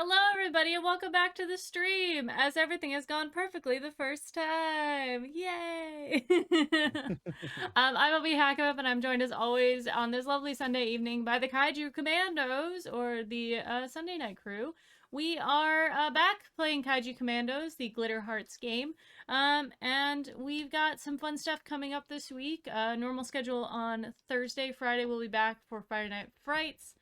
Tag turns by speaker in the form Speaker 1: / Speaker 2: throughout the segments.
Speaker 1: Hello, everybody, and welcome back to the stream. As everything has gone perfectly the first time, yay! I'm Obi Hackup, and I'm joined as always on this lovely Sunday evening by the Kaiju Kommandos, or the Sunday Night Crew. We are back playing Kaiju Kommandos, the Glitter Hearts game, and we've got some fun stuff coming up this week. Normal schedule on Thursday, Friday we'll be back for Friday Night Frights.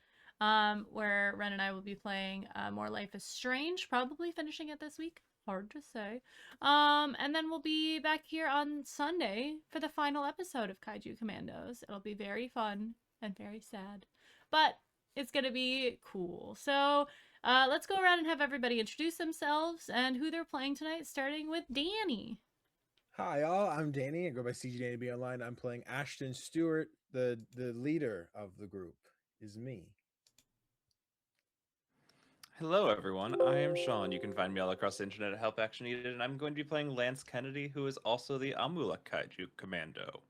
Speaker 1: Where Ren and I will be playing more Life is Strange, probably finishing it this week. Hard to say. And then we'll be back here on Sunday for the final episode of Kaiju Kommandos. It'll be very fun and very sad, but it's gonna be cool. So let's go around and have everybody introduce themselves and who they're playing tonight, starting with Danny.
Speaker 2: Hi, all. I'm Danny. I go by CGDanny Online. I'm playing Ashton Stewart. The leader of the group is me.
Speaker 3: Hello, everyone. I am Sean. You can find me all across the internet at Help Action Needed, and I'm going to be playing Lance Kennedy, who is also the Amula Kaiju Commando.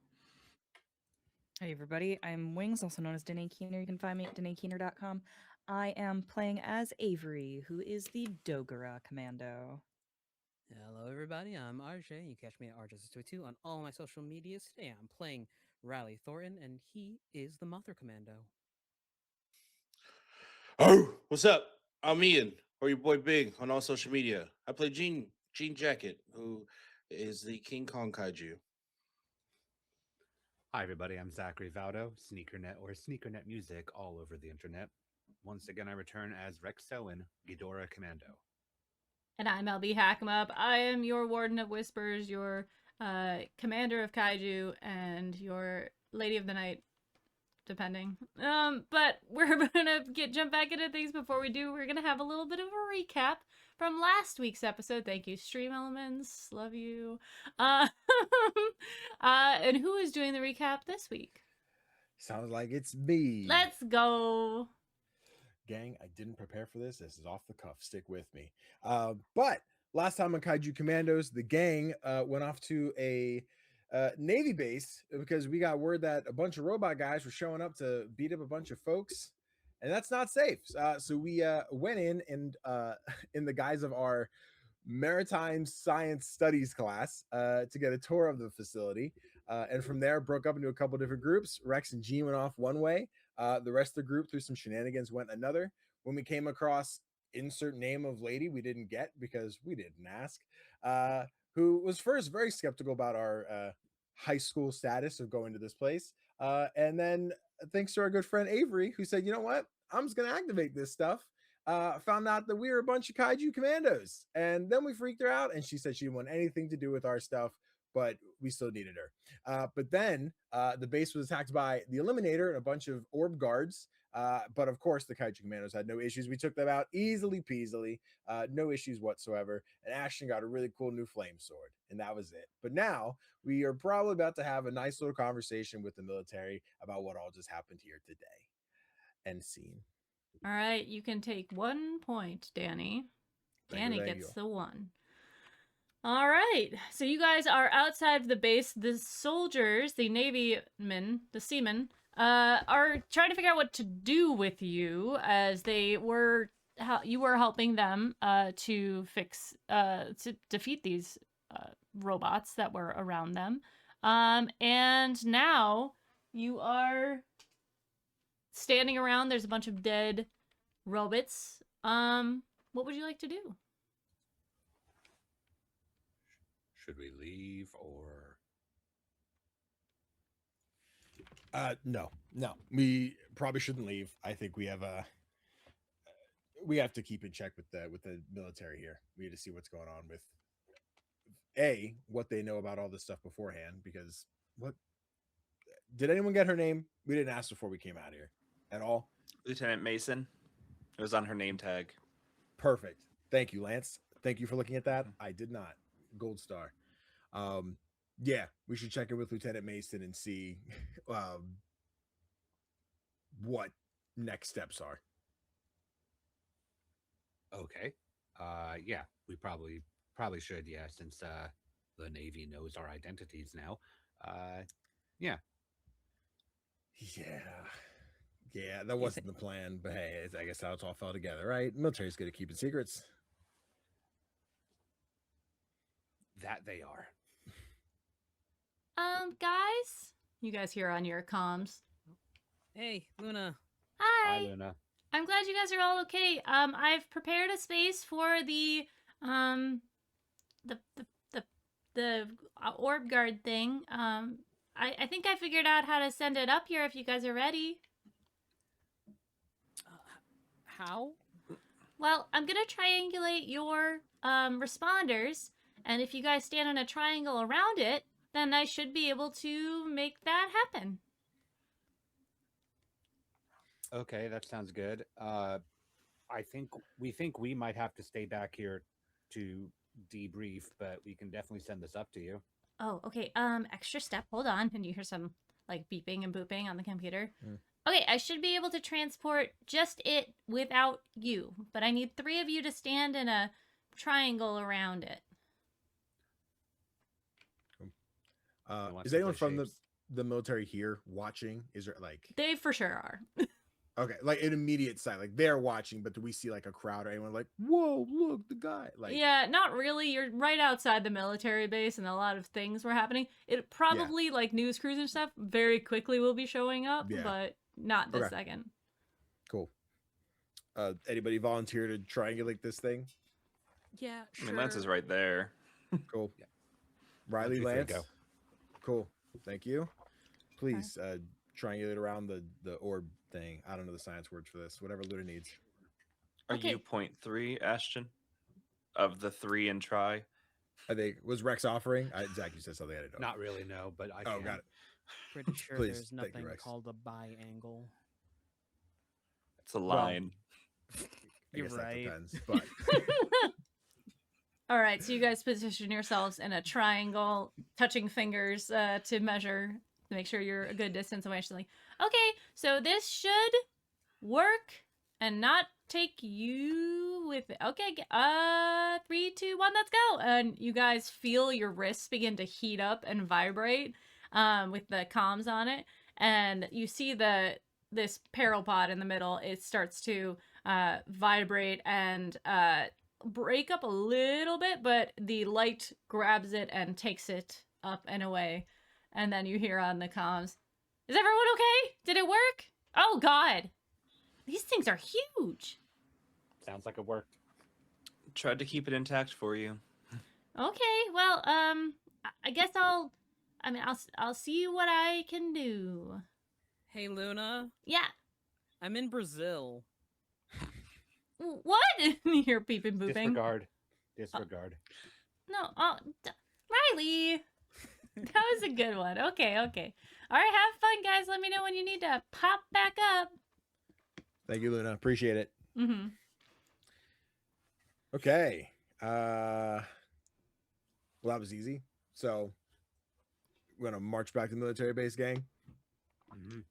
Speaker 4: Hey everybody, I'm Wings, also known as Danae Keener. You can find me at DanaeKeener.com. I am playing as Avery, who is the Dogara Commando.
Speaker 5: Hello everybody, I'm RJ. You catch me at RJ622 on all my social medias. Today I'm playing Riley Thornton, and he is the Mother Commando.
Speaker 6: Oh, what's up? I'm Ian, or your boy Big on all social media. I play Gene Jacket, who is the King Kong Kaiju.
Speaker 7: Hi, everybody. I'm Zachary Vaudo, Sneakernet or Sneakernet Music all over the internet. Once again, I return as Rex Owen, Ghidorah Commando.
Speaker 1: And I'm LB Hackemup. I am your Warden of Whispers, your Commander of Kaiju, and your Lady of the Night, depending. But we're gonna jump back into things. Before we do, we're gonna have a little bit of a recap from last week's episode. Thank you, Stream Elements. Love you. And who is doing the recap this week?
Speaker 2: Sounds like it's me.
Speaker 1: Let's go.
Speaker 2: Gang, I didn't prepare for this. This is off the cuff. Stick with me. But last time on Kaiju Commandos, the gang went off to a Navy base because we got word that a bunch of robot guys were showing up to beat up a bunch of folks, and that's not safe. So we went in and in the guise of our maritime science studies class to get a tour of the facility, and from there broke up into a couple different groups. Rex and Gene went off one way, the rest of the group through some shenanigans went another. When we came across insert name of lady we didn't get because we didn't ask, who was first very skeptical about our high school status of going to this place, and then thanks to our good friend Avery, who said, you know what, I'm just gonna activate this stuff, found out that we were a bunch of Kaiju Commandos, and then we freaked her out, and she said she didn't want anything to do with our stuff, but we still needed her. But then the base was attacked by the Eliminator and a bunch of orb guards, but of course the Kaiju Commandos had no issues. We took them out easily peasily, no issues whatsoever, and Ashton got a really cool new flame sword, and that was it. But now we are probably about to have a nice little conversation with the military about what all just happened here today. End scene.
Speaker 1: All right, you can take 1 point, Danny. Danny gets the 1. All right, so you guys are outside of the base. The soldiers, the Navy men, the seamen, are trying to figure out what to do with you, as you were helping them to defeat these robots that were around them, and now you are standing around. There's a bunch of dead robots. What would you like to do?
Speaker 7: Should we leave or?
Speaker 2: No, we probably shouldn't leave. I think we have to keep in check with the military here. We need to see what's going on with what they know about all this stuff beforehand, because what did anyone get her name? We didn't ask before we came out here at all.
Speaker 3: Lieutenant Mason. It was on her name tag.
Speaker 2: Perfect. Thank you, Lance. Thank you for looking at that. I did not. Gold star. Yeah, we should check in with Lieutenant Mason and see what next steps are.
Speaker 7: Okay. Yeah, we probably should. Yeah, since the Navy knows our identities now. Yeah.
Speaker 2: Yeah. Yeah, that wasn't the plan, but hey, I guess how it's all fell together, right? Military's good at keeping secrets.
Speaker 7: That they are.
Speaker 1: Guys, you guys hear on your comms.
Speaker 5: Hey, Luna.
Speaker 1: Hi.
Speaker 7: Hi, Luna.
Speaker 1: I'm glad you guys are all okay. I've prepared a space for the the orb guard thing. I think I figured out how to send it up here if you guys are ready.
Speaker 5: How?
Speaker 1: Well, I'm gonna triangulate your responders, and if you guys stand in a triangle around it, then I should be able to make that happen.
Speaker 7: Okay, that sounds good. We think we might have to stay back here to debrief, but we can definitely send this up to you.
Speaker 1: Oh, okay. Extra step. Hold on. And you hear some like beeping and booping on the computer.
Speaker 2: Mm.
Speaker 1: Okay, I should be able to transport just it without you, but I need 3 of you to stand in a triangle around it.
Speaker 7: want
Speaker 2: Is
Speaker 7: to
Speaker 2: anyone
Speaker 7: play
Speaker 2: from
Speaker 7: shapes.
Speaker 2: the military here watching? Is there like
Speaker 1: They for sure are.
Speaker 2: okay, like an immediate sight, like they're watching, but do we see like a crowd or anyone like, whoa, look, the guy? Like,
Speaker 1: Yeah, not really. You're right outside the military base, and a lot of things were happening. It probably, like news crews and stuff, very quickly will be showing up,
Speaker 2: Yeah.
Speaker 1: but not this
Speaker 2: Okay.
Speaker 1: second.
Speaker 2: cool. Anybody volunteer to triangulate this thing?
Speaker 5: Yeah,
Speaker 3: I mean, Lance is right there.
Speaker 2: Cool.
Speaker 7: Yeah.
Speaker 2: Riley,
Speaker 7: 1, 2, 3,
Speaker 2: Lance.
Speaker 7: go.
Speaker 2: Cool. Thank you. Please triangulate around the orb thing. I don't know the science words for this. Whatever Luna needs.
Speaker 3: Are
Speaker 1: Okay.
Speaker 3: you 0.3, Ashton? Of the 3 and try?
Speaker 2: I think was Rex offering. Zach, you said something I didn't know.
Speaker 7: Not really, no, but I
Speaker 2: Oh,
Speaker 7: can.
Speaker 2: got it.
Speaker 5: pretty sure
Speaker 2: Please,
Speaker 5: there's
Speaker 2: thank you,
Speaker 5: nothing
Speaker 2: Rex.
Speaker 5: called a bi-angle.
Speaker 3: It's a line.
Speaker 2: I
Speaker 5: You're
Speaker 2: guess
Speaker 5: right.
Speaker 2: that depends. But
Speaker 1: All right, so you guys position yourselves in a triangle, touching fingers to measure, to make sure you're a good distance away. She's like, okay, so this should work and not take you with it. Okay, 3, 2, 1, let's go. And you guys feel your wrists begin to heat up and vibrate with the comms on it. And you see this paropod in the middle, it starts to vibrate and break up a little bit, but the light grabs it and takes it up and away. And then you hear on the comms, is everyone okay? Did it work? Oh god. These things are huge.
Speaker 7: Sounds like it worked.
Speaker 3: Tried to keep it intact for you.
Speaker 1: Okay, well, I guess I'll see what I can do.
Speaker 5: Hey, Luna.
Speaker 1: Yeah.
Speaker 5: I'm in Brazil.
Speaker 1: What? You hear beeping booping.
Speaker 7: Disregard.
Speaker 1: No, Riley. That was a good one. Okay. All right, have fun, guys. Let me know when you need to pop back up.
Speaker 2: thank you, Luna. Appreciate it.
Speaker 1: Mm-hmm.
Speaker 2: Okay. Well, that was easy. So we're gonna march back to the military base, gang.
Speaker 7: Mhm.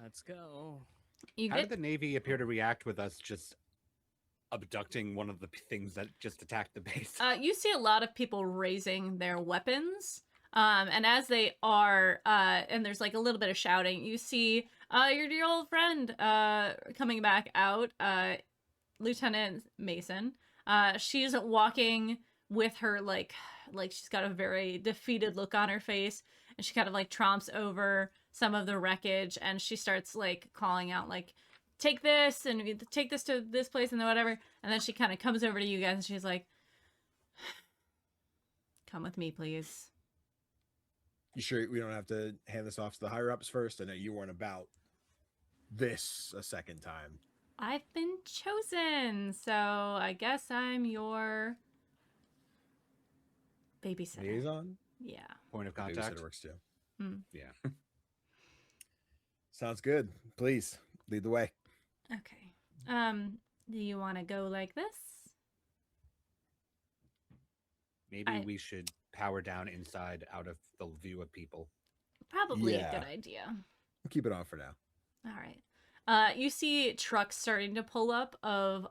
Speaker 5: Let's go.
Speaker 1: You
Speaker 7: How
Speaker 1: good?
Speaker 7: did the Navy appear to react with us just abducting one of the things that just attacked the base?
Speaker 1: You see a lot of people raising their weapons. And as they are, and there's like a little bit of shouting, you see your dear old friend coming back out, Lieutenant Mason. She's walking with her like she's got a very defeated look on her face, and she kind of like tromps over some of the wreckage, and she starts like calling out like, take this and take this to this place and whatever. And then she kind of comes over to you guys and she's like, come with me, please.
Speaker 2: You sure we don't have to hand this off to the higher ups first? I know you weren't about this a second time.
Speaker 1: I've been chosen, so I guess I'm your babysitter.
Speaker 2: Liaison?
Speaker 1: Yeah.
Speaker 7: Point of
Speaker 2: Babysitter
Speaker 7: contact.
Speaker 2: works too.
Speaker 1: Mm.
Speaker 7: Yeah.
Speaker 2: Sounds good. Please lead the way.
Speaker 1: Okay. Do you want to go like this?
Speaker 7: Maybe we should power down inside out of the view of people.
Speaker 1: Probably
Speaker 2: Yeah.
Speaker 1: a good idea.
Speaker 2: Keep it on for now.
Speaker 1: All right. You see trucks starting to pull up of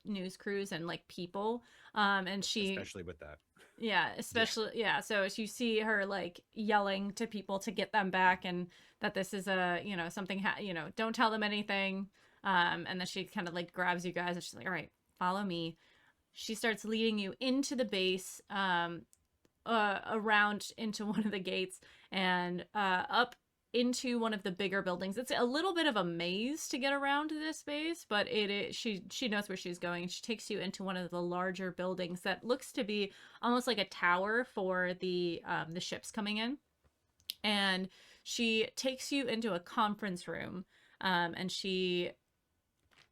Speaker 1: news crews and like people. And she
Speaker 7: Especially with that.
Speaker 1: yeah, especially yeah. So you see her like yelling to people to get them back, and that this is a something don't tell them anything. And then she kind of like grabs you guys, and she's like, "All right, follow me." She starts leading you into the base, around into one of the gates, and up into one of the bigger buildings. It's a little bit of a maze to get around to this base, but she knows where she's going. She takes you into one of the larger buildings that looks to be almost like a tower for the ships coming in. And she takes you into a conference room, and she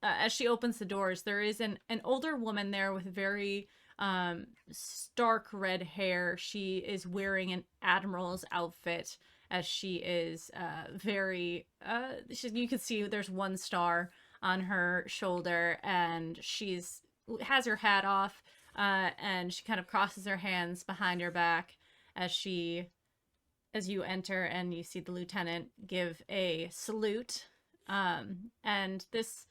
Speaker 1: as she opens the doors, there is an older woman there with very stark red hair. She is wearing an admiral's outfit, as she is very you can see there's one star on her shoulder, and she's has her hat off, and she kind of crosses her hands behind her back as you enter, and you see the lieutenant give a salute. And this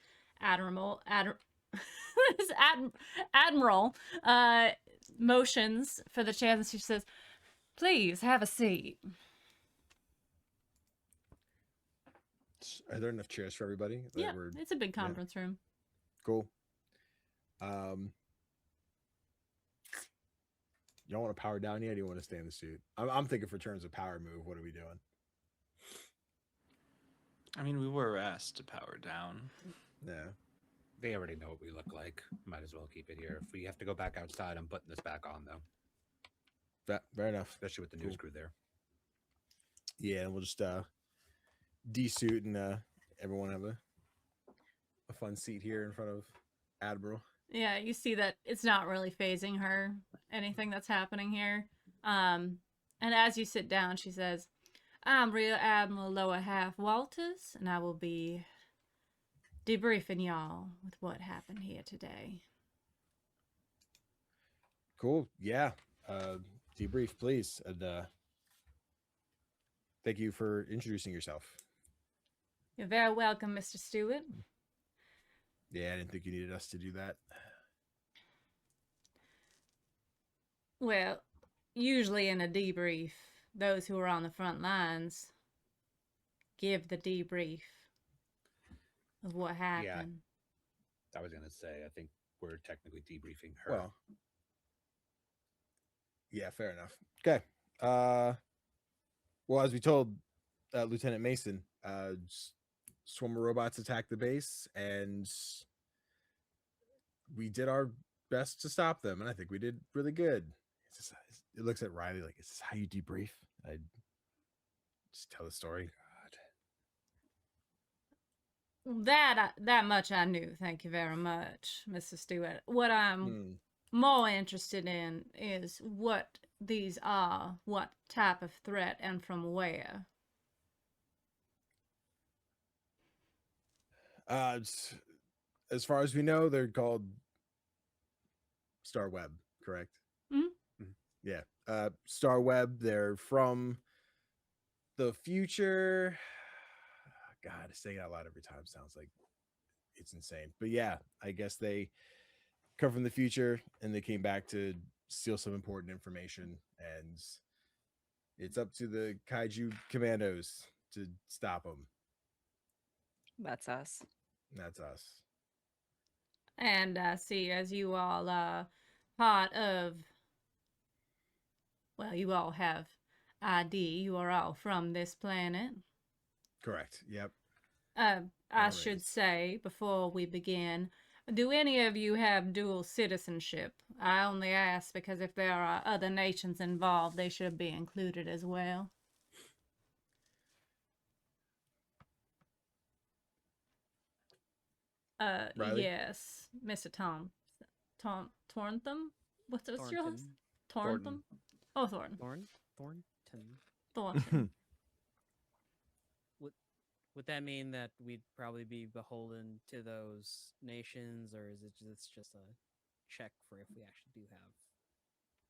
Speaker 1: this admiral motions for the chairs, and she says, "Please have a seat."
Speaker 2: Are there enough chairs for everybody? that
Speaker 1: Yeah,
Speaker 2: we're-
Speaker 1: it's a big conference room.
Speaker 2: Cool. You don't want to power down yet? Or do you want to stay in the suit? I'm thinking for terms of power move. What are we doing?
Speaker 3: I mean, we were asked to power down.
Speaker 2: Yeah.
Speaker 7: They already know what we look like. Might as well keep it here. If we have to go back outside, I'm putting this back on, though.
Speaker 2: Fair enough.
Speaker 7: Especially with the news crew there.
Speaker 2: Yeah, and we'll just de-suit and everyone have a fun seat here in front of Admiral.
Speaker 1: Yeah, you see that it's not really phasing her, anything that's happening here. And as you sit down, she says, "I'm Rear Admiral Lower Half Walters, and I will be debriefing y'all with what happened here today."
Speaker 2: Cool. Yeah. Debrief, please. And thank you for introducing yourself.
Speaker 1: You're very welcome, Mr. Stewart.
Speaker 2: Yeah, I didn't think you needed us to do that.
Speaker 1: Well, usually in a debrief, those who are on the front lines give the debrief of what happened.
Speaker 7: I was going to say, I think we're technically debriefing her.
Speaker 2: Well, yeah, fair enough. Okay. Well, as we told Lieutenant Mason, swarm of robots attacked the base, and we did our best to stop them, and I think we did really good. It looks at Riley like, "Is this how you debrief?" I just tell the story.
Speaker 1: That much I knew. Thank you very much, Mr. Stewart. What I'm more interested in is what these are, what type of threat, and from where.
Speaker 2: As far as we know, they're called Star Web, correct? Yeah. Star Web, they're from the future. God, saying it out loud every time sounds like it's insane. But yeah, I guess they come from the future and they came back to steal some important information, and it's up to the Kaiju Kommandos to stop them.
Speaker 4: That's us.
Speaker 2: That's us.
Speaker 1: And I see, as you all are part of, well, you all have ID. You are all from this planet.
Speaker 2: Correct. Yep.
Speaker 1: I should say, before we begin, do any of you have dual citizenship? I only ask because if there are other nations involved, they should be included as well.
Speaker 2: Riley?
Speaker 1: Yes, Mr. Torntham? What's your last? Torntham? Oh, Thornton.
Speaker 5: Thornton.
Speaker 1: Thornton.
Speaker 5: Would that mean that we'd probably be beholden to those nations, or is it just a check for if we actually do have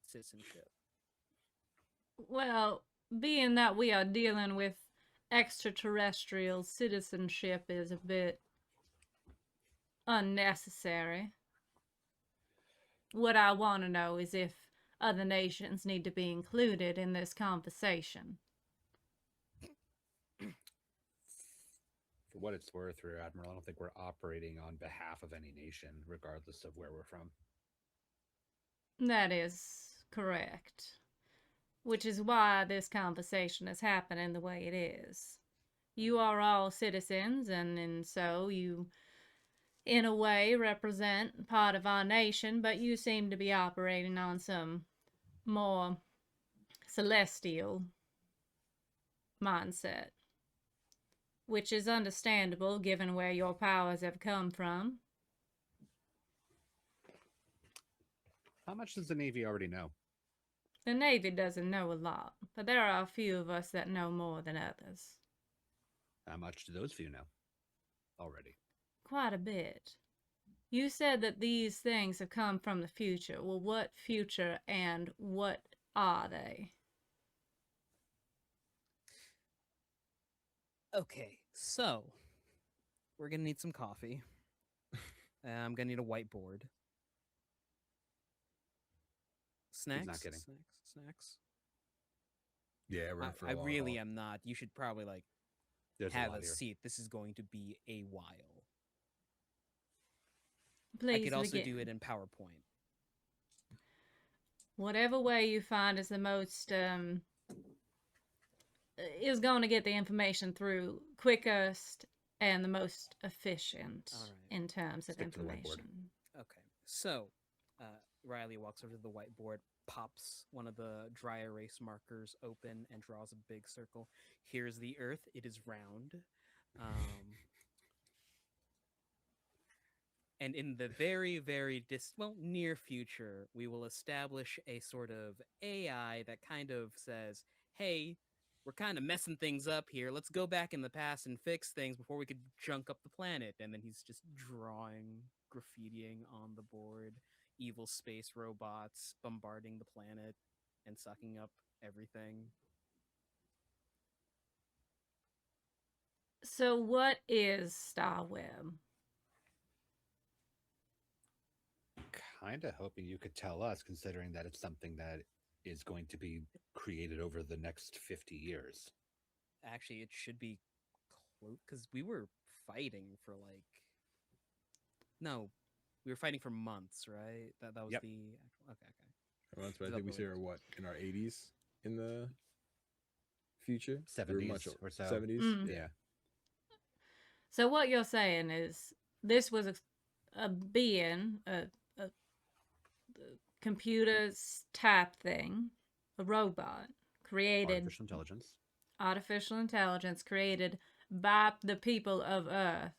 Speaker 5: citizenship?
Speaker 1: Well, being that we are dealing with extraterrestrial, citizenship is a bit unnecessary. what I want to know is if other nations need to be included in this conversation.
Speaker 7: For what it's worth, Rear Admiral, I don't think we're operating on behalf of any nation, regardless of where we're from.
Speaker 1: That is correct. Which is why this conversation is happening the way it is. You are all citizens, and so you, in a way, represent part of our nation, but you seem to be operating on some more celestial mindset, which is understandable given where your powers have come from.
Speaker 7: How much does the Navy already know?
Speaker 1: The Navy doesn't know a lot, but there are a few of us that know more than others.
Speaker 7: How much do those few know already?
Speaker 1: Quite a bit. You said that these things have come from the future. Well, what future and what are they?
Speaker 5: Okay, so we're gonna need some coffee. I'm gonna need a whiteboard. Snacks.
Speaker 7: not kidding.
Speaker 5: Snacks.
Speaker 2: Yeah, we're in for a
Speaker 5: I
Speaker 2: long
Speaker 5: really
Speaker 2: haul.
Speaker 5: am not. You should probably
Speaker 7: There's
Speaker 5: have
Speaker 7: a lot
Speaker 5: a
Speaker 7: here.
Speaker 5: seat. This is going to be a while.
Speaker 1: Please
Speaker 5: I could also
Speaker 1: begin.
Speaker 5: do it in PowerPoint.
Speaker 1: Whatever way you find is the most is going to get the information through quickest and the most efficient
Speaker 5: All right.
Speaker 1: in terms of
Speaker 7: Stick to the whiteboard.
Speaker 1: information.
Speaker 5: Okay, so Riley walks over to the whiteboard, pops one of the dry erase markers open, and draws a big circle. Here's the Earth. It is round. And in the very, very near future, we will establish a sort of AI that kind of says, hey, we're kind of messing things up here. Let's go back in the past and fix things before we could junk up the planet. And then he's just drawing, graffitiing on the board, evil space robots bombarding the planet and sucking up everything.
Speaker 1: So what is Starweb?
Speaker 7: Kind of hoping you could tell us, considering that it's something that is going to be created over the next 50 years.
Speaker 5: Actually, it should be close because we were fighting for no, we were fighting for months, right? That was
Speaker 7: Yep.
Speaker 5: the actual. Okay.
Speaker 2: Well, that's what I think we say are what, in our 80s in the future?
Speaker 7: 70s or so.
Speaker 2: 70s?
Speaker 1: Mm.
Speaker 2: Yeah.
Speaker 1: So what you're saying is this was a being, a computer type thing, a robot created,
Speaker 7: Artificial intelligence
Speaker 1: created by the people of Earth.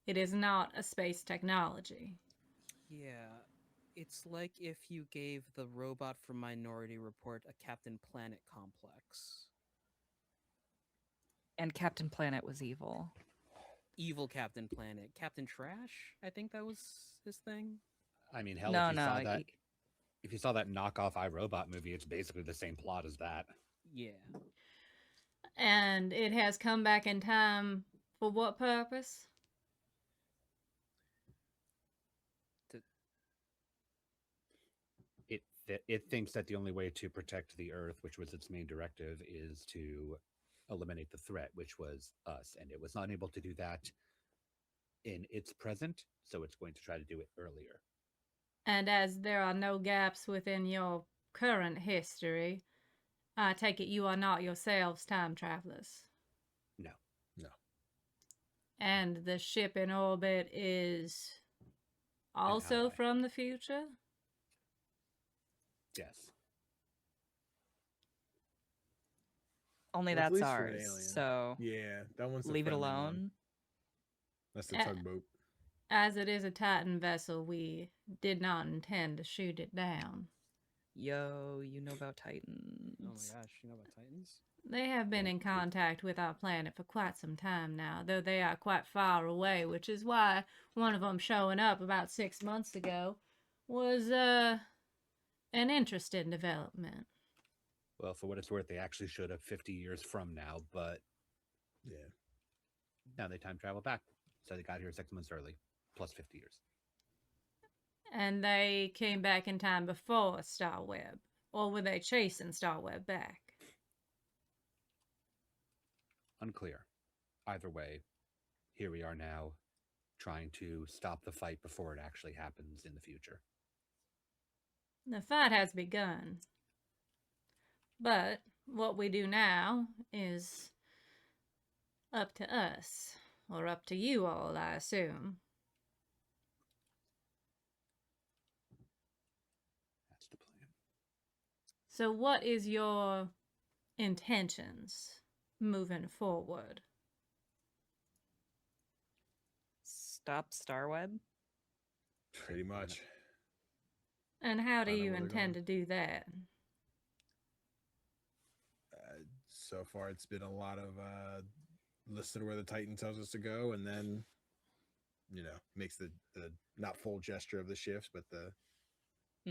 Speaker 1: It is not a space technology.
Speaker 5: Yeah, it's like if you gave the robot from Minority Report a Captain Planet complex.
Speaker 4: And Captain Planet was evil.
Speaker 5: Evil Captain Planet. Captain Trash? I think that was his thing.
Speaker 7: I mean, hell,
Speaker 4: No,
Speaker 7: if you
Speaker 4: no,
Speaker 7: saw that, if you saw that knockoff iRobot movie, it's basically the same plot as that.
Speaker 5: Yeah.
Speaker 1: And it has come back in time for what purpose?
Speaker 7: It thinks that the only way to protect the Earth, which was its main directive, is to eliminate the threat, which was us. And it was not able to do that in its present, so it's going to try to do it earlier.
Speaker 1: And as there are no gaps within your current history, I take it you are not yourselves time travelers.
Speaker 7: No.
Speaker 2: No.
Speaker 1: And the ship in orbit is also
Speaker 7: ally.
Speaker 1: from the future?
Speaker 7: Yes.
Speaker 4: Only
Speaker 2: Well, at
Speaker 4: that's
Speaker 2: least for an
Speaker 4: ours.
Speaker 2: alien.
Speaker 4: So
Speaker 2: Yeah, that one's the
Speaker 4: leave it
Speaker 2: friendly one.
Speaker 4: alone.
Speaker 2: That's the tugboat.
Speaker 1: As it is a Titan vessel, we did not intend to shoot it down.
Speaker 4: Yo, you know about Titans.
Speaker 5: Oh my gosh, you know about Titans?
Speaker 1: They have been in contact with our planet for quite some time now, though they are quite far away, which is why one of them showing up about 6 months ago was an interesting development.
Speaker 7: Well, for what it's worth, they actually showed up 50 years from now, but
Speaker 2: Yeah.
Speaker 7: now they time travel back. So they got here 6 months early, plus 50 years.
Speaker 1: And they came back in time before Starweb? Or were they chasing Starweb back?
Speaker 7: Unclear. Either way, here we are now, trying to stop the fight before it actually happens in the future.
Speaker 1: The fight has begun. But what we do now is up to us. Or up to you all, I assume.
Speaker 7: That's the plan.
Speaker 1: So what is your intentions moving forward?
Speaker 4: Stop Starweb?
Speaker 2: Pretty much.
Speaker 1: And how do
Speaker 2: Find out
Speaker 1: you
Speaker 2: where they're
Speaker 1: intend to
Speaker 2: going.
Speaker 1: do that?
Speaker 2: So far, it's been a lot of listen to where the Titan tells us to go, and then, makes the not full gesture of the shifts, but the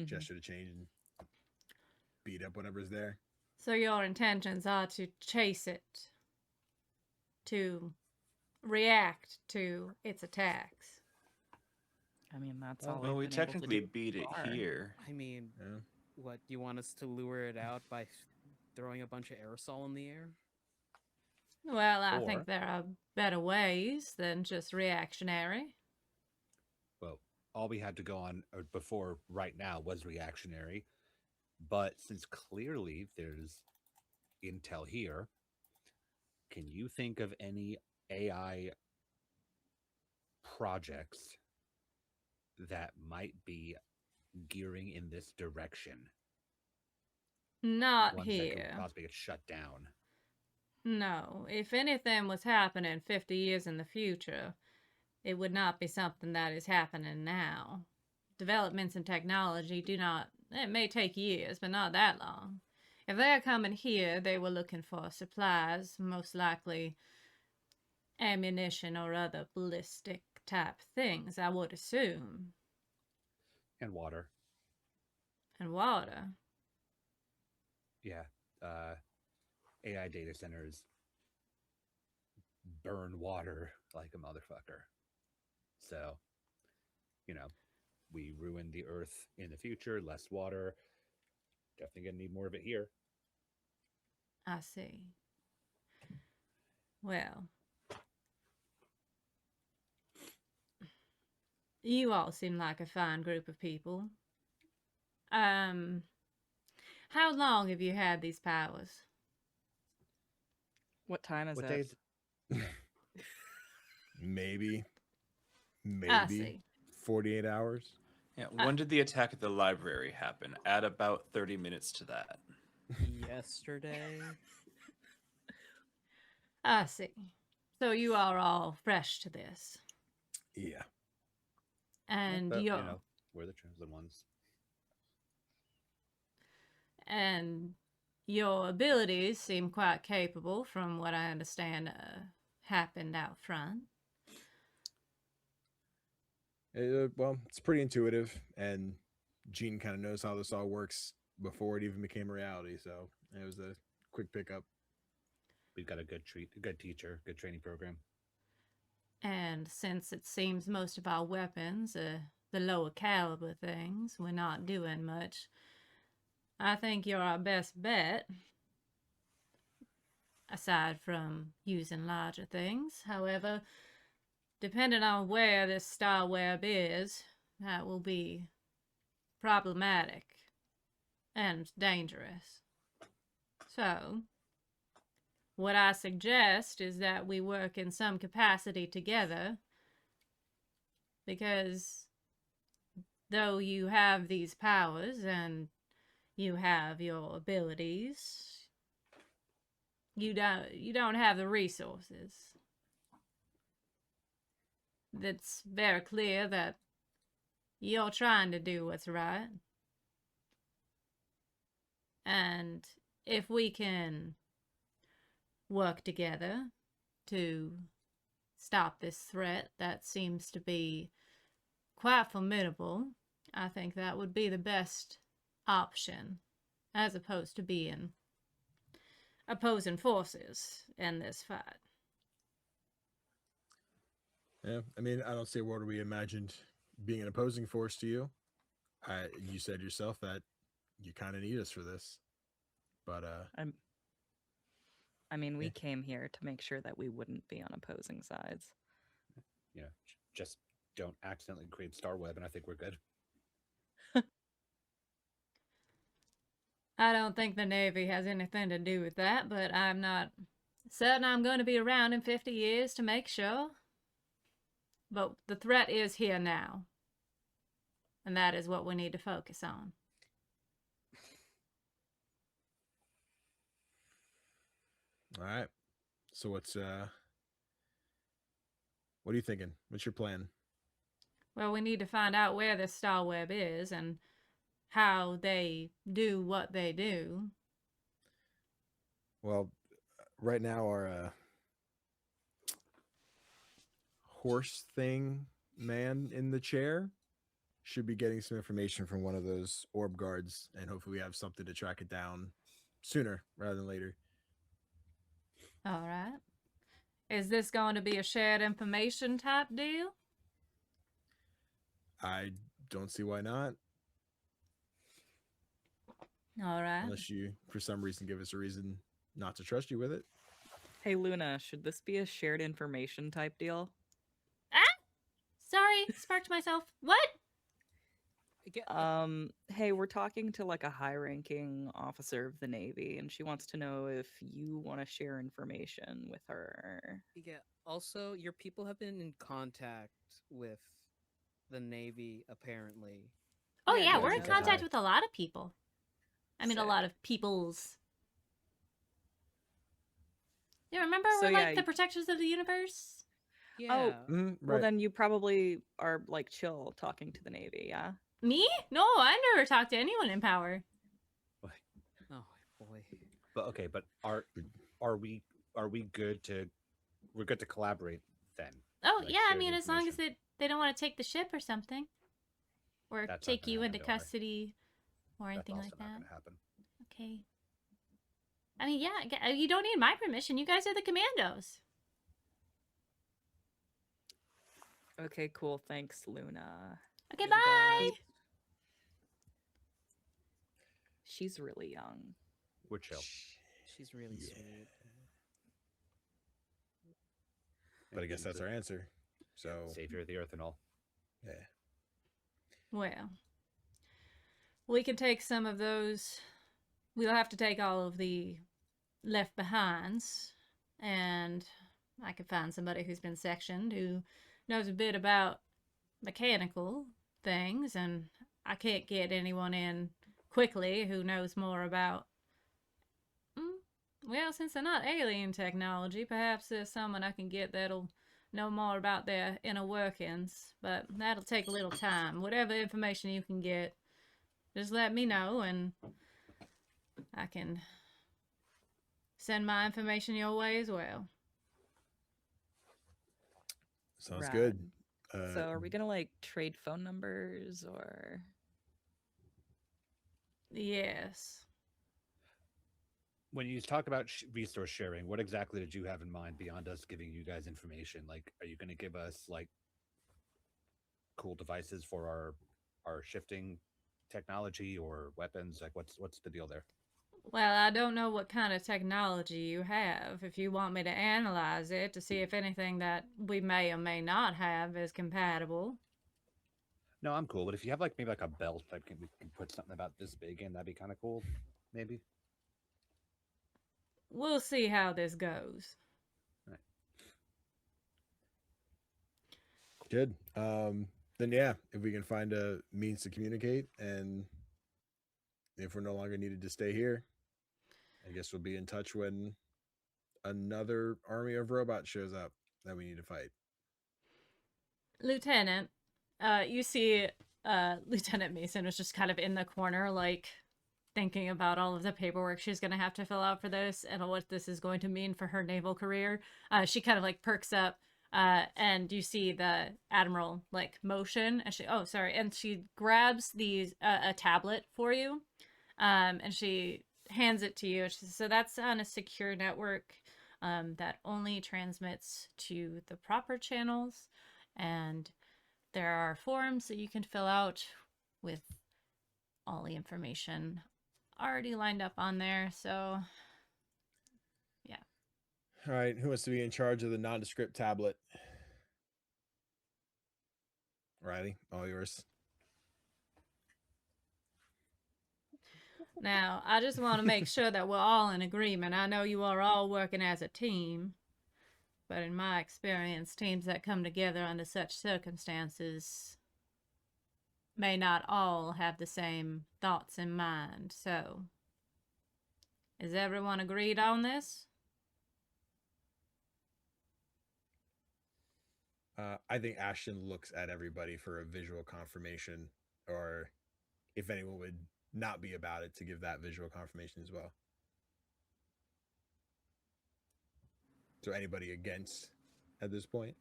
Speaker 2: gesture to change and beat up whatever's there.
Speaker 1: So your intentions are to chase it, to react to its attacks.
Speaker 4: I mean, that's
Speaker 7: Well,
Speaker 4: all.
Speaker 3: Well,
Speaker 4: we've
Speaker 3: we
Speaker 4: been able to
Speaker 3: technically
Speaker 4: do
Speaker 3: beat it
Speaker 4: so far.
Speaker 3: here.
Speaker 5: I mean,
Speaker 2: Yeah.
Speaker 5: what, you want us to lure it out by throwing a bunch of aerosol in the air?
Speaker 1: Well, I
Speaker 7: Or-
Speaker 1: think there are better ways than just reactionary.
Speaker 7: Well, all we had to go on before right now was reactionary. But since clearly there's intel here, can you think of any AI projects that might be gearing in this direction?
Speaker 1: Not
Speaker 7: Ones that could
Speaker 1: here.
Speaker 7: possibly get shut down.
Speaker 1: No. If anything was happening 50 years in the future, it would not be something that is happening now. Developments in technology it may take years, but not that long. If they're coming here, they were looking for supplies, most likely ammunition or other ballistic type things, I would assume.
Speaker 7: And water.
Speaker 1: And water.
Speaker 7: Yeah. AI data centers burn water like a motherfucker. So, we ruin the earth in the future, less water. Definitely gonna need more of it here.
Speaker 1: I see. Well, you all seem like a fine group of people. How long have you had these powers?
Speaker 4: What time is
Speaker 7: What
Speaker 4: it?
Speaker 7: days?
Speaker 2: Maybe
Speaker 1: I see.
Speaker 2: 48 hours.
Speaker 3: Yeah, when did the attack at the library happen? Add about 30 minutes to that.
Speaker 5: Yesterday?
Speaker 1: I see. So you are all fresh to this.
Speaker 2: Yeah.
Speaker 1: And
Speaker 7: But,
Speaker 1: you're
Speaker 7: we're the chosen ones.
Speaker 1: and your abilities seem quite capable from what I understand happened out front.
Speaker 2: Well, it's pretty intuitive, and Gene kind of knows how this all works before it even became a reality. So it was a quick pickup.
Speaker 7: We've got a good teacher, good training program.
Speaker 1: And since it seems most of our weapons are the lower caliber things, we're not doing much, I think you're our best bet. Aside from using larger things. However, depending on where this star web is, that will be problematic and dangerous. So, what I suggest is that we work in some capacity together, because though you have these powers and you have your abilities, you don't have the resources. It's very clear that you're trying to do what's right. And if we can work together to stop this threat that seems to be quite formidable, I think that would be the best option, as opposed to being opposing forces in this fight.
Speaker 2: Yeah, I mean, I don't see a world where we imagined being an opposing force to you. You said yourself that you kind of need us for this, but
Speaker 4: I mean, we
Speaker 2: Yeah.
Speaker 4: came here to make sure that we wouldn't be on opposing sides.
Speaker 7: You know, just don't accidentally create Star Web, and I think we're good.
Speaker 1: I don't think the Navy has anything to do with that, but I'm not certain I'm going to be around in 50 years to make sure. But the threat is here now. And that is what we need to focus on.
Speaker 2: all right. So what are you thinking? What's your plan?
Speaker 1: Well, we need to find out where this Star Web is and how they do what they do.
Speaker 2: Well, right now our horse thing man in the chair should be getting some information from one of those orb guards, and hopefully we have something to track it down sooner rather than later.
Speaker 1: All right. Is this going to be a shared information type deal?
Speaker 2: I don't see why not,
Speaker 1: All right.
Speaker 2: unless you, for some reason, give us a reason not to trust you with it.
Speaker 4: Hey, Luna, should this be a shared information type deal?
Speaker 1: Sorry, sparked myself. What?
Speaker 4: Hey, we're talking to like a high-ranking officer of the Navy, and she wants to know if you want to share information with her.
Speaker 5: Yeah. Also, your people have been in contact with the Navy, apparently.
Speaker 1: Oh,
Speaker 5: Yeah,
Speaker 1: yeah,
Speaker 5: no,
Speaker 1: we're in
Speaker 5: no,
Speaker 1: contact
Speaker 7: no.
Speaker 1: with a lot of people. I mean, a
Speaker 5: Sick.
Speaker 1: lot of peoples. You remember
Speaker 4: So,
Speaker 1: we're like
Speaker 4: yeah,
Speaker 1: the protectors of the universe?
Speaker 5: Yeah.
Speaker 2: Right.
Speaker 4: Well, then you probably are like chill talking to the Navy, yeah?
Speaker 1: Me? No, I never talked to anyone in power.
Speaker 5: Oh boy.
Speaker 7: But okay, but are we good to we're good to collaborate then?
Speaker 1: Oh,
Speaker 7: Like,
Speaker 1: yeah, I
Speaker 7: share the
Speaker 1: mean, as long as
Speaker 7: information.
Speaker 1: they don't want to take the ship or something. Or
Speaker 7: That's not
Speaker 1: take
Speaker 7: gonna
Speaker 1: you
Speaker 7: happen,
Speaker 1: into
Speaker 7: don't worry.
Speaker 1: custody or
Speaker 7: That's
Speaker 1: anything
Speaker 7: also
Speaker 1: like
Speaker 7: not
Speaker 1: that.
Speaker 7: going to happen.
Speaker 1: Okay. I mean, yeah, you don't need my permission. You guys are the Kommandos.
Speaker 4: Okay, cool. Thanks, Luna.
Speaker 1: Okay,
Speaker 5: You're the
Speaker 1: bye.
Speaker 5: best.
Speaker 4: She's really young.
Speaker 7: We're chill.
Speaker 5: She's really
Speaker 2: Yeah.
Speaker 5: sweet.
Speaker 2: But I guess that's our answer. So
Speaker 7: Savior of the earth and all.
Speaker 2: yeah.
Speaker 1: Well, we can take some of those. We'll have to take all of the left behinds, and I could find somebody who's been sectioned who knows a bit about mechanical things, and I can't get anyone in quickly who knows more about. Well, since they're not alien technology, perhaps there's someone I can get that'll know more about their inner workings, but that'll take a little time. Whatever information you can get, just let me know, and I can send my information your way as well.
Speaker 2: Sounds
Speaker 4: Rad.
Speaker 2: good.
Speaker 4: So are we gonna like trade phone numbers or?
Speaker 1: Yes.
Speaker 7: When you talk about resource sharing, what exactly did you have in mind beyond us giving you guys information? Like, are you going to give us like cool devices for our shifting technology or weapons? Like, what's the deal there?
Speaker 1: Well, I don't know what kind of technology you have. If you want me to analyze it to see if anything that we may or may not have is compatible.
Speaker 7: No, I'm cool. But if you have like maybe like a belt, we can put something about this big in, that'd be kind of cool. Maybe.
Speaker 1: We'll see how this goes.
Speaker 2: Good. Then yeah, if we can find a means to communicate, and if we're no longer needed to stay here, I guess we'll be in touch when another army of robots shows up that we need to fight.
Speaker 1: Lieutenant, you see Lieutenant Mason was just kind of in the corner, like thinking about all of the paperwork she's going to have to fill out for this and what this is going to mean for her naval career. She kind of like perks up, and you see the Admiral like motion, and she grabs these a tablet for you, and she hands it to you. She says, so that's on a secure network that only transmits to the proper channels, and there are forms that you can fill out with all the information already lined up on there, so yeah.
Speaker 2: All right, who wants to be in charge of the nondescript tablet? Riley, all yours.
Speaker 1: Now, I just want to make sure that we're all in agreement. I know you are all working as a team, but in my experience, teams that come together under such circumstances may not all have the same thoughts in mind. So, is everyone agreed on this?
Speaker 2: I think Ashton looks at everybody for a visual confirmation, or if anyone would not be about it, to give that visual confirmation as well. So anybody against at this point?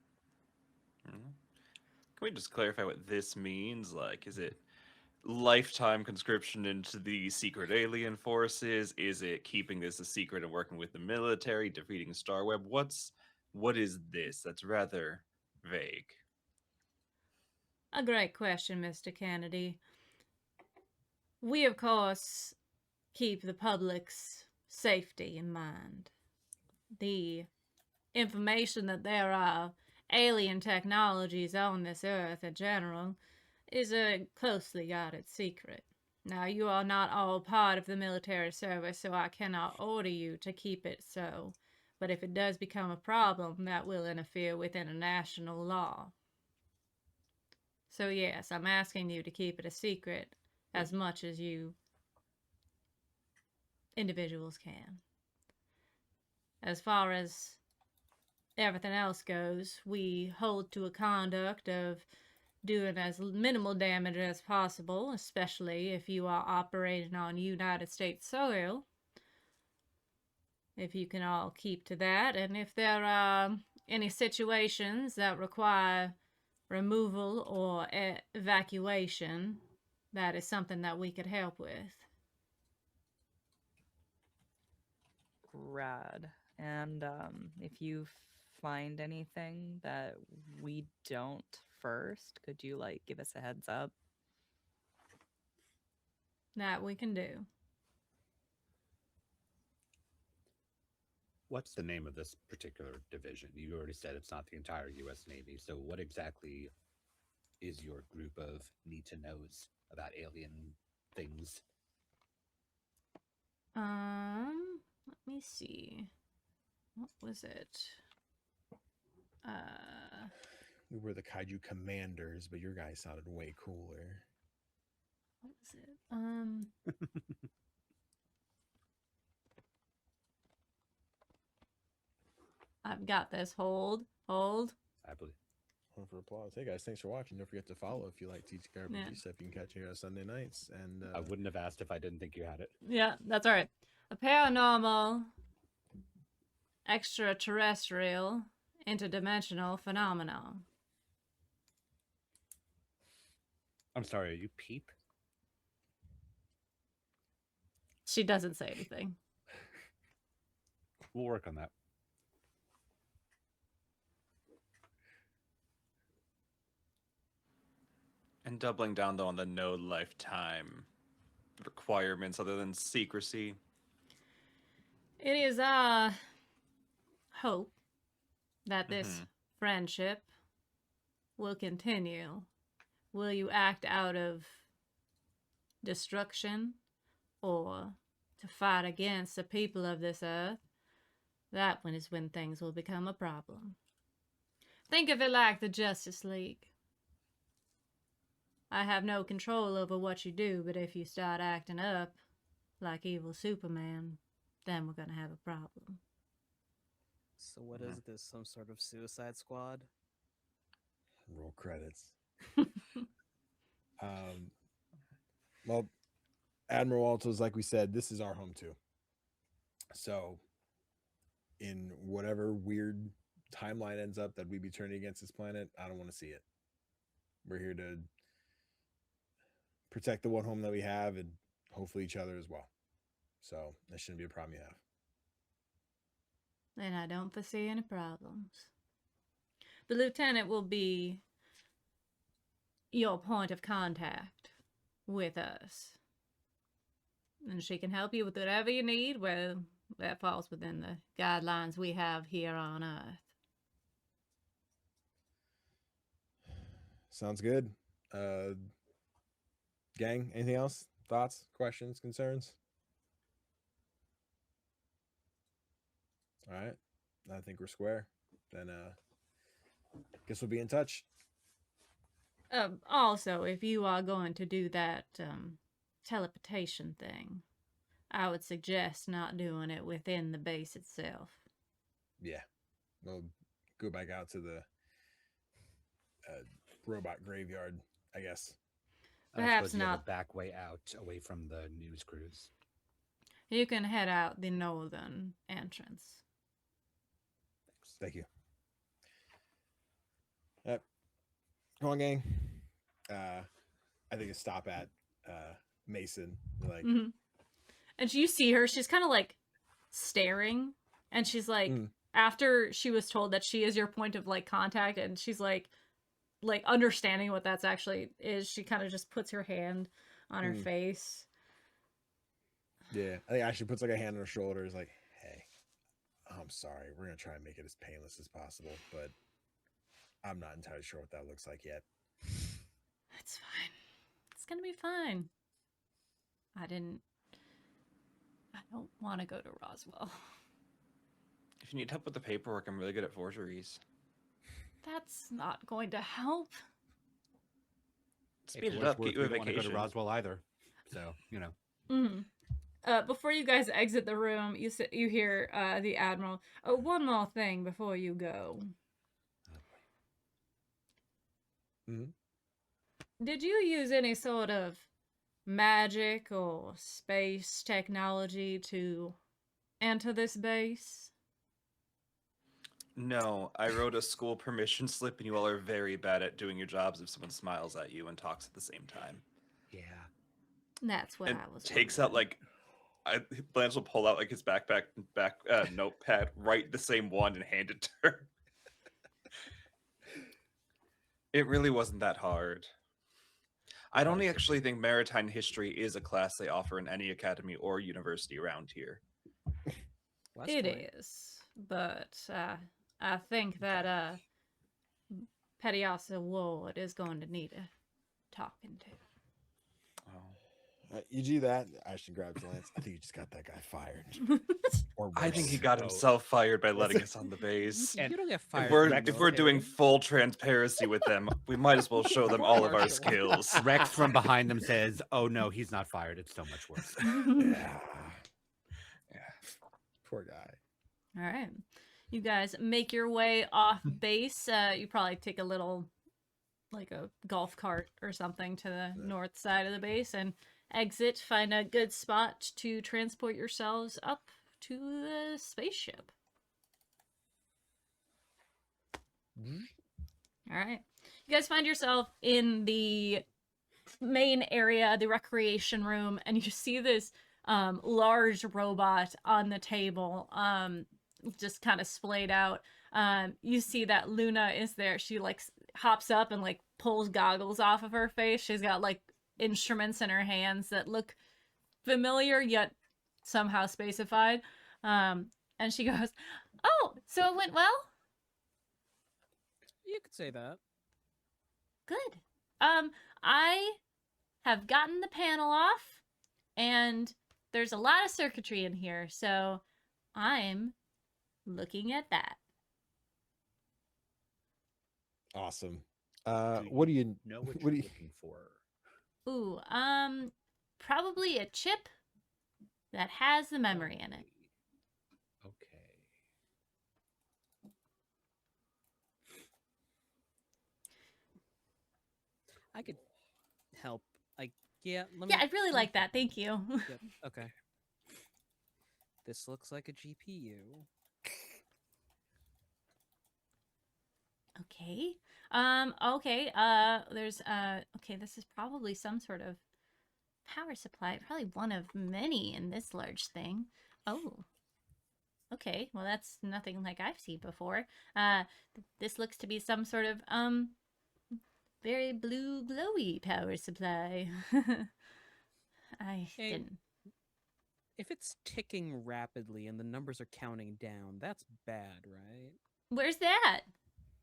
Speaker 3: Mhm. Can we just clarify what this means? Like, is it lifetime conscription into the secret alien forces? Is it keeping this a secret and working with the military, defeating Starweb? What is this? That's rather vague.
Speaker 1: A great question, Mr. Kennedy. We, of course, keep the public's safety in mind. The information that there are alien technologies on this earth in general is a closely guarded secret. Now, you are not all part of the military service, so I cannot order you to keep it so. But if it does become a problem, that will interfere with international law. So yes, I'm asking you to keep it a secret as much as you individuals can. As far as everything else goes, we hold to a conduct of doing as minimal damage as possible, especially if you are operating on United States soil. If you can all keep to that, and if there are any situations that require removal or evacuation, that is something that we could help with.
Speaker 4: Rad. And if you find anything that we don't first, could you like give us a heads up?
Speaker 1: That we can do.
Speaker 7: What's the name of this particular division? You already said it's not the entire U.S. Navy. So what exactly is your group of need-to-knows about alien things?
Speaker 1: Let me see. What was it?
Speaker 2: We were the Kaiju Commanders, but your guys sounded way cooler.
Speaker 1: What was it? I've got this. Hold.
Speaker 7: I believe.
Speaker 2: One for applause. Hey guys, thanks for watching. Don't forget to follow if you like TTK RPG stuff. You can catch it here on Sunday nights. And
Speaker 7: I wouldn't have asked if I didn't think you had it.
Speaker 1: Yeah, that's all right. A paranormal, extraterrestrial, interdimensional phenomenon.
Speaker 7: I'm sorry, are you Peep?
Speaker 1: She doesn't say anything.
Speaker 7: We'll work on that.
Speaker 3: And doubling down though on the no lifetime requirements other than secrecy.
Speaker 1: It is our hope that this friendship will continue. Will you act out of destruction or to fight against the people of this earth? That one is when things will become a problem. Think of it like the Justice League. I have no control over what you do, but if you start acting up like evil Superman, then we're gonna have a problem.
Speaker 5: So what is this? Some sort of Suicide Squad?
Speaker 2: roll credits. Well, Admiral Altos, like we said, this is our home too. So, in whatever weird timeline ends up that we be turning against this planet, I don't want to see it. We're here to protect the one home that we have and hopefully each other as well. So that shouldn't be a problem you have.
Speaker 1: And I don't foresee any problems. The lieutenant will be your point of contact with us. and she can help you with whatever you need, where that falls within the guidelines we have here on Earth.
Speaker 2: Sounds good. Gang, anything else? Thoughts, questions, concerns? All right. I think we're square. Then guess we'll be in touch.
Speaker 1: Also, if you are going to do that teleportation thing, I would suggest not doing it within the base itself.
Speaker 2: Yeah. We'll go back out to the robot graveyard, I guess.
Speaker 7: I
Speaker 1: Perhaps
Speaker 7: suppose you have
Speaker 1: not.
Speaker 7: a back way out away from the news crews.
Speaker 1: You can head out the northern entrance.
Speaker 2: Thank you. Yep. Come on, gang. I think a stop at Mason. Like,
Speaker 1: Mhm. And you see her, she's kind of like staring, and she's like, after she was told that she is your point of like contact, and she's like understanding what that's actually is, she kind of just puts her hand on her face.
Speaker 2: yeah, I think Ashley puts like a hand on her shoulder. Is like, hey, I'm sorry. We're gonna try and make it as painless as possible, but I'm not entirely sure what that looks like yet.
Speaker 1: It's fine. It's gonna be fine. I don't want to go to Roswell.
Speaker 3: If you need help with the paperwork, I'm really good at forgeries.
Speaker 1: That's not going to help.
Speaker 3: Speed it up, get you a
Speaker 7: We don't want to go to
Speaker 3: vacation.
Speaker 7: Roswell either. So, you know.
Speaker 1: Before you guys exit the room, you hear the Admiral. Oh, one more thing before you go. Did you use any sort of magic or space technology to enter this base?
Speaker 3: No, I wrote a school permission slip, and you all are very bad at doing your jobs if someone smiles at you and talks at the same time.
Speaker 7: Yeah.
Speaker 1: That's what
Speaker 3: And
Speaker 1: I was
Speaker 3: takes
Speaker 1: wondering.
Speaker 3: out Blanche will pull out like his back notepad, write the same one, and hand it to her. It really wasn't that hard. I don't actually think maritime history is a class they offer in any academy or university around here.
Speaker 1: It is, but I think that Petiosa Ward is going to need a talking to.
Speaker 2: You do that. Ashton grabs Lance. I think you just got that guy fired. Or
Speaker 3: I think he
Speaker 2: worse.
Speaker 3: got himself fired by letting us on the base.
Speaker 5: You don't get fired.
Speaker 3: If we're doing full transparency with them, we might as well show them all of our skills.
Speaker 7: Rex from behind them says, "Oh no, he's not fired. It's so much worse."
Speaker 2: Yeah. Poor guy.
Speaker 1: All right. You guys make your way off base. You probably take a little, like a golf cart or something to the north side of the base and exit. Find a good spot to transport yourselves up to the spaceship. All right. You guys find yourself in the main area, the recreation room, and you see this large robot on the table, just kind of splayed out. You see that Luna is there. She like hops up and like pulls goggles off of her face. She's got like instruments in her hands that look familiar yet somehow spacified. And she goes, "Oh, so it went well?"
Speaker 5: You could say that.
Speaker 1: Good. I have gotten the panel off, and there's a lot of circuitry in here, so I'm looking at that.
Speaker 2: Awesome. What do you
Speaker 7: know? What
Speaker 2: what
Speaker 7: you're
Speaker 2: do you
Speaker 7: looking for?
Speaker 1: Ooh, probably a chip that has the memory in it.
Speaker 7: Okay.
Speaker 5: I could help. Yeah,
Speaker 1: Yeah, I'd really like that. Thank you.
Speaker 5: Yep. Okay. This looks like a GPU.
Speaker 1: Okay. Okay. There's okay, this is probably some sort of power supply. Probably one of many in this large thing. Oh. Okay. Well, that's nothing like I've seen before. This looks to be some sort of very blue glowy power supply. I
Speaker 5: Hey,
Speaker 1: didn't.
Speaker 5: If it's ticking rapidly and the numbers are counting down, that's bad, right?
Speaker 1: Where's that?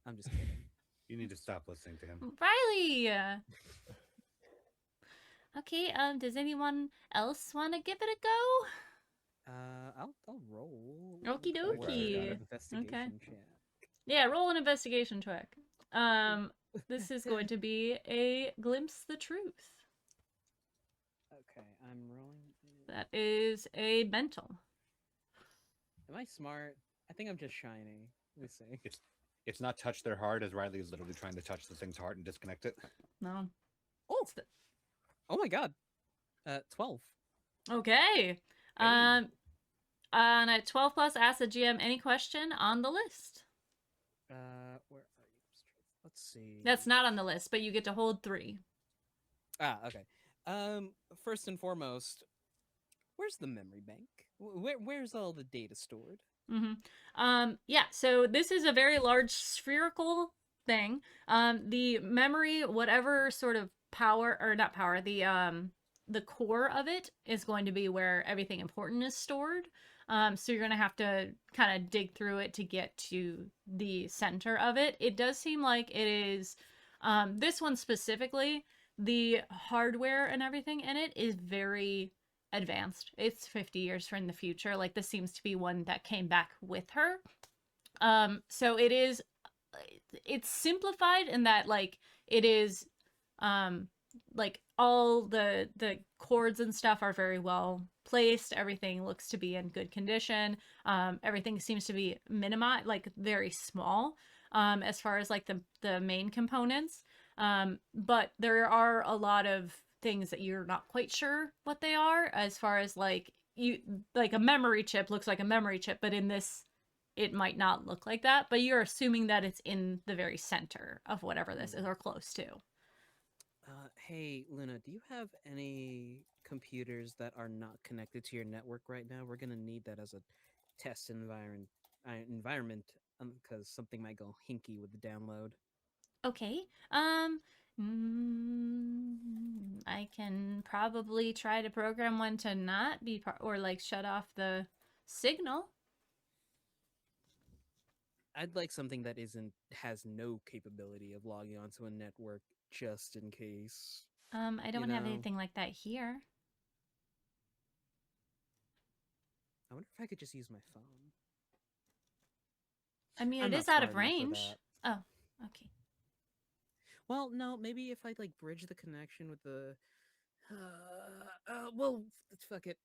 Speaker 5: I'm just kidding.
Speaker 7: You need to stop listening to him.
Speaker 1: Riley. Okay, does anyone else want to give it a go?
Speaker 5: I'll roll.
Speaker 1: Okie
Speaker 5: What's
Speaker 1: dokie.
Speaker 5: your
Speaker 1: Okay.
Speaker 5: investigation check?
Speaker 1: Yeah, roll an investigation check. This is going to be a glimpse the truth.
Speaker 5: Okay, I'm rolling.
Speaker 1: That is a mental.
Speaker 5: Am I smart? I think I'm just shiny. Let me see.
Speaker 7: It's not touch their heart, as Riley is literally trying to touch the thing's heart and disconnect it.
Speaker 1: No.
Speaker 5: Oh, oh my god. 12.
Speaker 1: Okay. And at 12 plus, ask the GM any question on the list.
Speaker 5: Where are you? Let's see.
Speaker 1: That's not on the list, but you get to hold 3.
Speaker 5: Okay. First and foremost, where's the memory bank? Where's all the data stored?
Speaker 1: Yeah, so this is a very large spherical thing. The memory, whatever sort of power, or not power, the core of it is going to be where everything important is stored. So you're going to have to kind of dig through it to get to the center of it. It does seem like it is, this one specifically, the hardware and everything in it is very advanced. It's 50 years from the future. Like, this seems to be one that came back with her. So it's simplified in that, like, it is, like, all the cords and stuff are very well placed. Everything looks to be in good condition. Everything seems to be minimized, like, very small, as far as, like, the main components. But there are a lot of things that you're not quite sure what they are, as far as, like, a memory chip looks like a memory chip, but in this, it might not look like that. But you're assuming that it's in the very center of whatever this is, or close to.
Speaker 5: Hey, Luna, do you have any computers that are not connected to your network right now? We're gonna need that as a test environment, because something might go hinky with the download.
Speaker 1: Okay. I can probably try to program one to not be or like shut off the signal.
Speaker 5: I'd like something that has no capability of logging onto a network, just in case.
Speaker 1: I don't have anything like that here.
Speaker 5: I wonder if I could just use my phone.
Speaker 1: I mean,
Speaker 5: I'm
Speaker 1: it
Speaker 5: not
Speaker 1: is out of
Speaker 5: smart enough for
Speaker 1: range.
Speaker 5: that.
Speaker 1: Oh, okay.
Speaker 5: Well, no, maybe if I like bridge the connection with the. Well, fuck it.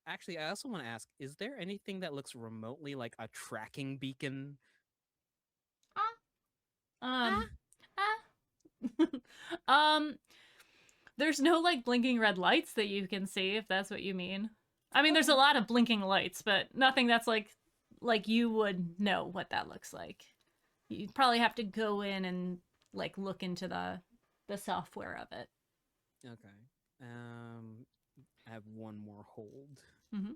Speaker 5: Actually, I also want to ask: is there anything that looks remotely like a tracking beacon?
Speaker 1: There's no like blinking red lights that you can see, if that's what you mean. I mean, there's a lot of blinking lights, but nothing that's like you would know what that looks like. You'd probably have to go in and like look into the software of it.
Speaker 5: Okay. I have one more hold.
Speaker 1: Mm-hmm.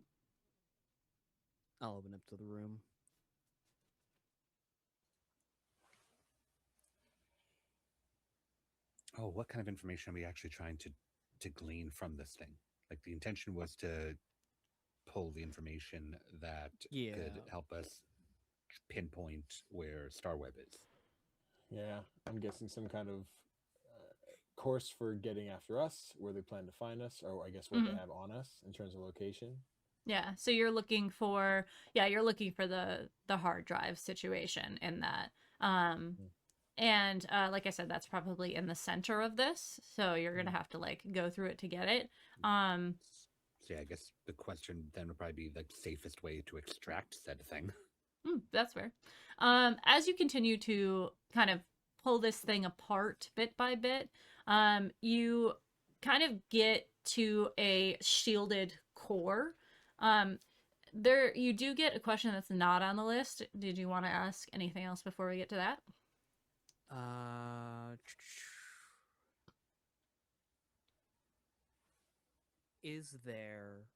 Speaker 5: I'll open up to the room.
Speaker 7: Oh, what kind of information are we actually trying to glean from this thing? Like, the intention was to pull the information that could help us pinpoint where Starweb is.
Speaker 2: Yeah, I'm guessing some kind of course for getting after us, where they plan to find us, or I guess what they have on us in terms of location.
Speaker 1: Yeah, so you're looking for the hard drive situation in that. And like I said, that's probably in the center of this, so you're gonna have to like go through it to get it.
Speaker 7: So yeah, I guess the question then would probably be the safest way to extract said thing.
Speaker 1: That's fair. As you continue to kind of pull this thing apart bit by bit, you kind of get to a shielded core. There, you do get a question that's not on the list. Did you want to ask anything else before we get to that?
Speaker 5: Is there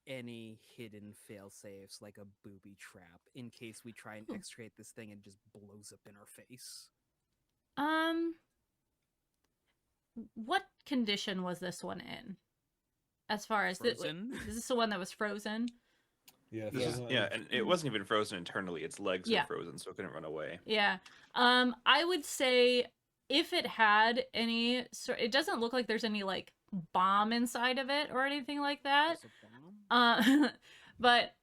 Speaker 5: any hidden fail-safes, like a booby trap, in case we try and extricate this thing and just blows up in our face?
Speaker 1: What condition was this one in? As far as
Speaker 5: Frozen?
Speaker 1: this is the one that was frozen.
Speaker 2: Yeah,
Speaker 3: This is,
Speaker 2: frozen.
Speaker 3: and it wasn't even frozen internally. Its legs
Speaker 1: Yeah.
Speaker 3: were frozen, so it couldn't run away.
Speaker 1: Yeah. I would say if it had any sort, it doesn't look like there's any like bomb inside of it or anything like that.
Speaker 5: There's a bomb?
Speaker 1: But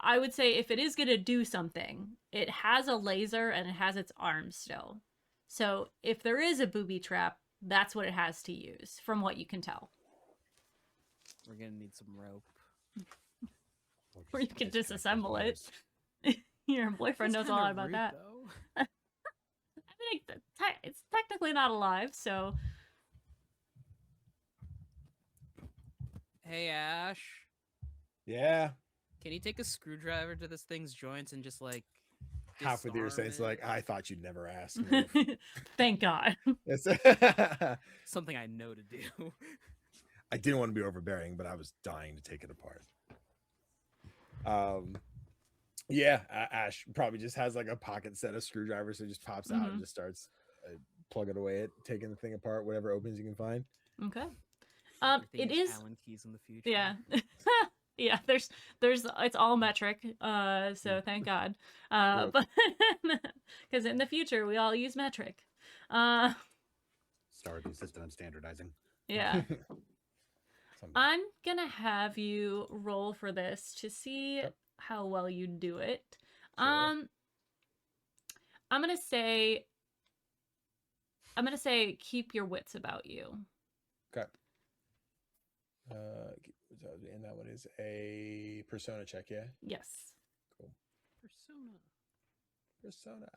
Speaker 1: I would say if it is gonna do something, it has a laser and it has its arms still. So if there is a booby trap, that's what it has to use, from what you can tell.
Speaker 5: We're gonna need some rope.
Speaker 1: Or you can
Speaker 7: disconnect the
Speaker 1: disassemble it.
Speaker 7: wires.
Speaker 1: Your boyfriend
Speaker 5: That's
Speaker 1: knows a lot
Speaker 5: kinda
Speaker 1: about
Speaker 5: rude,
Speaker 1: that.
Speaker 5: though.
Speaker 1: I think it's technically not alive, so
Speaker 5: Hey, Ash.
Speaker 2: Yeah.
Speaker 5: Can you take a screwdriver to this thing's joints and just like
Speaker 2: Half with your
Speaker 5: disarm
Speaker 2: sense,
Speaker 5: it?
Speaker 2: like I thought you'd never ask. Move.
Speaker 1: thank God.
Speaker 2: It's-
Speaker 5: Something I know to do.
Speaker 2: I didn't want to be overbearing, but I was dying to take it apart. Yeah, Ash probably just has like a pocket set of screwdrivers, so it just pops out and just starts plugging away at taking the thing apart, whatever opens you can find.
Speaker 1: Okay.
Speaker 5: Everything
Speaker 1: It is.
Speaker 5: Allen keys in the future.
Speaker 1: Yeah. Yeah, there's it's all metric. So thank God.
Speaker 2: Yep.
Speaker 1: But because in the future we all use metric.
Speaker 7: Started the system of standardizing.
Speaker 1: Yeah.
Speaker 2: Someday.
Speaker 1: I'm gonna have you roll for this to see
Speaker 2: Okay.
Speaker 1: how well you do it.
Speaker 2: Sure.
Speaker 1: I'm gonna say keep your wits about you.
Speaker 2: Okay. And that one is a persona check, yeah?
Speaker 1: Yes.
Speaker 5: Persona.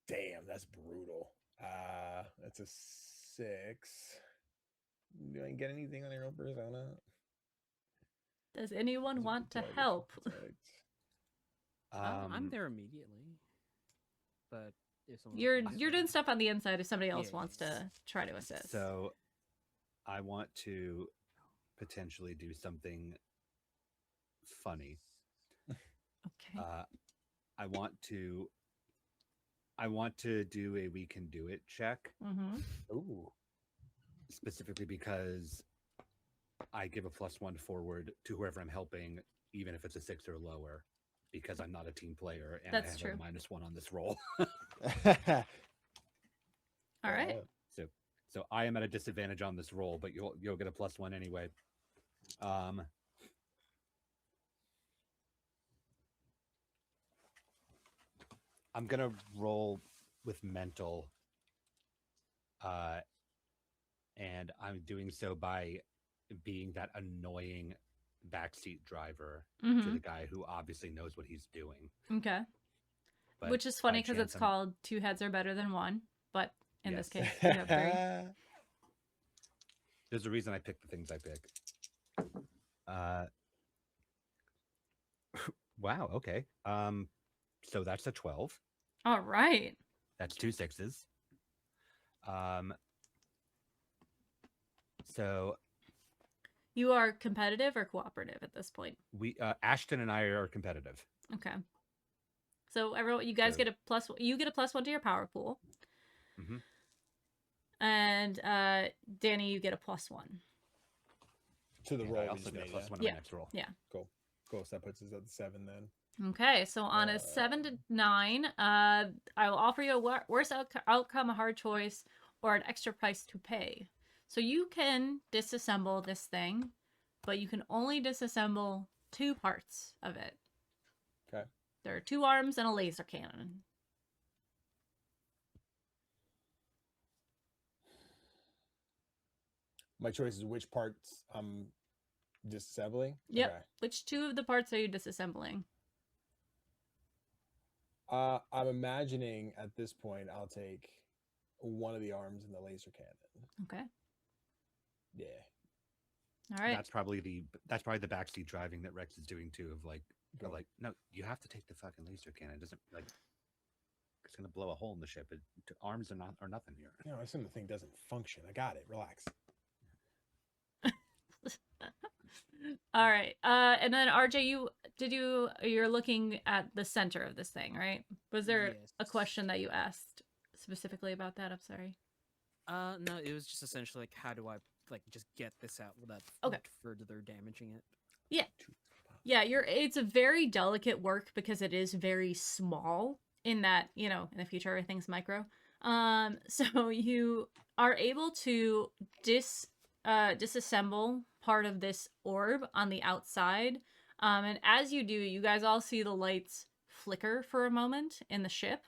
Speaker 2: Damn, that's brutal. That's a 6. Do I get anything on your own persona?
Speaker 1: Does anyone
Speaker 2: Is it
Speaker 1: want to
Speaker 2: protect?
Speaker 1: help?
Speaker 2: Protect?
Speaker 5: I'm there immediately. But if someone else
Speaker 1: You're
Speaker 5: wants
Speaker 1: you're
Speaker 5: to-
Speaker 1: doing stuff on the inside if somebody else
Speaker 5: Yeah,
Speaker 1: wants
Speaker 5: yeah.
Speaker 1: to try to assist.
Speaker 7: So I want to potentially do something funny.
Speaker 1: Okay.
Speaker 7: I want to do a we can do it check,
Speaker 1: Mm-hmm.
Speaker 2: Ooh.
Speaker 7: specifically because I give a +1 forward to whoever I'm helping, even if it's a 6 or lower, because I'm not a team player and
Speaker 1: That's
Speaker 7: I have
Speaker 1: true.
Speaker 7: a -1 on this roll.
Speaker 1: All right.
Speaker 7: So I am at a disadvantage on this roll, but you'll get a +1 anyway. I'm gonna roll with mental, and I'm doing so by being that annoying backseat driver to
Speaker 1: Mm-hmm.
Speaker 7: the guy who obviously knows what he's doing.
Speaker 1: Okay.
Speaker 7: But
Speaker 1: Which is
Speaker 7: by
Speaker 1: funny because it's
Speaker 7: chance I'm-
Speaker 1: called Two Heads Are Better Than One, but in this
Speaker 7: Yes.
Speaker 1: case, you have 3.
Speaker 7: There's a reason I pick the things I pick. Wow. Okay. So that's a 12.
Speaker 1: All right.
Speaker 7: That's 2 6s. So
Speaker 1: You are competitive or cooperative at this point?
Speaker 7: we Ashton and I are competitive.
Speaker 1: Okay. So everyone, you guys
Speaker 7: So-
Speaker 1: get a plus. You get a +1 to your power pool,
Speaker 7: Mhm.
Speaker 1: and Danny, you get a +1.
Speaker 2: To the
Speaker 7: And
Speaker 2: roll.
Speaker 7: I
Speaker 2: we
Speaker 7: also
Speaker 2: just
Speaker 7: get a
Speaker 2: made,
Speaker 7: +1 on
Speaker 1: Yeah.
Speaker 7: my next roll.
Speaker 2: Cool. So that puts us at 7 then.
Speaker 1: Okay, so on a 7 to 9, I will offer you a worse outcome, a hard choice, or an extra price to pay. So you can disassemble this thing, but you can only disassemble 2 parts of it.
Speaker 2: Okay.
Speaker 1: There are 2 arms and a laser cannon.
Speaker 2: My choice is which parts I'm disassembling.
Speaker 1: Yep.
Speaker 2: Okay.
Speaker 1: Which 2 of the parts are you disassembling?
Speaker 2: I'm imagining at this point I'll take one of the arms and the laser cannon.
Speaker 1: Okay.
Speaker 2: Yeah.
Speaker 1: All right.
Speaker 7: That's probably the backseat driving that Rex is doing too. Of like,
Speaker 2: Cool.
Speaker 7: no, you have to take the fucking laser cannon. It doesn't like it's gonna blow a hole in the ship. Arms are nothing here.
Speaker 2: You know, I assume the thing doesn't function. I got it. Relax.
Speaker 1: All right. And then RJ, you're looking at the center of this thing, right? Was there a
Speaker 5: Yes.
Speaker 1: question that you asked specifically about that? I'm sorry.
Speaker 5: No, it was just essentially like, how do I like just get this out without
Speaker 1: Okay.
Speaker 5: further damaging it.
Speaker 1: Yeah, it's a very delicate work because it is very small in that, you know, in the future everything's micro. So you are able to disassemble part of this orb on the outside. And as you do, you guys all see the lights flicker for a moment in the ship.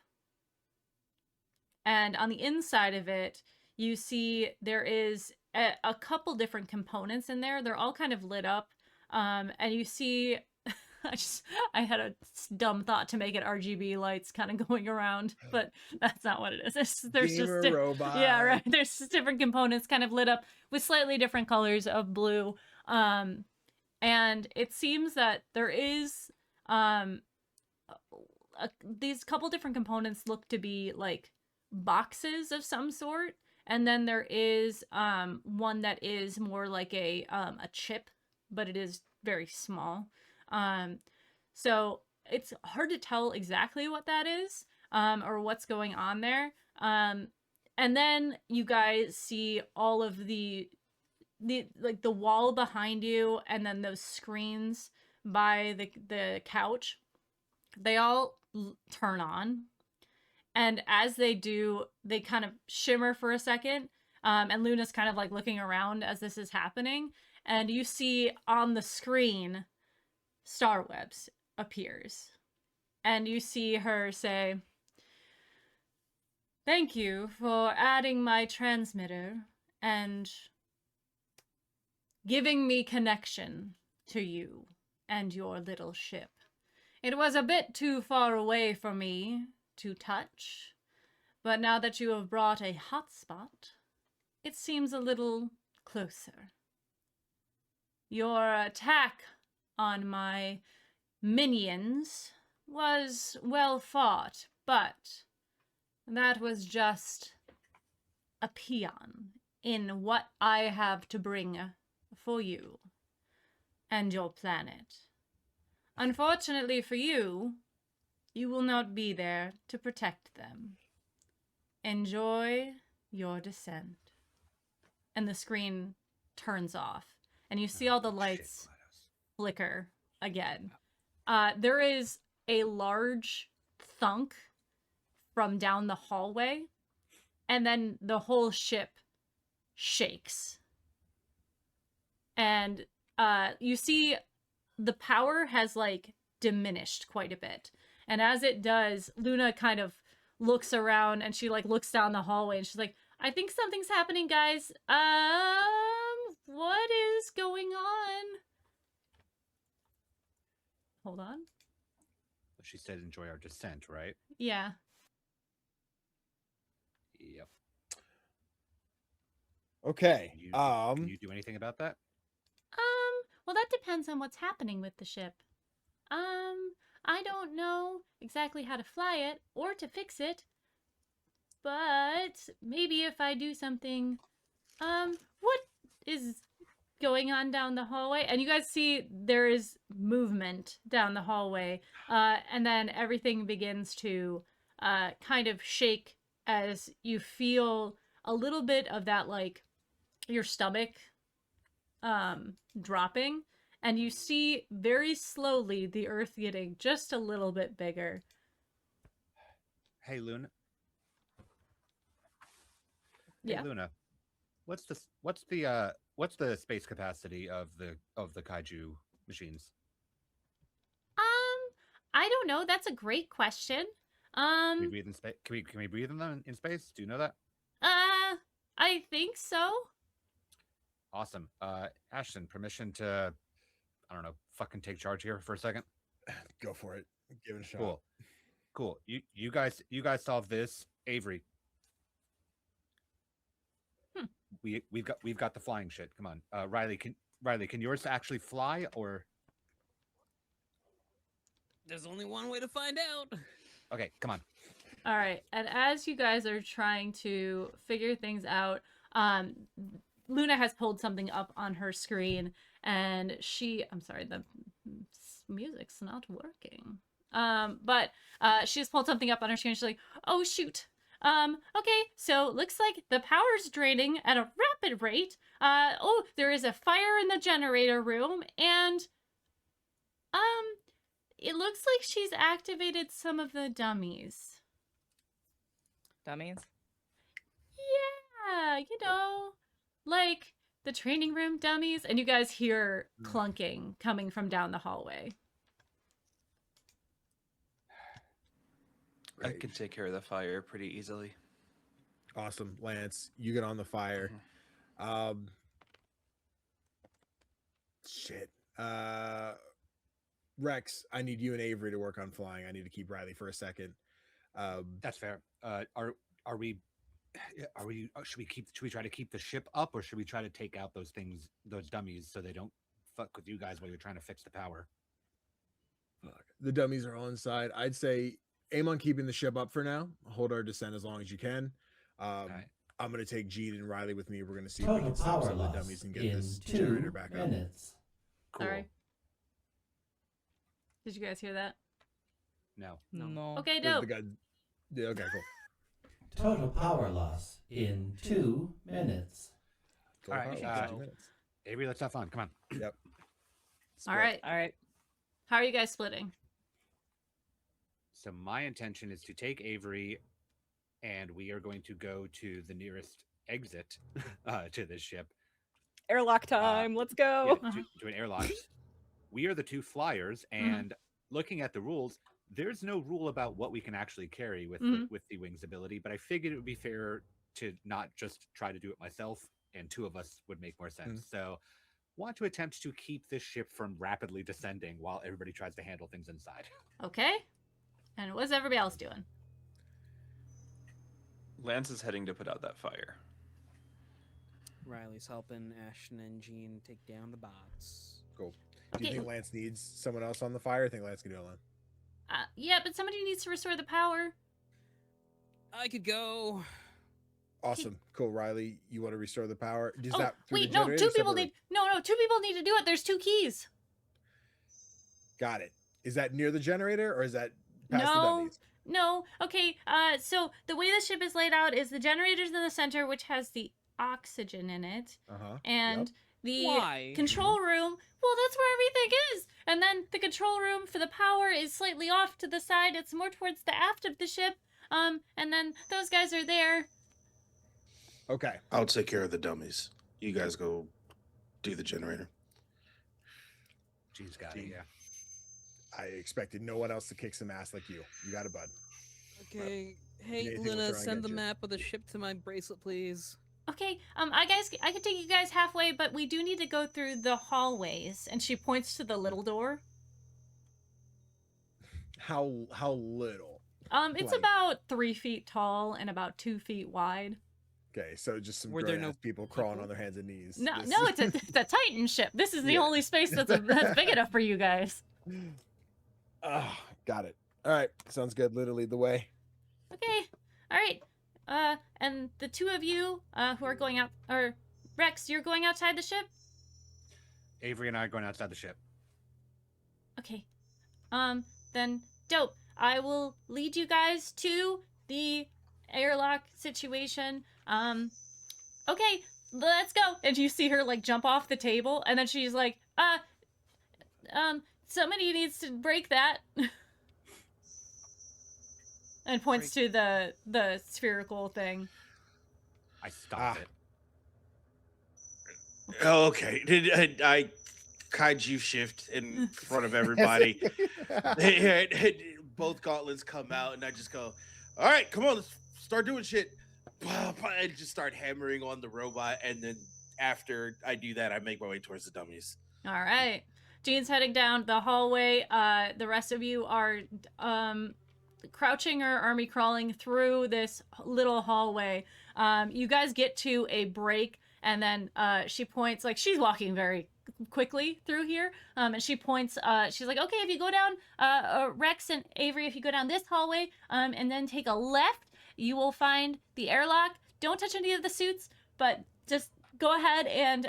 Speaker 1: And on the inside of it, you see there is a couple different components in there. They're all kind of lit up. And you see, I had a dumb thought to make it RGB lights kind of going around, but that's not what it is. There's
Speaker 2: Gamer
Speaker 1: just
Speaker 2: robot.
Speaker 1: yeah, right. There's just different components kind of lit up with slightly different colors of blue. And it seems that there is these couple different components look to be like boxes of some sort, and then there is one that is more like a chip, but it is very small. So it's hard to tell exactly what that is, or what's going on there. And then you guys see all of the like the wall behind you, and then those screens by the couch. They all turn on, and as they do, they kind of shimmer for a second. And Luna's kind of like looking around as this is happening, and you see on the screen Starwebs appears, and you see her say, "Thank you for adding my transmitter and giving me connection to you and your little ship. It was a bit too far away for me to touch, but now that you have brought a hotspot, it seems a little closer. Your attack on my minions was well fought, but that was just a peon in what I have to bring for you and your planet. Unfortunately for you, you will not be there to protect them. Enjoy your descent." And the screen turns off, and you see all the lights flicker again. There is a large thunk from down the hallway, and then the whole ship shakes. And you see the power has like diminished quite a bit. And as it does, Luna kind of looks around, and she like looks down the hallway, and she's like, "I think something's happening, guys. What is going on?" Hold on.
Speaker 7: She said enjoy our descent, right?
Speaker 1: Yeah.
Speaker 7: Yep.
Speaker 2: Okay.
Speaker 7: Can you do anything about that?
Speaker 1: Well, that depends on what's happening with the ship. I don't know exactly how to fly it or to fix it, but maybe if I do something, what is going on down the hallway? And you guys see there is movement down the hallway, and then everything begins to kind of shake as you feel a little bit of that, like, your stomach dropping, and you see very slowly the earth getting just a little bit bigger.
Speaker 7: Hey, Luna.
Speaker 1: Yeah.
Speaker 7: Hey, Luna. What's the space capacity of the kaiju machines?
Speaker 1: I don't know. That's a great question.
Speaker 7: Can we breathe in space? Can we breathe in them in space? Do you know that?
Speaker 1: I think so.
Speaker 7: Awesome. Ashton, permission to, I don't know, fucking take charge here for a second.
Speaker 2: Go for it. Give it a shot.
Speaker 7: Cool. You guys solve this. Avery. We've got the flying shit. Come on. Riley, can yours actually fly, or?
Speaker 5: There's only one way to find out.
Speaker 7: Okay, come on.
Speaker 1: All right. And as you guys are trying to figure things out, Luna has pulled something up on her screen, and I'm sorry, the music's not working. But she has pulled something up on her screen. She's like, "Oh shoot, Okay, so looks like the power's draining at a rapid rate. There is a fire in the generator room, and, it looks like she's activated some of the dummies.
Speaker 4: Dummies.
Speaker 1: Yeah, like the training room dummies, and you guys hear clunking coming from down the hallway.
Speaker 3: I can take care of the fire pretty easily.
Speaker 2: Awesome, Lance. You get on the fire. Shit. Rex, I need you and Avery to work on flying. I need to keep Riley for a second.
Speaker 7: That's fair. Are we? Should we try to keep the ship up, or should we try to take out those things, those dummies, so they don't fuck with you guys while you're trying to fix the power?
Speaker 2: The dummies are all inside. I'd say aim on keeping the ship up for now. Hold our descent as long as you can.
Speaker 7: Okay.
Speaker 2: I'm gonna take Gene and Riley with me. We're gonna see if we
Speaker 8: Total
Speaker 2: can stop
Speaker 8: power
Speaker 2: some of the
Speaker 8: loss
Speaker 2: dummies and get
Speaker 8: in
Speaker 2: this
Speaker 8: 2
Speaker 2: generator back up.
Speaker 8: minutes.
Speaker 7: Cool.
Speaker 1: Sorry. Did you guys hear that?
Speaker 7: No.
Speaker 4: No.
Speaker 1: Okay,
Speaker 2: The
Speaker 1: dope.
Speaker 2: guy- Yeah, okay, cool.
Speaker 8: Total power loss in 2 minutes.
Speaker 2: Total
Speaker 7: All right,
Speaker 2: power loss, 2 minutes.
Speaker 7: Avery, let's have fun. Come on.
Speaker 2: Yep.
Speaker 1: All right.
Speaker 4: All right.
Speaker 1: How are you guys splitting?
Speaker 7: So my intention is to take Avery, and we are going to go to the nearest exit to this ship.
Speaker 4: Airlock time. Let's go.
Speaker 7: Yeah, to an airlock. We are the 2 flyers, and looking at the rules, there's no rule about what we can actually carry with the wings ability. But I figured it would be fair to not just try to do it myself, and 2 of us would make more sense. So, want to attempt to keep this ship from rapidly descending while everybody tries to handle things inside.
Speaker 1: Okay. And what's everybody else doing?
Speaker 3: Lance is heading to put out that fire.
Speaker 5: Riley's helping Ashton and Jean take down the bots.
Speaker 2: Cool. Do you
Speaker 1: Okay.
Speaker 2: think Lance needs someone else on the fire? I think Lance can do it alone.
Speaker 1: Yeah, but somebody needs to restore the power.
Speaker 5: I could go.
Speaker 2: Awesome. Cool. Riley, you want to restore the power? Is
Speaker 1: Oh,
Speaker 2: that through
Speaker 1: wait,
Speaker 2: the
Speaker 1: no,
Speaker 2: generator
Speaker 1: 2
Speaker 2: or
Speaker 1: people
Speaker 2: separate?
Speaker 1: need. No, 2 people need to do it. There's 2 keys.
Speaker 2: Got it. Is that near the generator or is that past the
Speaker 1: No.
Speaker 2: dummies?
Speaker 1: No. Okay. So the way the ship is laid out is the generator's in the center, which has the oxygen in it,
Speaker 2: Uh-huh.
Speaker 1: and the
Speaker 5: Why?
Speaker 1: control room. Well, that's where everything is. And then the control room for the power is slightly off to the side. It's more towards the aft of the ship. And then those guys are there.
Speaker 2: Okay.
Speaker 6: I'll take care of the dummies. You guys go do the generator.
Speaker 7: Jeez, got it. Yeah.
Speaker 2: I expected no one else to kick some ass like you. You got it, bud.
Speaker 5: Okay.
Speaker 2: need
Speaker 5: Hey,
Speaker 2: anything, we'll
Speaker 5: Luna,
Speaker 2: try and
Speaker 5: send
Speaker 2: get
Speaker 5: the
Speaker 2: you.
Speaker 5: map of the ship to my bracelet, please.
Speaker 1: Okay, I could take you guys halfway, but we do need to go through the hallways. And she points to the little door.
Speaker 2: How little?
Speaker 1: It's
Speaker 2: Like-
Speaker 1: about 3 feet tall and about 2 feet wide.
Speaker 2: Okay, so just some
Speaker 5: Were there
Speaker 2: grown
Speaker 5: no
Speaker 2: ass people crawling
Speaker 5: people?
Speaker 2: on their hands and knees.
Speaker 1: No,
Speaker 2: This-
Speaker 1: no, it's a Titan ship. This is the
Speaker 2: Yeah.
Speaker 1: only space that's big enough for you guys.
Speaker 2: Got it. All right, sounds good. Literally the way.
Speaker 1: Okay, all right. And the 2 of you who are going out, or Rex, you're going outside the ship.
Speaker 7: Avery and I are going outside the ship.
Speaker 1: Okay. Then dope. I will lead you guys to the airlock situation. Okay, let's go. And you see her like jump off the table, and then she's like, somebody needs to break that. And points to the spherical thing.
Speaker 7: I stopped it.
Speaker 6: Okay. Did I kaiju shift in front of everybody? Both gauntlets come out, and I just go, "All right, come on, let's start doing shit." And just start hammering on the robot, and then after I do that, I make my way towards the dummies.
Speaker 1: All right. Jean's heading down the hallway. The rest of you are crouching or army crawling through this little hallway. You guys get to a break, and then she points, like she's walking very quickly through here, and she points, she's like, okay, if you go down, Rex and Avery, if you go down this hallway, and then take a left, you will find the airlock. Don't touch any of the suits, but just go ahead and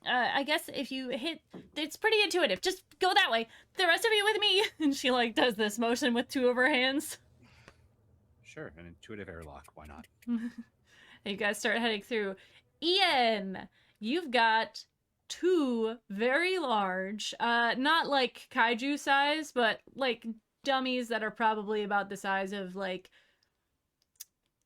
Speaker 1: I guess if you hit, it's pretty intuitive. Just go that way. The rest of you with me. And she like does this motion with 2 of her hands.
Speaker 7: Sure, an intuitive airlock. Why not?
Speaker 1: You guys start heading through. Ian, you've got two very large, not like kaiju size, but like dummies that are probably about the size of like,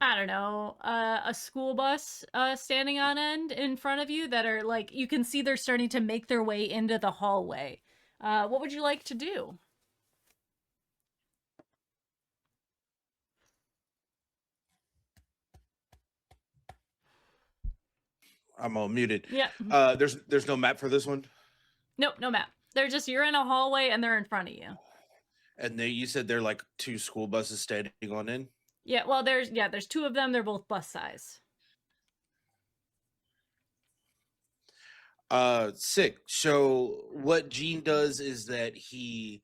Speaker 1: I don't know, a school bus standing on end in front of you that are like, you can see they're starting to make their way into the hallway. What would you like to do?
Speaker 6: I'm all muted.
Speaker 1: Yeah.
Speaker 6: There's no map for this one.
Speaker 1: Nope, no map. They're just, you're in a hallway and they're in front of you.
Speaker 6: And you said they're like two school buses standing on in.
Speaker 1: Yeah, well, there's two of them. They're both bus size.
Speaker 6: Sick. So what Gene does is that he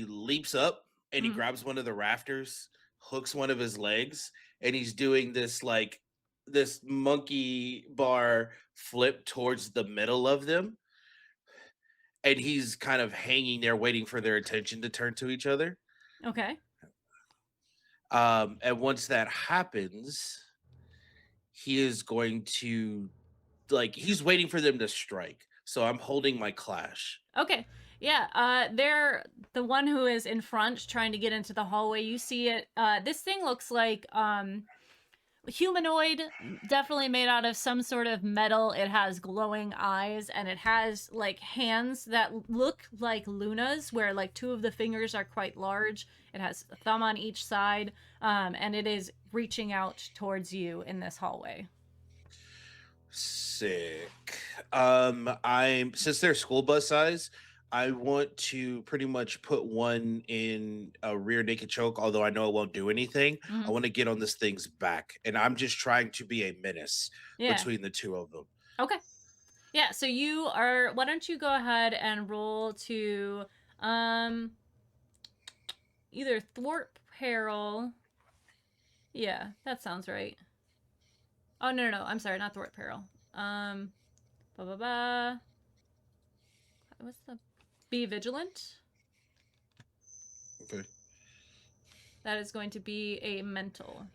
Speaker 6: leaps up and he
Speaker 1: Mhm.
Speaker 6: grabs one of the rafters, hooks one of his legs, and he's doing this like this monkey bar flip towards the middle of them. And he's kind of hanging there waiting for their attention to turn to each other.
Speaker 1: Okay.
Speaker 6: And once that happens, he is going to he's waiting for them to strike. So I'm holding my clash.
Speaker 1: Okay. Yeah, they're the one who is in front trying to get into the hallway. You see it. This thing looks like humanoid, definitely made out of some sort of metal. It has glowing eyes and it has like hands that look like Luna's, where like two of the fingers are quite large. It has a thumb on each side, and it is reaching out towards you in this hallway.
Speaker 6: Sick. I'm since they're school bus size, I want to pretty much put one in a rear naked choke, although I know it won't do anything.
Speaker 1: Mhm.
Speaker 6: I want to get on this thing's back, and I'm just trying to be a menace
Speaker 1: Yeah.
Speaker 6: between the two of them.
Speaker 1: Okay. Yeah, so you are, why don't you go ahead and roll to either thwart peril. Yeah, that sounds right. Oh, no, I'm sorry, not thwart peril. Blah blah blah. What's the be vigilant?
Speaker 6: Okay.
Speaker 1: That is going to be a mental.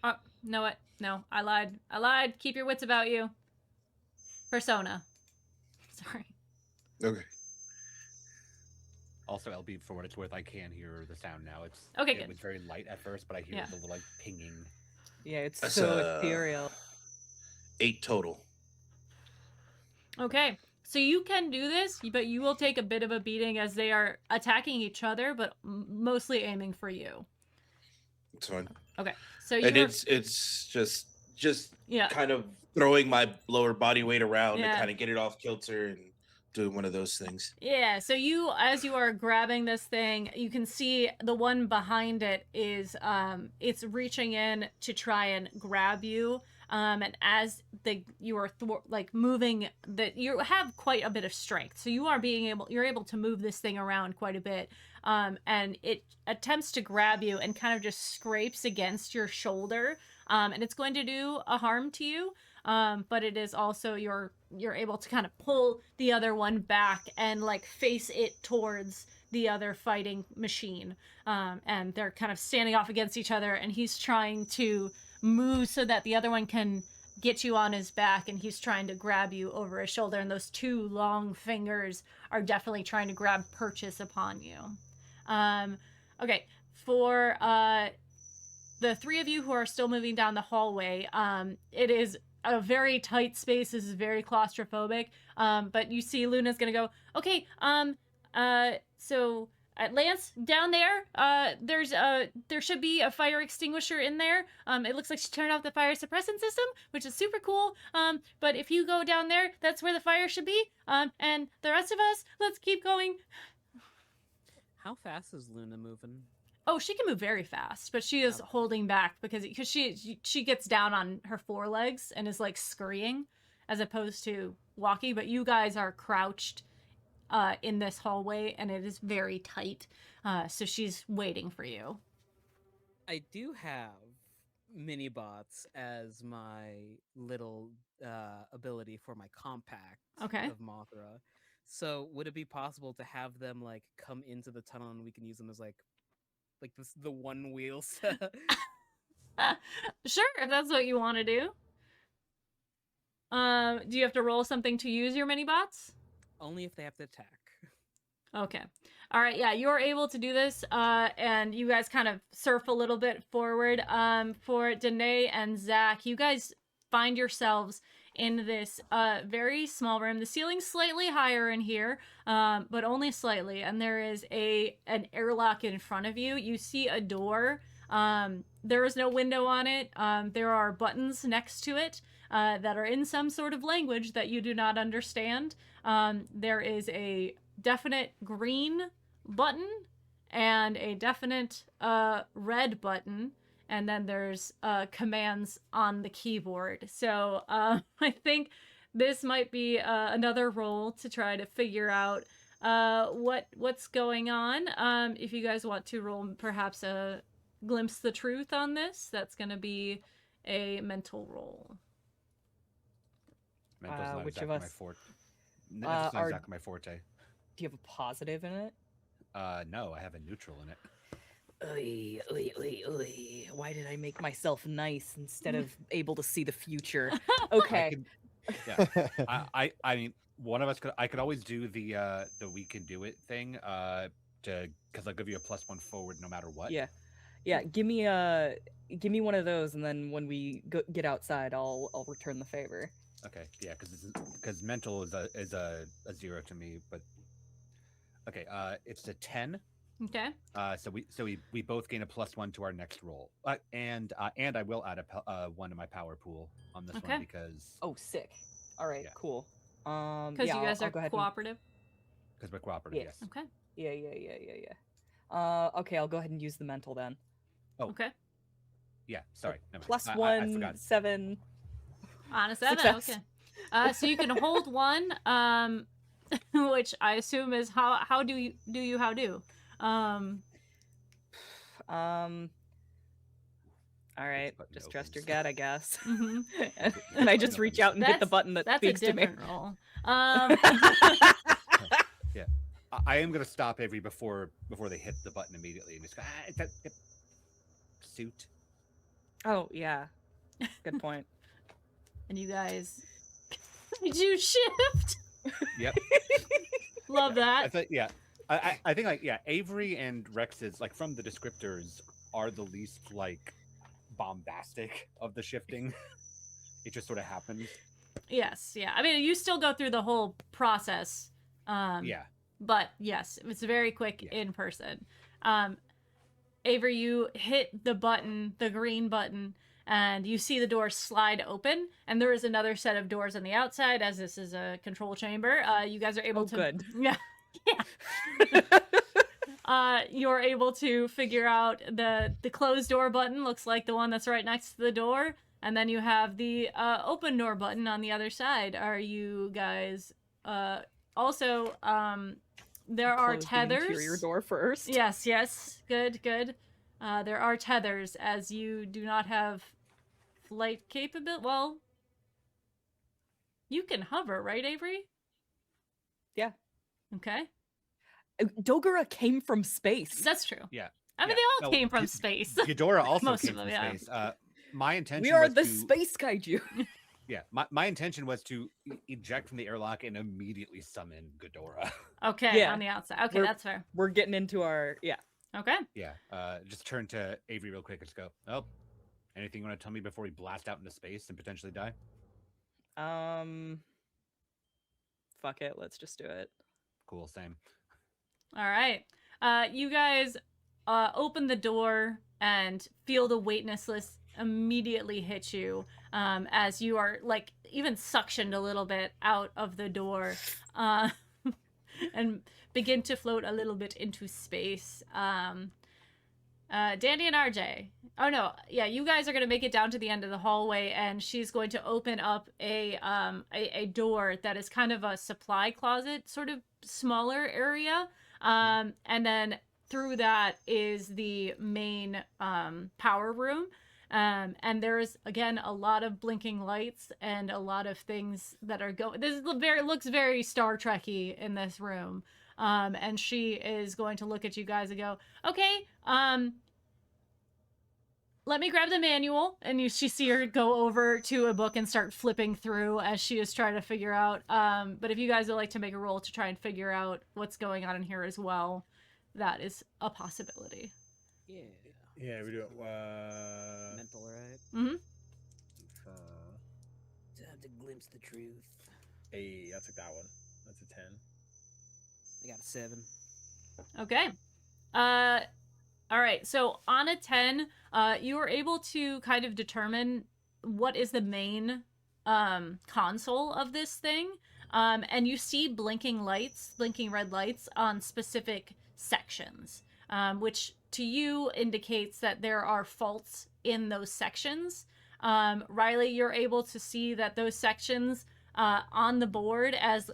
Speaker 1: Oh, know what? No, I lied. Keep your wits about you. Persona. Sorry.
Speaker 6: Okay.
Speaker 7: Also, LB, for what it's worth, I can hear the sound now.
Speaker 1: Okay,
Speaker 7: it
Speaker 1: good.
Speaker 7: was very light at first, but I hear
Speaker 1: Yeah.
Speaker 7: the little like pinging.
Speaker 4: Yeah, it's
Speaker 6: That's,
Speaker 4: so ethereal.
Speaker 6: 8 total.
Speaker 1: Okay. So you can do this, but you will take a bit of a beating as they are attacking each other, but mostly aiming for you.
Speaker 6: It's fine.
Speaker 1: Okay. So
Speaker 6: And
Speaker 1: you're
Speaker 6: it's just
Speaker 1: yeah.
Speaker 6: kind of throwing my lower body weight around
Speaker 1: Yeah.
Speaker 6: to kind of get it off kilter and doing one of those things.
Speaker 1: Yeah, so you, as you are grabbing this thing, you can see the one behind it is, it's reaching in to try and grab you. And as you are moving, that you have quite a bit of strength, so you're able to move this thing around quite a bit. And it attempts to grab you and kind of just scrapes against your shoulder. And it's going to do a harm to you. But it is also you're able to kind of pull the other one back and like face it towards the other fighting machine. And they're kind of standing off against each other, and he's trying to move so that the other one can get you on his back, and he's trying to grab you over his shoulder, and those two long fingers are definitely trying to grab purchase upon you. Okay, for the three of you who are still moving down the hallway, it is a very tight space. This is very claustrophobic. But you see Luna's gonna go, okay, so Lance, down there, there should be a fire extinguisher in there. It looks like she turned off the fire suppressant system, which is super cool. But if you go down there, that's where the fire should be. And the rest of us, let's keep going.
Speaker 5: How fast is Luna moving?
Speaker 1: Oh, she can move very fast, but she is holding back because she gets down on her forelegs and is like scurrying as opposed to walking. But you guys are crouched in this hallway, and it is very tight. So she's waiting for you.
Speaker 5: I do have mini bots as my little ability for my compact
Speaker 1: Okay.
Speaker 5: of Mothra. So would it be possible to have them like come into the tunnel and we can use them as like Like the one wheel.
Speaker 1: Sure, if that's what you want to do. Do you have to roll something to use your mini bots?
Speaker 5: Only if they have to attack.
Speaker 1: Okay. All right. Yeah, you're able to do this, and you guys kind of surf a little bit forward. For Danae and Zach, you guys find yourselves in this very small room. The ceiling's slightly higher in here, but only slightly. And there is an airlock in front of you. You see a door. There is no window on it. There are buttons next to it that are in some sort of language that you do not understand. There is a definite green button and a definite red button, and then there's commands on the keyboard. So I think this might be another roll to try to figure out what's going on. If you guys want to roll perhaps a glimpse the truth on this, that's going to be a mental roll.
Speaker 7: Mental's not
Speaker 4: which of
Speaker 7: exactly my
Speaker 4: us?
Speaker 7: forte. Mental's not
Speaker 4: are-
Speaker 7: exactly my forte.
Speaker 4: Do you have a positive in it?
Speaker 7: No, I have a neutral in it.
Speaker 4: Oy, oy, oy, oy. Why did I make myself nice instead of able to see the future? Okay.
Speaker 7: I mean, one of us could. I could always do the we can do it thing. Because I'll give you a +1 forward no matter what.
Speaker 4: Yeah. Give me one of those, and then when we get outside, I'll return the favor.
Speaker 7: Okay. Yeah, because mental is a 0 to me, but okay. It's a 10.
Speaker 1: Okay.
Speaker 7: So we both gain a +1 to our next roll. And I will add a 1 to my power pool on this
Speaker 1: Okay.
Speaker 7: one because
Speaker 4: Oh, sick. All right,
Speaker 7: Yeah.
Speaker 4: cool.
Speaker 1: Because
Speaker 4: yeah,
Speaker 1: you guys
Speaker 4: I'll
Speaker 1: are
Speaker 4: go ahead.
Speaker 1: cooperative.
Speaker 7: we're cooperative.
Speaker 4: Yes.
Speaker 7: Yes.
Speaker 1: Okay.
Speaker 4: Yeah. Okay, I'll go ahead and use the mental then.
Speaker 7: Oh.
Speaker 1: Okay.
Speaker 7: Yeah. Sorry. Never mind. I
Speaker 4: +1,
Speaker 7: forgot.
Speaker 4: 7.
Speaker 1: On a 7.
Speaker 4: Success.
Speaker 1: Okay. So you can hold one, which I assume is how do you how do.
Speaker 4: All right,
Speaker 7: button
Speaker 4: just trust your
Speaker 7: opens.
Speaker 4: gut, I guess.
Speaker 1: Mhm.
Speaker 4: And I just reach out and hit the button that
Speaker 1: That's
Speaker 4: speaks
Speaker 1: a
Speaker 4: to me.
Speaker 1: different roll.
Speaker 7: Yeah. I am gonna stop Avery before they hit the button immediately and just go. Suit.
Speaker 4: Oh yeah, good point.
Speaker 1: And you guys do shift.
Speaker 7: Yep.
Speaker 1: Love
Speaker 7: I
Speaker 1: that.
Speaker 7: think yeah. I think Avery and Rex's from the descriptors are the least bombastic of the shifting. It just sort of happens.
Speaker 1: Yes, yeah. I mean, you still go through the whole process.
Speaker 7: Yeah.
Speaker 1: But yes, it's very quick in person. Avery, you hit the button, the green button, and you see the door slide open, and there is another set of doors on the outside, as this is a control chamber. You guys are able to...
Speaker 4: good.
Speaker 1: Yeah. You're able to figure out the closed door button looks like the one that's right next to the door, and then you have the open door button on the other side. Are you guys also there are
Speaker 4: Close the
Speaker 1: tethers.
Speaker 4: interior door first.
Speaker 1: Yes. Good. There are tethers, as you do not have flight capability. Well, you can hover, right, Avery?
Speaker 4: Yeah.
Speaker 1: Okay.
Speaker 4: Dogura came from space.
Speaker 1: That's true.
Speaker 7: Yeah.
Speaker 1: I mean,
Speaker 7: Yeah.
Speaker 1: they all came from space.
Speaker 7: Ghidorah also
Speaker 1: Most
Speaker 7: came
Speaker 1: of them,
Speaker 7: from
Speaker 1: yeah.
Speaker 7: space. My intention
Speaker 4: We are
Speaker 7: was
Speaker 4: the
Speaker 7: to,
Speaker 4: space kaiju.
Speaker 7: Yeah, my intention was to eject from the airlock and immediately summon Ghidorah.
Speaker 1: Okay,
Speaker 4: Yeah.
Speaker 1: on the outside. Okay,
Speaker 4: We're-
Speaker 1: that's fair.
Speaker 4: We're getting into our
Speaker 1: Okay.
Speaker 7: Yeah. Just turn to Avery real quick and just go, oh, anything you want to tell me before we blast out into space and potentially die?
Speaker 4: Fuck it, let's just do it.
Speaker 7: Cool, same.
Speaker 1: All right. You guys open the door and feel the weightlessness immediately hit you as you are even suctioned a little bit out of the door and begin to float a little bit into space. Dandy and RJ. Oh no, yeah, you guys are gonna make it down to the end of the hallway, and she's going to open up a door that is kind of a supply closet, sort of smaller area. And then through that is the main power room. And there's again a lot of blinking lights and a lot of things that are going. This looks very Star Trek-y in this room. And she is going to look at you guys and go, okay, let me grab the manual. And she see her go over to a book and start flipping through as she is trying to figure out. But if you guys would like to make a roll to try and figure out what's going on in here as well, that is a possibility.
Speaker 5: Yeah.
Speaker 2: Yeah, we do it.
Speaker 5: Mental, right?
Speaker 1: Mm-hmm.
Speaker 5: Time to glimpse the truth.
Speaker 2: Hey, I took that one. That's a 10.
Speaker 5: I got a 7.
Speaker 1: Okay. All right. So on a 10, you are able to kind of determine what is the main console of this thing. And you see blinking red lights on specific sections, which to you indicates that there are faults in those sections. Riley, you're able to see that those sections on the board as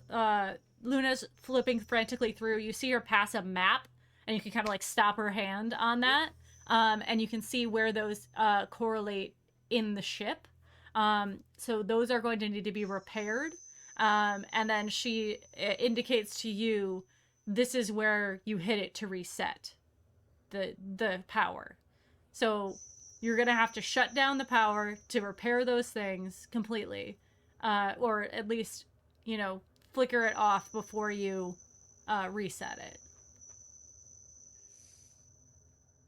Speaker 1: Luna's flipping frantically through, you see her pass a map, and you can kind of like stop her hand on that. And you can see where those correlate in the ship. So those are going to need to be repaired. And then she indicates to you, this is where you hit it to reset the power. So you're going to have to shut down the power to repair those things completely. Or at least, flicker it off before you reset it.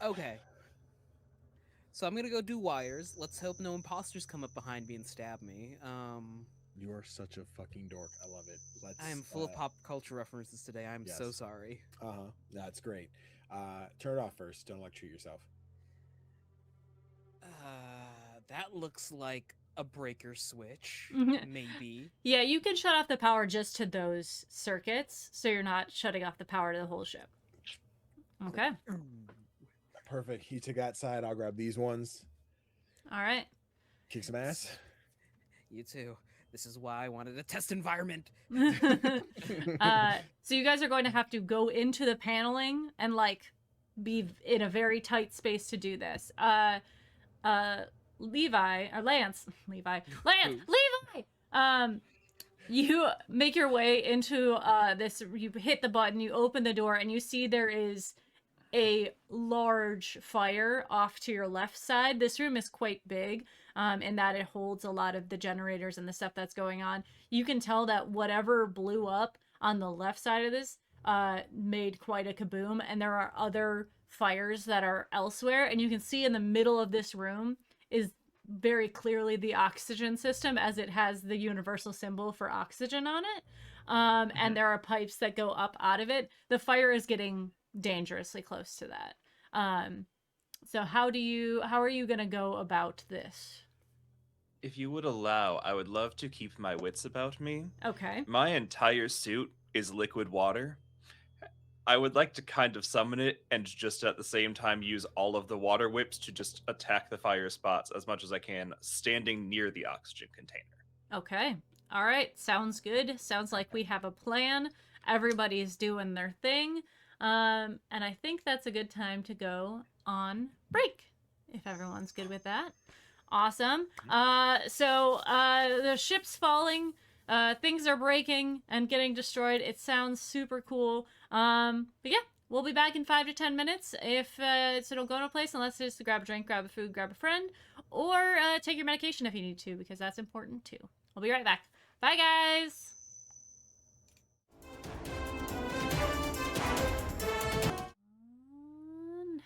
Speaker 5: Okay. So I'm gonna go do wires. Let's hope no imposters come up behind me and stab me.
Speaker 2: You are such a fucking dork. I love it.
Speaker 5: I am full of pop culture references today. I'm so
Speaker 2: yes.
Speaker 5: sorry.
Speaker 2: That's great. Turn it off first. Don't electrocute yourself.
Speaker 5: That looks like a breaker switch, maybe.
Speaker 1: Yeah, you can shut off the power just to those circuits, so you're not shutting off the power to the whole ship. Okay.
Speaker 2: Perfect. You took that side. I'll grab these ones.
Speaker 1: All right.
Speaker 2: Kick some ass.
Speaker 5: You too. This is why I wanted a test environment.
Speaker 1: So you guys are going to have to go into the paneling and be in a very tight space to do this. Lance, you make your way into this. You hit the button. You open the door, and you see there is a large fire off to your left side. This room is quite big, in that it holds a lot of the generators and the stuff that's going on. You can tell that whatever blew up on the left side of this made quite a kaboom, and there are other fires that are elsewhere, and you can see in the middle of this room is very clearly the oxygen system, as it has the universal symbol for oxygen on it. And there are pipes that go up out of it. The fire is getting dangerously close to that. So how are you gonna go about this?
Speaker 3: If you would allow, I would love to keep my wits about me.
Speaker 1: Okay.
Speaker 3: My entire suit is liquid water. I would like to kind of summon it and just at the same time use all of the water whips to just attack the fire spots as much as I can, standing near the oxygen container.
Speaker 1: Okay. All right. Sounds good. Sounds like we have a plan. Everybody's doing their thing. And I think that's a good time to go on break, if everyone's good with that. Awesome. So the ship's falling. Things are breaking and getting destroyed. It sounds super cool. But yeah, we'll be back in 5 to 10 minutes. So don't go to a place unless it's to grab a drink, grab a food, grab a friend, or take your medication if you need to, because that's important too. We'll be right back. Bye, guys.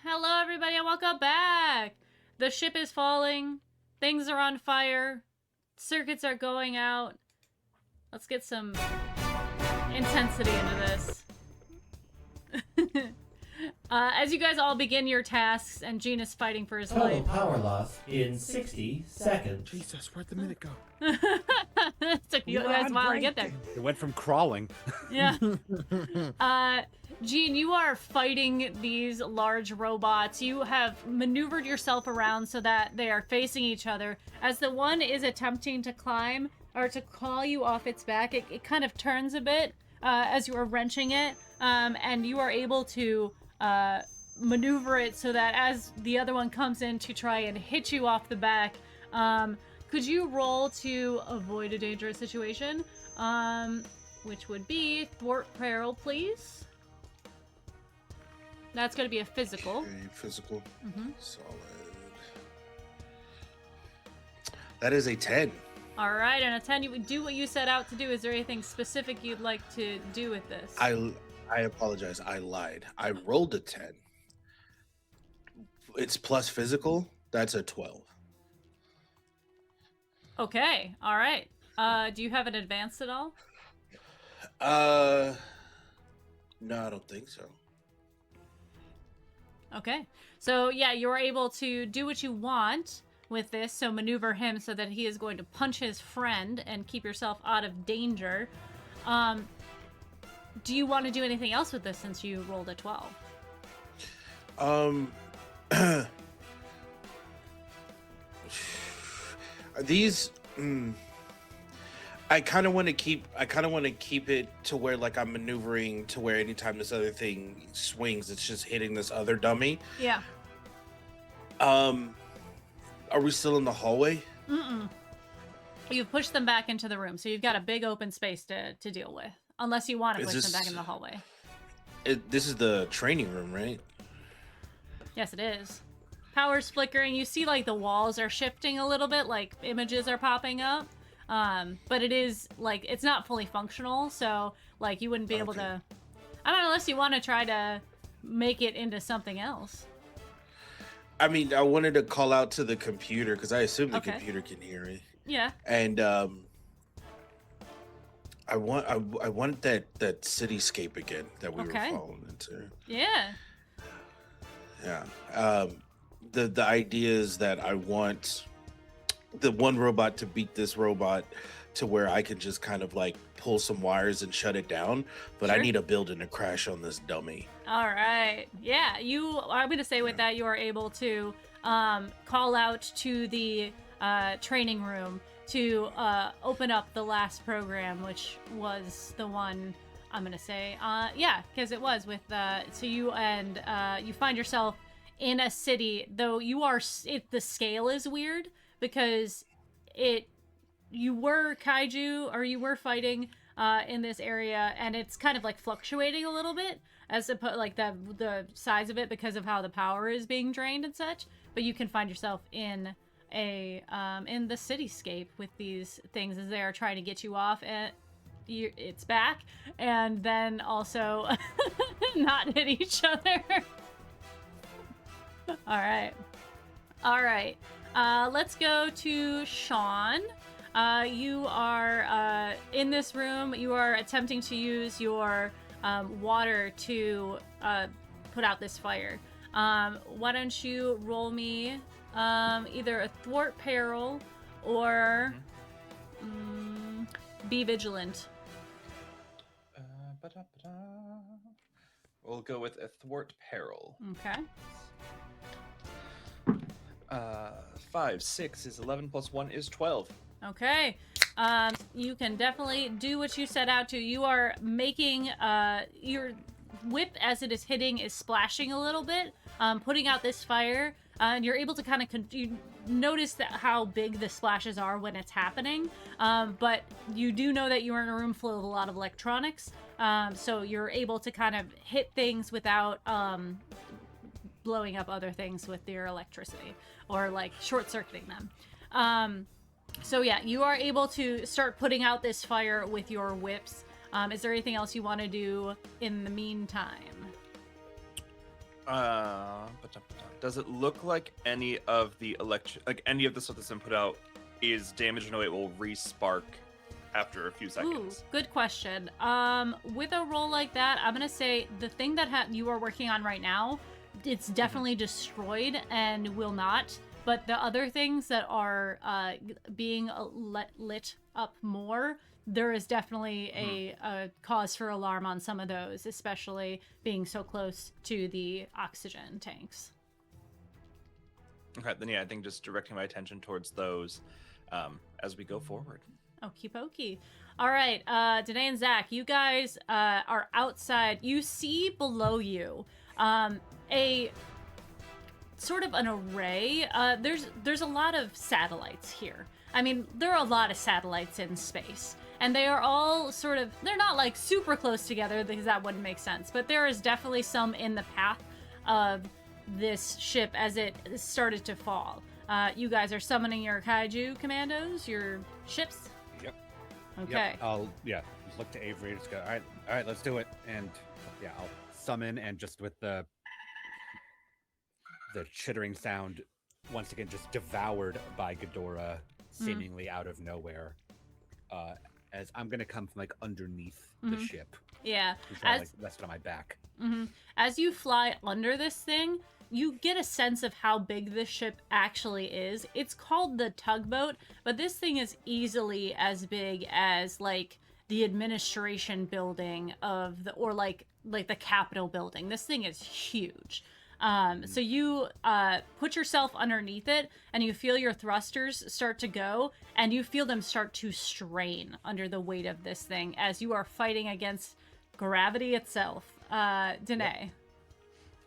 Speaker 1: Hello, everybody, and welcome back. The ship is falling. Things are on fire. Circuits are going out. Let's get some intensity into this. As you guys all begin your tasks, and Gene is fighting for his
Speaker 8: Total
Speaker 1: life.
Speaker 8: power loss in 60 seconds.
Speaker 2: Jesus, where'd the minute go?
Speaker 1: It took you guys a while to get there.
Speaker 7: It went from crawling.
Speaker 1: Yeah. Gene, you are fighting these large robots. You have maneuvered yourself around so that they are facing each other. As the one is attempting to climb or to claw you off its back, it kind of turns a bit as you are wrenching it, and you are able to maneuver it so that as the other one comes in to try and hit you off the back, could you roll to avoid a dangerous situation? Which would be thwart peril, please. That's going to be a physical.
Speaker 6: Okay, physical.
Speaker 1: Mhm.
Speaker 6: Solid. That is a 10.
Speaker 1: All right, and a 10, you would do what you set out to do. Is there anything specific you'd like to do with this?
Speaker 6: I apologize. I lied. I rolled a 10. It's plus physical. That's a 12.
Speaker 1: Okay, all right. Do you have an advance at all?
Speaker 6: No, I don't think so.
Speaker 1: Okay. So, yeah, you're able to do what you want with this. So, maneuver him so that he is going to punch his friend and keep yourself out of danger. Do you want to do anything else with this since you rolled a 12?
Speaker 6: These I kind of want to keep it to where like I'm maneuvering to where anytime this other thing swings, it's just hitting this other dummy.
Speaker 1: Yeah.
Speaker 6: Are we still in the hallway?
Speaker 1: Mm-mm. You've pushed them back into the room, so you've got a big open space to deal with. Unless you want to
Speaker 6: Is
Speaker 1: push them back
Speaker 6: this-
Speaker 1: into the hallway.
Speaker 6: This is the training room, right?
Speaker 1: Yes, it is. Power's flickering. You see, like, the walls are shifting a little bit, like, images are popping up. But it is, like, it's not fully functional, so, like, you wouldn't be able to... I don't know, unless you want to try to make it into something else.
Speaker 6: I mean, I wanted to call out to the computer because I assume the
Speaker 1: Okay.
Speaker 6: computer can hear me.
Speaker 1: Yeah.
Speaker 6: And I want that cityscape again that we
Speaker 1: Okay.
Speaker 6: were falling into.
Speaker 1: Yeah.
Speaker 6: Yeah. The idea is that I want the one robot to beat this robot to where I can just kind of like pull some wires and shut it down, but I
Speaker 1: Sure.
Speaker 6: need a building to crash on this dummy.
Speaker 1: All right. Yeah, I'm going to say with that, you are able to call out to the training room to open up the last program, which was the one I'm going to say. Yeah, because it was with, so you and you find yourself in a city, though the scale is weird because you were kaiju, or you were fighting in this area, and it's kind of like fluctuating a little bit as like the size of it because of how the power is being drained and such. But you can find yourself in in the cityscape with these things as they are trying to get you off at its back, and then also not hit each other. All right. Let's go to Sean. You are in this room. You are attempting to use your water to put out this fire. Why don't you roll me either a thwart peril or be vigilant.
Speaker 3: We'll go with a thwart peril.
Speaker 1: Okay.
Speaker 3: 5, 6 is 11 plus 1 is 12.
Speaker 1: Okay. You can definitely do what you set out to. You are making your whip as it is hitting is splashing a little bit, putting out this fire, and you're able to kind of you notice that how big the splashes are when it's happening. But you do know that you're in a room full of a lot of electronics, so you're able to kind of hit things without blowing up other things with your electricity or like short-circuiting them. So yeah, you are able to start putting out this fire with your whips. Is there anything else you want to do in the meantime?
Speaker 3: Does it look like any of the any of the stuff that's been put out is damaged in a way it will re-spark after a few seconds?
Speaker 1: Ooh, good question. With a roll like that, I'm gonna say the thing that you are working on right now, it's definitely destroyed and will not. But the other things that are being lit up more, there is definitely a cause for alarm on some of those, especially being so close to the oxygen tanks.
Speaker 3: Okay, then yeah, I think just directing my attention towards those as we go forward.
Speaker 1: Okie pokey. All right, Danae and Zach, you guys are outside. You see below you a sort of an array. There's a lot of satellites here. I mean, there are a lot of satellites in space, and they are all they're not like super close together because that wouldn't make sense, but there is definitely some in the path of this ship as it started to fall. You guys are summoning your Kaiju commandos, your ships?
Speaker 7: Yep.
Speaker 1: Okay.
Speaker 7: Yep. I'll just look to Avery. Just go. All right, let's do it. And yeah, I'll summon and just with the chittering sound, once again, just devoured by Ghidorah, seemingly out of nowhere. As I'm gonna come from like underneath the ship.
Speaker 1: Yeah.
Speaker 7: He's all, like rested on my back.
Speaker 1: As you fly under this thing, you get a sense of how big this ship actually is. It's called the tugboat, but this thing is easily as big as like the administration building of the, or like the Capitol building. This thing is huge. So you put yourself underneath it, and you feel your thrusters start to go, and you feel them start to strain under the weight of this thing as you are fighting against gravity itself. Danae.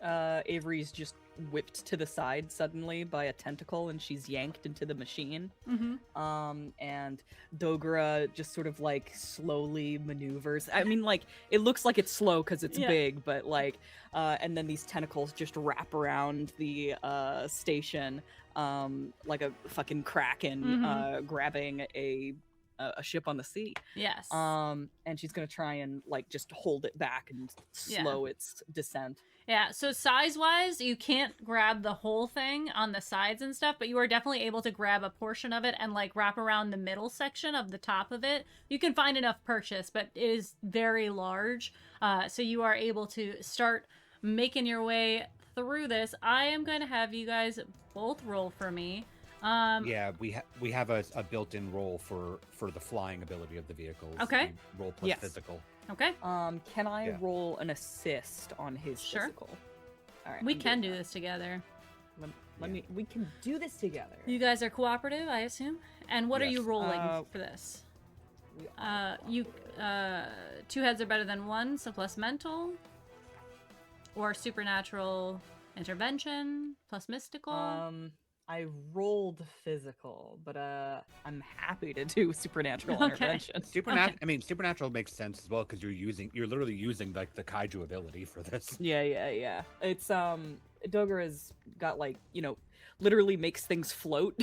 Speaker 4: Avery's just whipped to the side suddenly by a tentacle, and she's yanked into the machine. And Dogra just sort of like slowly maneuvers. I mean, like, it looks like it's slow because it's big, but like, and then these tentacles just wrap around the station like a fucking kraken grabbing a ship on the sea.
Speaker 1: Yes.
Speaker 4: And she's gonna try and like just hold it back and slow its descent.
Speaker 1: Yeah, so size-wise, you can't grab the whole thing on the sides and stuff, but you are definitely able to grab a portion of it and, like, wrap around the middle section of the top of it. You can find enough purchase, but it is very large, so you are able to start making your way through this. I am going to have you guys both roll for me.
Speaker 7: Yeah, we have a built-in roll for the flying ability of the vehicles.
Speaker 1: Okay.
Speaker 7: We roll plus physical.
Speaker 1: Okay.
Speaker 4: Can I roll an assist on his physical? All right.
Speaker 1: We can do this together.
Speaker 4: Let me. We can do this together.
Speaker 1: You guys are cooperative, I assume. And what are you rolling for this? You 2 heads are better than 1, so plus mental, or supernatural intervention plus mystical.
Speaker 4: I rolled physical, but I'm happy to do supernatural intervention.
Speaker 7: I mean, supernatural makes sense as well because you're literally using like the kaiju ability for this.
Speaker 4: Yeah. It's Dogra's got like, literally makes things float.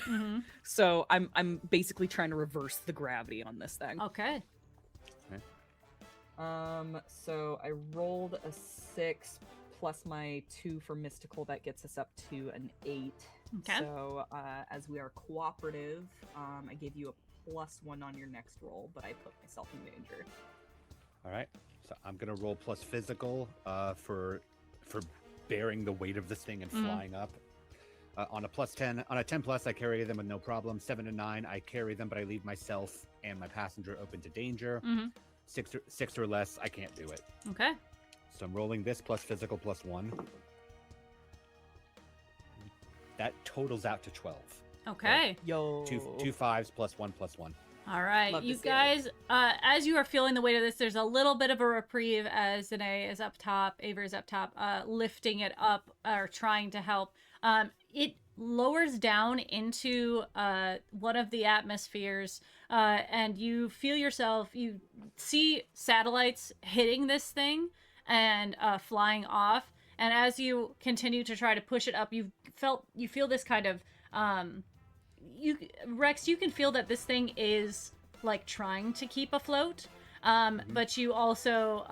Speaker 4: So I'm basically trying to reverse the gravity on this thing.
Speaker 1: Okay.
Speaker 4: So I rolled a 6 plus my 2 for mystical. That gets us up to an 8.
Speaker 1: Okay.
Speaker 4: So as we are cooperative, I gave you a +1 on your next roll, but I put myself in danger.
Speaker 7: All right. So I'm gonna roll plus physical for bearing the weight of this thing and flying up. On a +10, on a 10+, I carry them with no problem. 7 and 9, I carry them, but I leave myself and my passenger open to danger. 6 or less, I can't do it.
Speaker 1: Okay.
Speaker 7: So I'm rolling this plus physical +1. That totals out to 12.
Speaker 1: Okay.
Speaker 4: Yo.
Speaker 7: Two 5s plus 1 plus 1.
Speaker 1: All right,
Speaker 4: Love to
Speaker 1: you
Speaker 4: see it.
Speaker 1: guys, as you are feeling the weight of this, there's a little bit of a reprieve as Danae is up top, Avery is up top, lifting it up or trying to help. It lowers down into one of the atmospheres, and you feel yourself, you see satellites hitting this thing and flying off. And as you continue to try to push it up, you feel this kind of, Rex, you can feel that this thing is like trying to keep afloat, but you also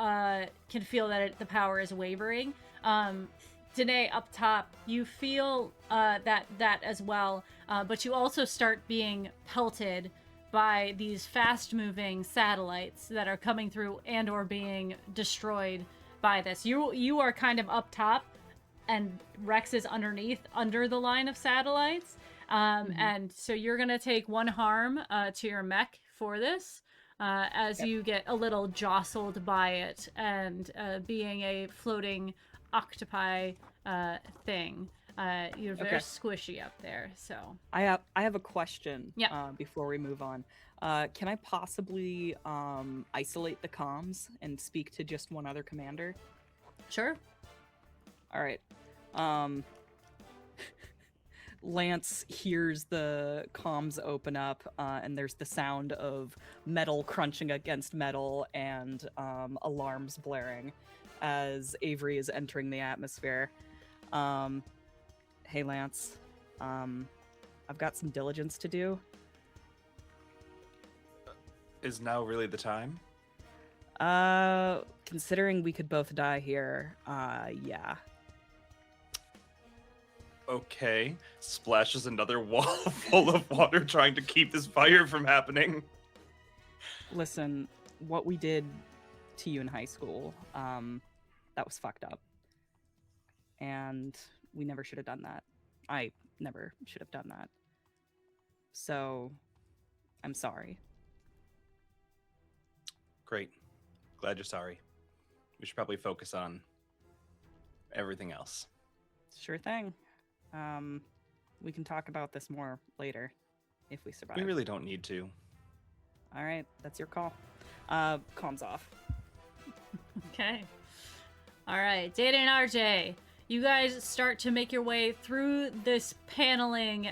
Speaker 1: can feel that the power is wavering. Danae, up top, you feel that as well, but you also start being pelted by these fast-moving satellites that are coming through and or being destroyed by this. You are kind of up top, and Rex is under the line of satellites, and so you're gonna take 1 harm to your mech for this, as you get a little jostled by it, and being a floating octopi thing, you're very squishy up there. So
Speaker 4: I have a question.
Speaker 1: Yeah.
Speaker 4: Before we move on, can I possibly isolate the comms and speak to just one other commander?
Speaker 1: sure.
Speaker 4: All right. Lance hears the comms open up, and there's the sound of metal crunching against metal and alarms blaring as Avery is entering the atmosphere. Hey Lance, I've got some diligence to do.
Speaker 3: Is now really the time?
Speaker 4: Considering we could both die here, yeah.
Speaker 3: Okay. Splashes another wall full of water trying to keep this fire from happening.
Speaker 4: Listen, what we did to you in high school, that was fucked up. And we never should have done that. I never should have done that. So, I'm sorry.
Speaker 3: Great. Glad you're sorry. We should probably focus on everything else.
Speaker 4: Sure thing. We can talk about this more later, if we survive.
Speaker 3: We really don't need to.
Speaker 4: All right, that's your call. Comms off.
Speaker 1: Okay. All right, Data and RJ, you guys start to make your way through this paneling,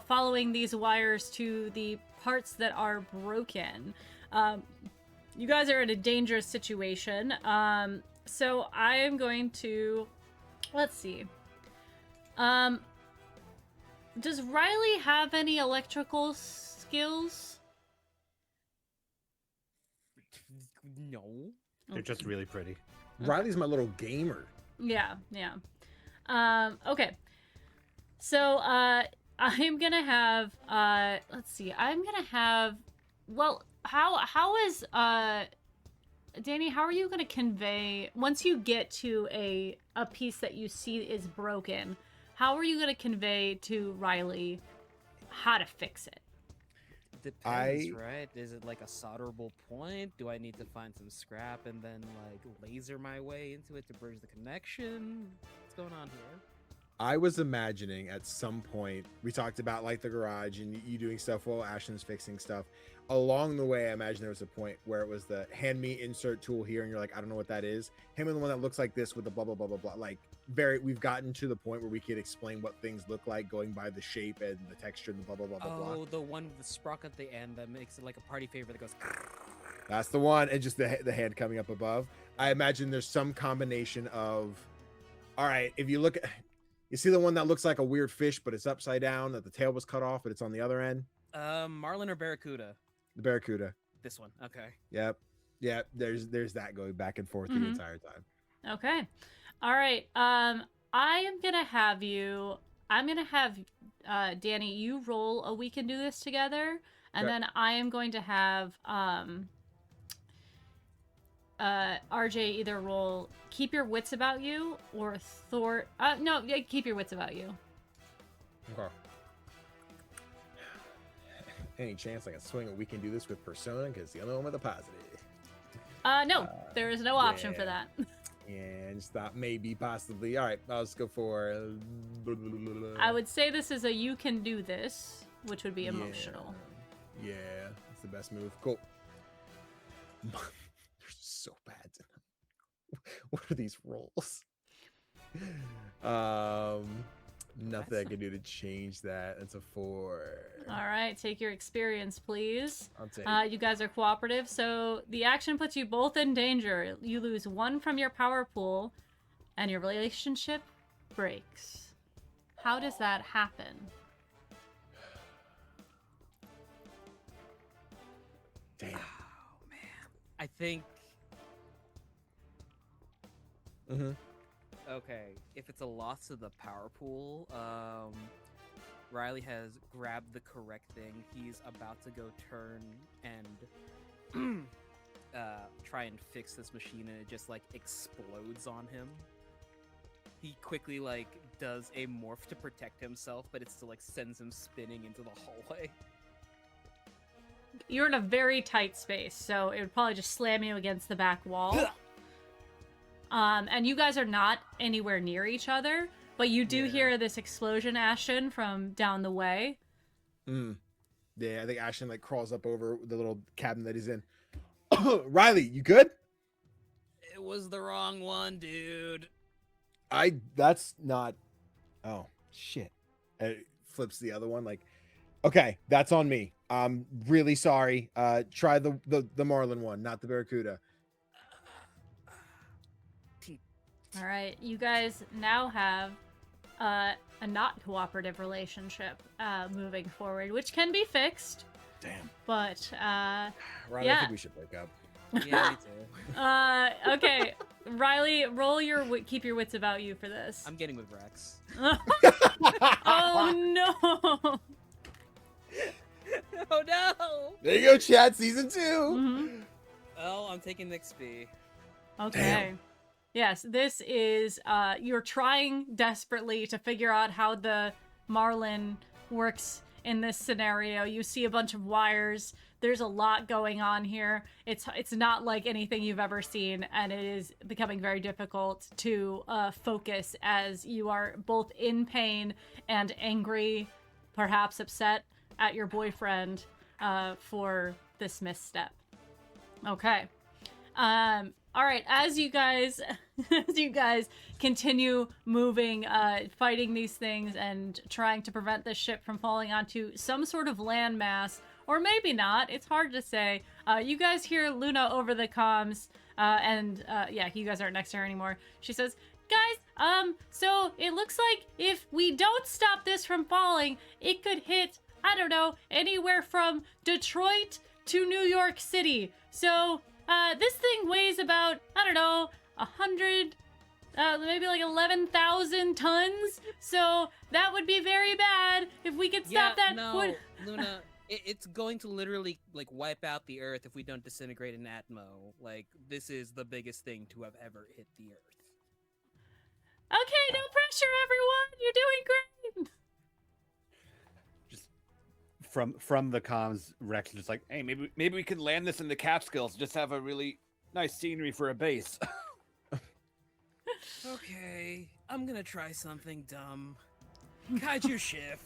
Speaker 1: following these wires to the parts that are broken. You guys are in a dangerous situation. So I am going to, let's see. Does Riley have any electrical skills?
Speaker 5: No.
Speaker 7: They're just really pretty.
Speaker 2: Riley's my little gamer.
Speaker 1: Yeah. Okay. So, I'm gonna have, let's see, I'm gonna have, well, how is, Danny, how are you gonna convey, once you get to a piece that you see is broken, how are you gonna convey to Riley how to fix it?
Speaker 5: Depends, right? Is it like a solderable point? Do I need to find some scrap and then like laser my way into it to bridge the connection? What's going on here?
Speaker 2: I was imagining at some point, we talked about like the garage and you doing stuff while Ashton's fixing stuff. Along the way, I imagine there was a point where it was the hand me insert tool here, and you're like, I don't know what that is. Him and the one that looks like this with the blah, blah, blah, blah, blah. Like, we've gotten to the point where we could explain what things look like going by the shape and the texture and the blah, blah, blah, blah, blah.
Speaker 5: Oh, the one with the sprocket at the end that makes it like a party favor that goes.
Speaker 2: That's the one, and just the hand coming up above. I imagine there's some combination of, all right, if you look at, you see the one that looks like a weird fish, but it's upside down, that the tail was cut off, but it's on the other end?
Speaker 5: Marlin or Barracuda?
Speaker 2: The Barracuda.
Speaker 5: This one, okay.
Speaker 2: Yep. There's that going back and forth the entire time.
Speaker 1: Okay. All right. I'm gonna have Danny, you roll a we can do this together, and then I am going to have RJ either roll keep your wits about you or keep your wits about you.
Speaker 2: Okay. Any chance I can swing a we can do this with Persona? Because the only one with a positive.
Speaker 1: No, there is no option for that.
Speaker 2: Yeah, just thought maybe, possibly. All right, I'll just go for.
Speaker 1: I would say this is a you can do this, which would be emotional.
Speaker 2: Yeah, it's the best move. Cool. They're so bad. What are these rolls? Nothing I can do to change that. It's a 4.
Speaker 1: All right, take your experience, please.
Speaker 2: I'll take.
Speaker 1: You guys are cooperative, so the action puts you both in danger. You lose 1 from your power pool, and your relationship breaks. How does that happen?
Speaker 2: Damn.
Speaker 5: Oh man, I think. Okay, if it's a loss of the power pool, Riley has grabbed the correct thing. He's about to go turn and try and fix this machine, and it just like explodes on him. He quickly like does a morph to protect himself, but it still like sends him spinning into the hallway.
Speaker 1: You're in a very tight space, so it would probably just slam you against the back wall. And you guys are not anywhere near each other, but you do hear this explosion, Ashton, from down the way.
Speaker 2: Yeah, I think Ashton like crawls up over the little cabin that he's in. Riley, you good?
Speaker 5: It was the wrong one, dude.
Speaker 2: That's not. Oh shit! It flips the other one. Like, okay, that's on me. I'm really sorry. Try the Marlin one, not the Barracuda.
Speaker 1: All right, you guys now have a not cooperative relationship moving forward, which can be fixed.
Speaker 2: Damn.
Speaker 1: But
Speaker 2: Riley, I
Speaker 1: Yeah.
Speaker 2: think we should break up.
Speaker 5: Yeah, me too.
Speaker 1: okay, Riley, roll your keep your wits about you for this.
Speaker 5: I'm getting with Rex.
Speaker 1: Oh no!
Speaker 5: Oh no!
Speaker 2: There you go, chat. Season 2.
Speaker 1: Mhm.
Speaker 5: Oh, I'm taking XP.
Speaker 1: Okay.
Speaker 2: Damn.
Speaker 1: Yes, this is you're trying desperately to figure out how the Marlin works in this scenario. You see a bunch of wires. There's a lot going on here. It's not like anything you've ever seen, and it is becoming very difficult to focus as you are both in pain and angry, perhaps upset at your boyfriend for this misstep. Okay. All right, as you guys continue moving, fighting these things and trying to prevent this ship from falling onto some sort of landmass, or maybe not, it's hard to say. You guys hear Luna over the comms, and yeah, you guys aren't next to her anymore. She says, guys, so it looks like if we don't stop this from falling, it could hit, I don't know, anywhere from Detroit to New York City. So, this thing weighs about, I don't know, 100, maybe like 11,000 tons. So that would be very bad if we could stop that.
Speaker 5: No, Luna, it's going to literally like wipe out the Earth if we don't disintegrate an Atmo. Like, this is the biggest thing to have ever hit the Earth.
Speaker 1: Okay, no pressure, everyone. You're doing great.
Speaker 7: From the comms, Rex is just like, hey, maybe we can land this in the Catskills. Just have a really nice scenery for a base.
Speaker 5: Okay, I'm gonna try something dumb. Kaiju shift.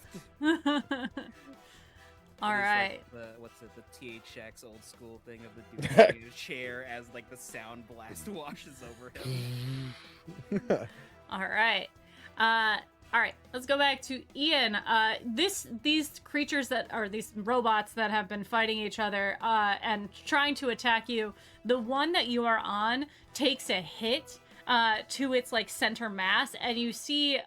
Speaker 1: All right.
Speaker 5: What's it? The THX old school thing of the dude in a chair as like the sound blast washes over him.
Speaker 1: All right. All right, let's go back to Ian. These creatures that are these robots that have been fighting each other and trying to attack you. The one that you are on takes a hit to its like center mass, and you see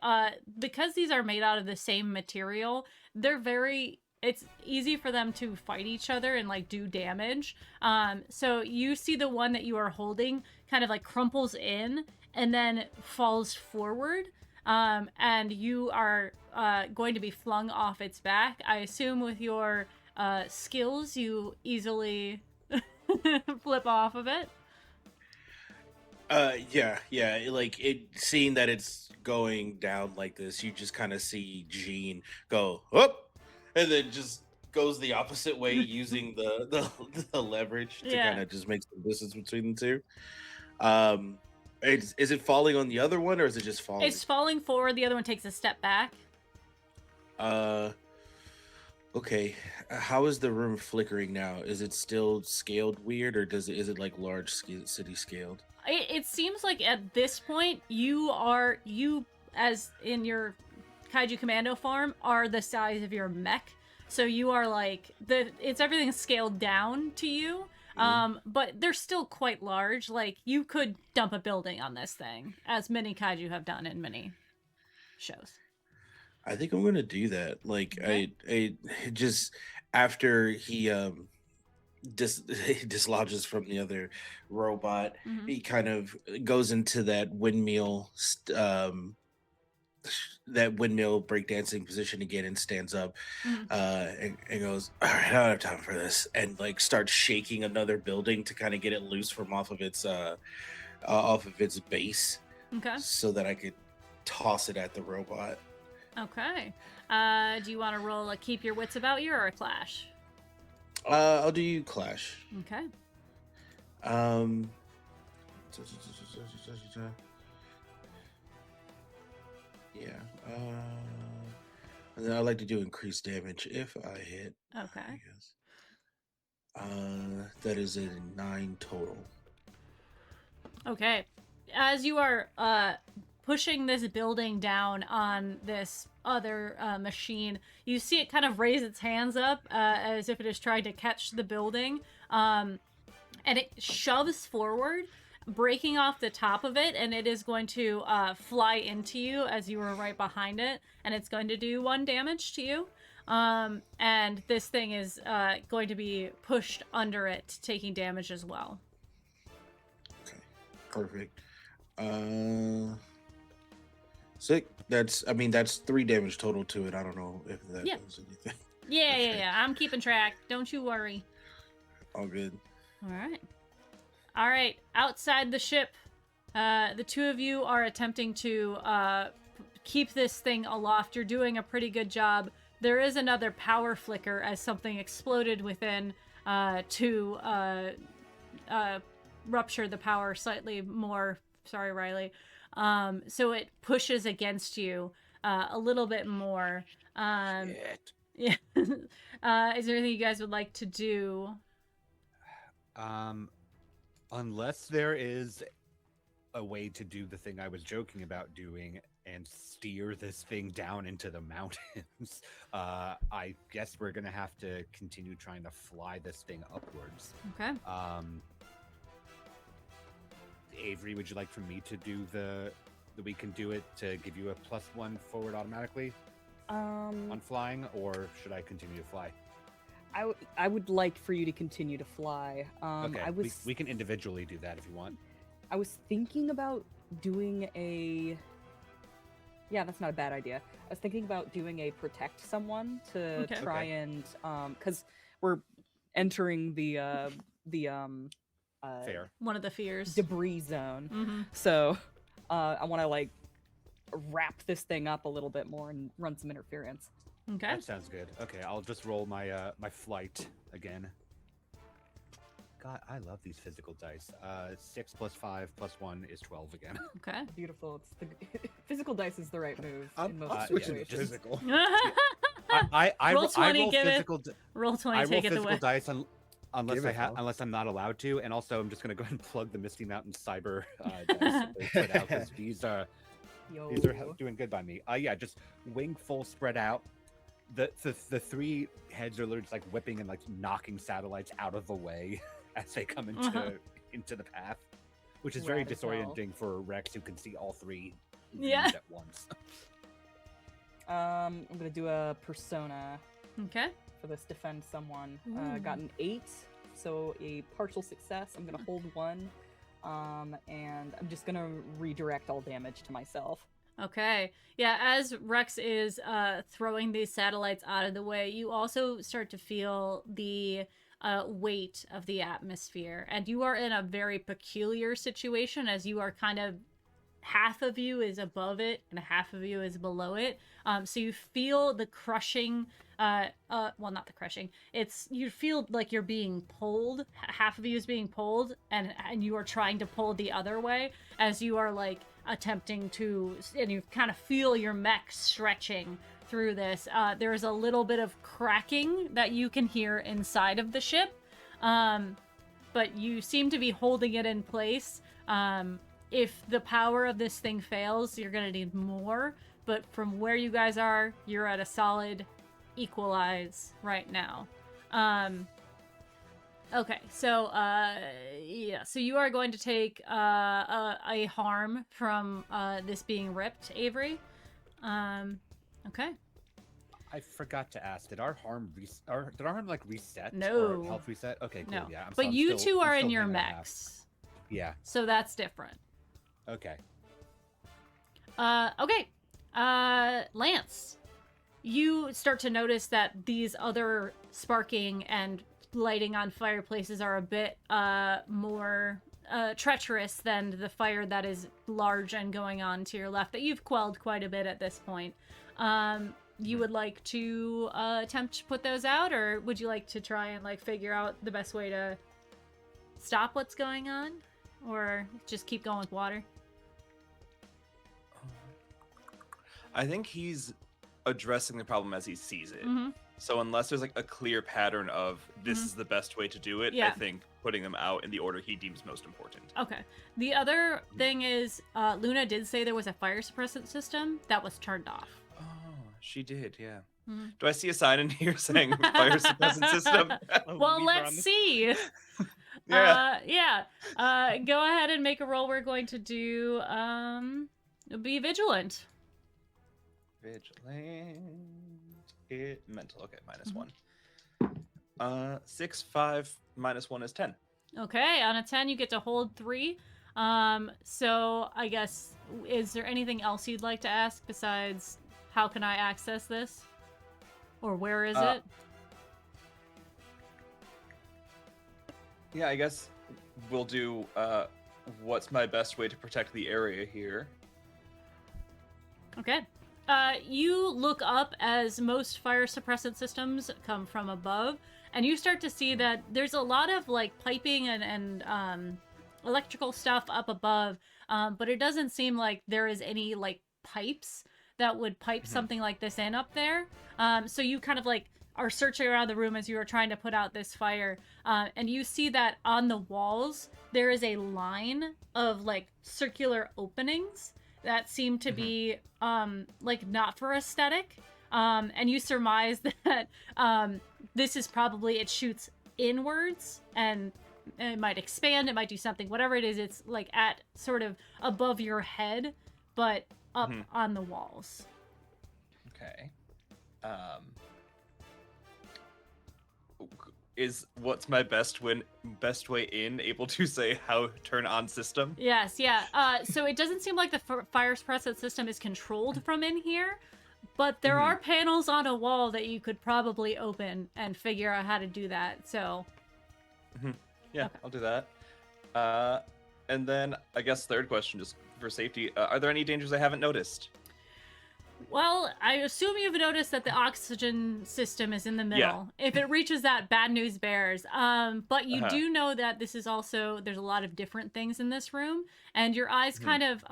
Speaker 1: because these are made out of the same material, it's easy for them to fight each other and like do damage. So you see the one that you are holding kind of like crumples in and then falls forward. And you are going to be flung off its back. I assume with your skills, you easily flip off of it.
Speaker 6: Yeah. Like seeing that it's going down like this, you just kind of see Jean go up, and then just goes the opposite way using the leverage to kind of just make some distance between the two. Is it falling on the other one, or is it just falling?
Speaker 1: It's falling forward. The other one takes a step back.
Speaker 6: Okay. How is the room flickering now? Is it still scaled weird, or is it like large city scaled?
Speaker 1: It seems like at this point, you as in your Kaiju Commando form are the size of your mech. So you are like everything's scaled down to you. But they're still quite large. Like, you could dump a building on this thing, as many kaiju have done in many shows.
Speaker 6: I think I'm gonna do that. Like,
Speaker 1: Okay.
Speaker 6: I just after he dislodges from the other robot,
Speaker 1: Mhm.
Speaker 6: he kind of goes into that windmill breakdancing position again and stands up and goes, all right, I don't have time for this, and like starts shaking another building to kind of get it loose from off of its base
Speaker 1: Okay.
Speaker 6: so that I could toss it at the robot.
Speaker 1: Okay. Do you want to roll a keep your wits about you or a clash?
Speaker 6: I'll do clash.
Speaker 1: Okay.
Speaker 6: Yeah. And then I like to do increased damage if I hit.
Speaker 1: Okay.
Speaker 6: I guess. That is a 9 total.
Speaker 1: Okay. As you are pushing this building down on this other machine, you see it kind of raise its hands up as if it is trying to catch the building. And it shoves forward breaking off the top of it, and it is going to fly into you as you were right behind it, and it's going to do 1 damage to you. And this thing is going to be pushed under it, taking damage as well.
Speaker 6: Okay, perfect. Sick. That's 3 damage total to it. I don't know if that does anything.
Speaker 1: Yeah. I'm keeping track. Don't you worry.
Speaker 6: All good.
Speaker 1: All right. Outside the ship, the two of you are attempting to keep this thing aloft. You're doing a pretty good job. There is another power flicker as something exploded within to rupture the power slightly more. Sorry, Riley. So it pushes against you a little bit more.
Speaker 7: Shit.
Speaker 1: Yeah. Is there anything you guys would like to do?
Speaker 7: Unless there is a way to do the thing I was joking about doing and steer this thing down into the mountains, I guess we're gonna have to continue trying to fly this thing upwards.
Speaker 1: Okay.
Speaker 7: Avery, would you like for me to do the we can do it to give you a +1 forward automatically on flying, or should I continue to fly?
Speaker 4: I would like for you to continue to fly.
Speaker 7: Okay, we can individually do that if you want.
Speaker 4: I was thinking about doing a... Yeah, that's not a bad idea. I was thinking about doing a protect someone to try and... Because we're entering the
Speaker 7: Fair.
Speaker 1: One of the fears.
Speaker 4: Debris zone.
Speaker 1: Mm-hmm.
Speaker 4: So I want to, like, wrap this thing up a little bit more and run some interference.
Speaker 1: Okay.
Speaker 7: That sounds good. Okay, I'll just roll my my flight again. God, I love these physical dice. 6 + 5 + 1 is 12 again.
Speaker 1: Okay.
Speaker 4: Beautiful. It's the physical dice is the right move. in most
Speaker 2: I'm switching to
Speaker 4: situations.
Speaker 2: physical.
Speaker 7: I
Speaker 1: Roll 20,
Speaker 7: roll
Speaker 1: give it.
Speaker 7: physical.
Speaker 1: Roll 20,
Speaker 7: I roll
Speaker 1: take it
Speaker 7: physical
Speaker 1: away.
Speaker 7: dice unless
Speaker 2: Give it, Phil.
Speaker 7: unless I'm not allowed to, and also I'm just gonna go ahead and plug the Misty Mountain Cyber dice that they put out, 'cause these are doing good by me. Yeah, just wing full spread out. The 3 heads are literally just like whipping and like knocking satellites out of the way as they come into the path, which is very
Speaker 4: Rad as hell.
Speaker 7: disorienting for Rex, who can see all 3
Speaker 1: Yeah.
Speaker 7: views at once.
Speaker 4: I'm gonna do a persona
Speaker 1: Okay.
Speaker 4: for this defend someone.
Speaker 1: Ooh.
Speaker 4: Got an 8, so a partial success. I'm gonna hold 1, and I'm just gonna redirect all damage to myself.
Speaker 1: Okay. Yeah, as Rex is throwing these satellites out of the way, you also start to feel the weight of the atmosphere. And you are in a very peculiar situation, as you are kind of... half of you is above it and half of you is below it. So you feel the crushing... well, not the crushing. You feel like you're being pulled. Half of you is being pulled, and you are trying to pull the other way as you are, like, attempting to... and you kind of feel your mech stretching through this. There's a little bit of cracking that you can hear inside of the ship, but you seem to be holding it in place. If the power of this thing fails, you're going to need more, but from where you guys are, you're at a solid equalize right now. Okay, so yeah, so you are going to take a harm from this being ripped, Avery. Okay.
Speaker 7: I forgot to ask, did our harm like reset?
Speaker 1: No.
Speaker 7: Or health reset? Okay, cool.
Speaker 1: No,
Speaker 7: Yeah.
Speaker 1: but you two are
Speaker 7: I'm
Speaker 1: in
Speaker 7: still
Speaker 1: your
Speaker 7: hanging on half.
Speaker 1: mechs,
Speaker 7: Yeah.
Speaker 1: so that's different.
Speaker 7: Okay.
Speaker 1: Okay. Lance, you start to notice that these other sparking and lighting on fireplaces are a bit more treacherous than the fire that is large and going on to your left that you've quelled quite a bit at this point. You would like to attempt to put those out, or would you like to try and like figure out the best way to stop what's going on, or just keep going with water?
Speaker 3: I think he's addressing the problem as he sees it.
Speaker 1: Mm-hmm.
Speaker 3: So unless there's like a clear pattern of this is the best way to do it,
Speaker 1: Yeah.
Speaker 3: I think putting them out in the order he deems most important.
Speaker 1: Okay. The other thing is, Luna did say there was a fire suppressant system that was turned off.
Speaker 3: Oh, she did, yeah.
Speaker 1: Mhm.
Speaker 3: Do I see a sign in here saying fire suppressant system?
Speaker 1: Well, let's see. Yeah. Go ahead and make a roll. We're going to do be vigilant.
Speaker 3: Vigilant. Mental. Okay, -1. 6, 5, -1 is 10.
Speaker 1: Okay, on a 10 you get to hold 3. So I guess, is there anything else you'd like to ask besides how can I access this? Or where is it?
Speaker 3: Yeah, I guess we'll do what's my best way to protect the area here.
Speaker 1: Okay. You look up as most fire suppressant systems come from above, and you start to see that there's a lot of like piping and electrical stuff up above, but it doesn't seem like there is any like pipes that would pipe something like this in up there. So you kind of like are searching around the room as you are trying to put out this fire, and you see that on the walls there is a line of like circular openings that seem to be like not for aesthetic, and you surmise that this is probably, it shoots inwards and it might expand, it might do something, whatever it is, it's like at sort of above your head but up on the walls.
Speaker 3: Okay. Is what's my best way in able to say how turn on system?
Speaker 1: Yes, yeah. So it doesn't seem like the fire suppressant system is controlled from in here, but there are panels on a wall that you could probably open and figure out how to do that. So
Speaker 3: Yeah,
Speaker 1: okay.
Speaker 3: I'll do that. And then I guess third question, just for safety, are there any dangers I haven't noticed?
Speaker 1: Well, I assume you've noticed that the oxygen system is in the middle.
Speaker 3: Yeah.
Speaker 1: If it reaches that, bad news bears. But you do know that this is also, there's a lot of different things in this room, and your eyes kind of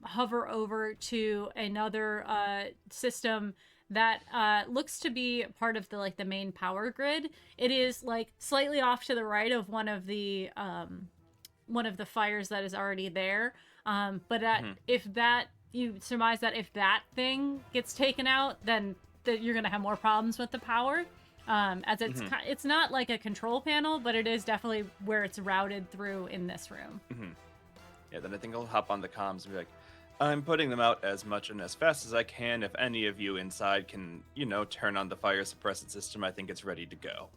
Speaker 1: hover over to another system that looks to be part of the the main power grid. It is like slightly off to the right of one of the fires that is already there. But if that, you surmise that if that thing gets taken out, then you're gonna have more problems with the power. As it's not like a control panel, but it is definitely where it's routed through in this room.
Speaker 3: Yeah, then I think I'll hop on the comms and be like, I'm putting them out as much and as fast as I can. If any of you inside can, turn on the fire suppressant system, I think it's ready to go.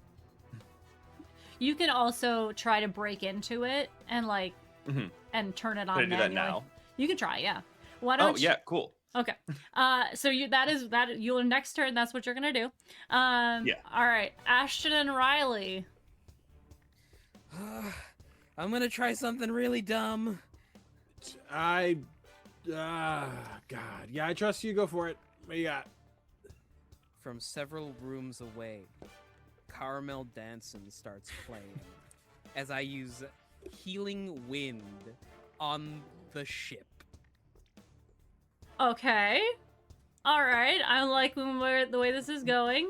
Speaker 1: You can also try to break into it and and turn it on
Speaker 3: Can I do
Speaker 1: manually.
Speaker 3: that now?
Speaker 1: You can try, yeah. Why don't
Speaker 3: yeah, cool.
Speaker 1: Okay. So your next turn, that's what you're gonna do.
Speaker 3: Yeah.
Speaker 1: All right, Ashton and Riley.
Speaker 5: I'm gonna try something really dumb.
Speaker 2: God. Yeah, I trust you. Go for it. What you got?
Speaker 5: From several rooms away, Caramel Danson starts playing as I use Healing Wind on the ship.
Speaker 1: Okay. All right. I'm liking the way this is going.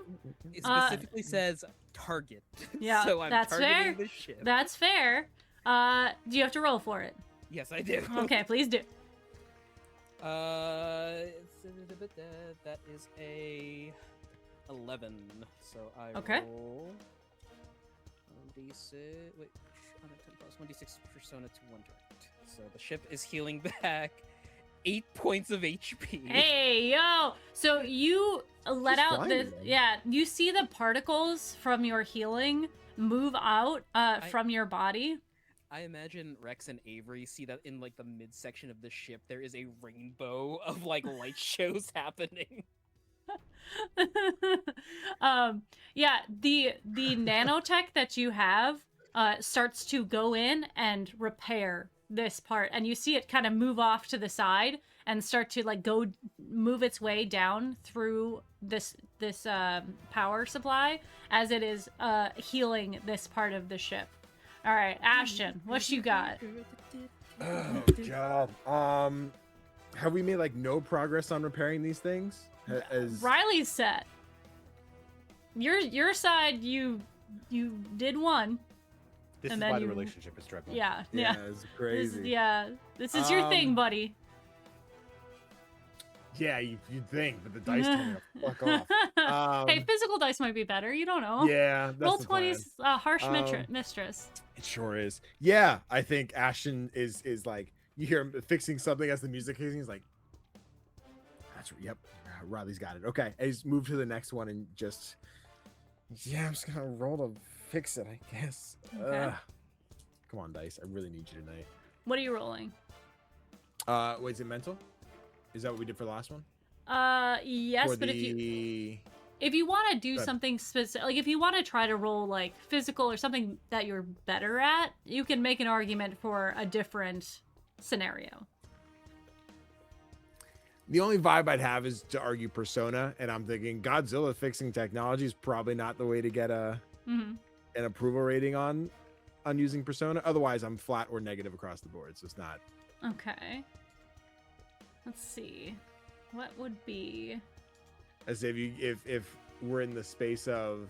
Speaker 5: It specifically says target.
Speaker 1: Yeah,
Speaker 5: So I'm
Speaker 1: that's
Speaker 5: targeting
Speaker 1: fair.
Speaker 5: the ship.
Speaker 1: That's fair. Do you have to roll for it?
Speaker 5: Yes, I do.
Speaker 1: Okay, please do.
Speaker 5: That is a 11. So I roll 1d6. Wait, on a 10 plus 1d6 persona to 1 direct. So the ship is healing back 8 points of HP.
Speaker 1: Hey, yo! So you let
Speaker 2: She's
Speaker 1: out
Speaker 2: fine,
Speaker 1: this.
Speaker 2: man.
Speaker 1: Yeah, you see the particles from your healing move out from your body.
Speaker 5: I imagine Rex and Avery see that in the midsection of the ship there is a rainbow of light shows happening.
Speaker 1: Yeah, the nanotech that you have starts to go in and repair this part, and you see it kind of move off to the side and start to go move its way down through this power supply as it is healing this part of the ship. All right, Ashton, what you got?
Speaker 2: Oh God. Have we made no progress on repairing these things?
Speaker 1: Riley's set. Your side, you did one.
Speaker 7: This
Speaker 1: And
Speaker 7: is
Speaker 1: then
Speaker 7: why the
Speaker 1: you-
Speaker 7: relationship is struggling.
Speaker 1: Yeah.
Speaker 2: It's crazy.
Speaker 1: This is your thing, buddy.
Speaker 2: Yeah, you'd think, but the dice told me to fuck off.
Speaker 1: Hey, physical dice might be better. You don't know.
Speaker 2: Yeah, that's
Speaker 1: Roll
Speaker 2: the plan.
Speaker 1: 20's harsh
Speaker 2: Um,
Speaker 1: mistress.
Speaker 2: It sure is. Yeah, I think Ashton is like, you hear him fixing something as the music hits. He's like, "That's yep, Riley's got it." Okay, I just move to the next one and just, yeah, I'm just gonna roll to fix it, I guess.
Speaker 1: Okay.
Speaker 2: Come on, dice. I really need you tonight.
Speaker 1: What are you rolling?
Speaker 2: Wait, is it mental? Is that what we did for the last one?
Speaker 1: Yes,
Speaker 2: For
Speaker 1: but
Speaker 2: the...
Speaker 1: if you want to do
Speaker 2: Good.
Speaker 1: something specific, like if you want to try to roll like physical or something that you're better at, you can make an argument for a different scenario.
Speaker 2: The only vibe I'd have is to argue Persona, and I'm thinking Godzilla fixing technology is probably not the way to get an approval rating on using Persona. Otherwise, I'm flat or negative across the board, so it's not.
Speaker 1: Okay. Let's see. What would be...
Speaker 2: As if we're in the space of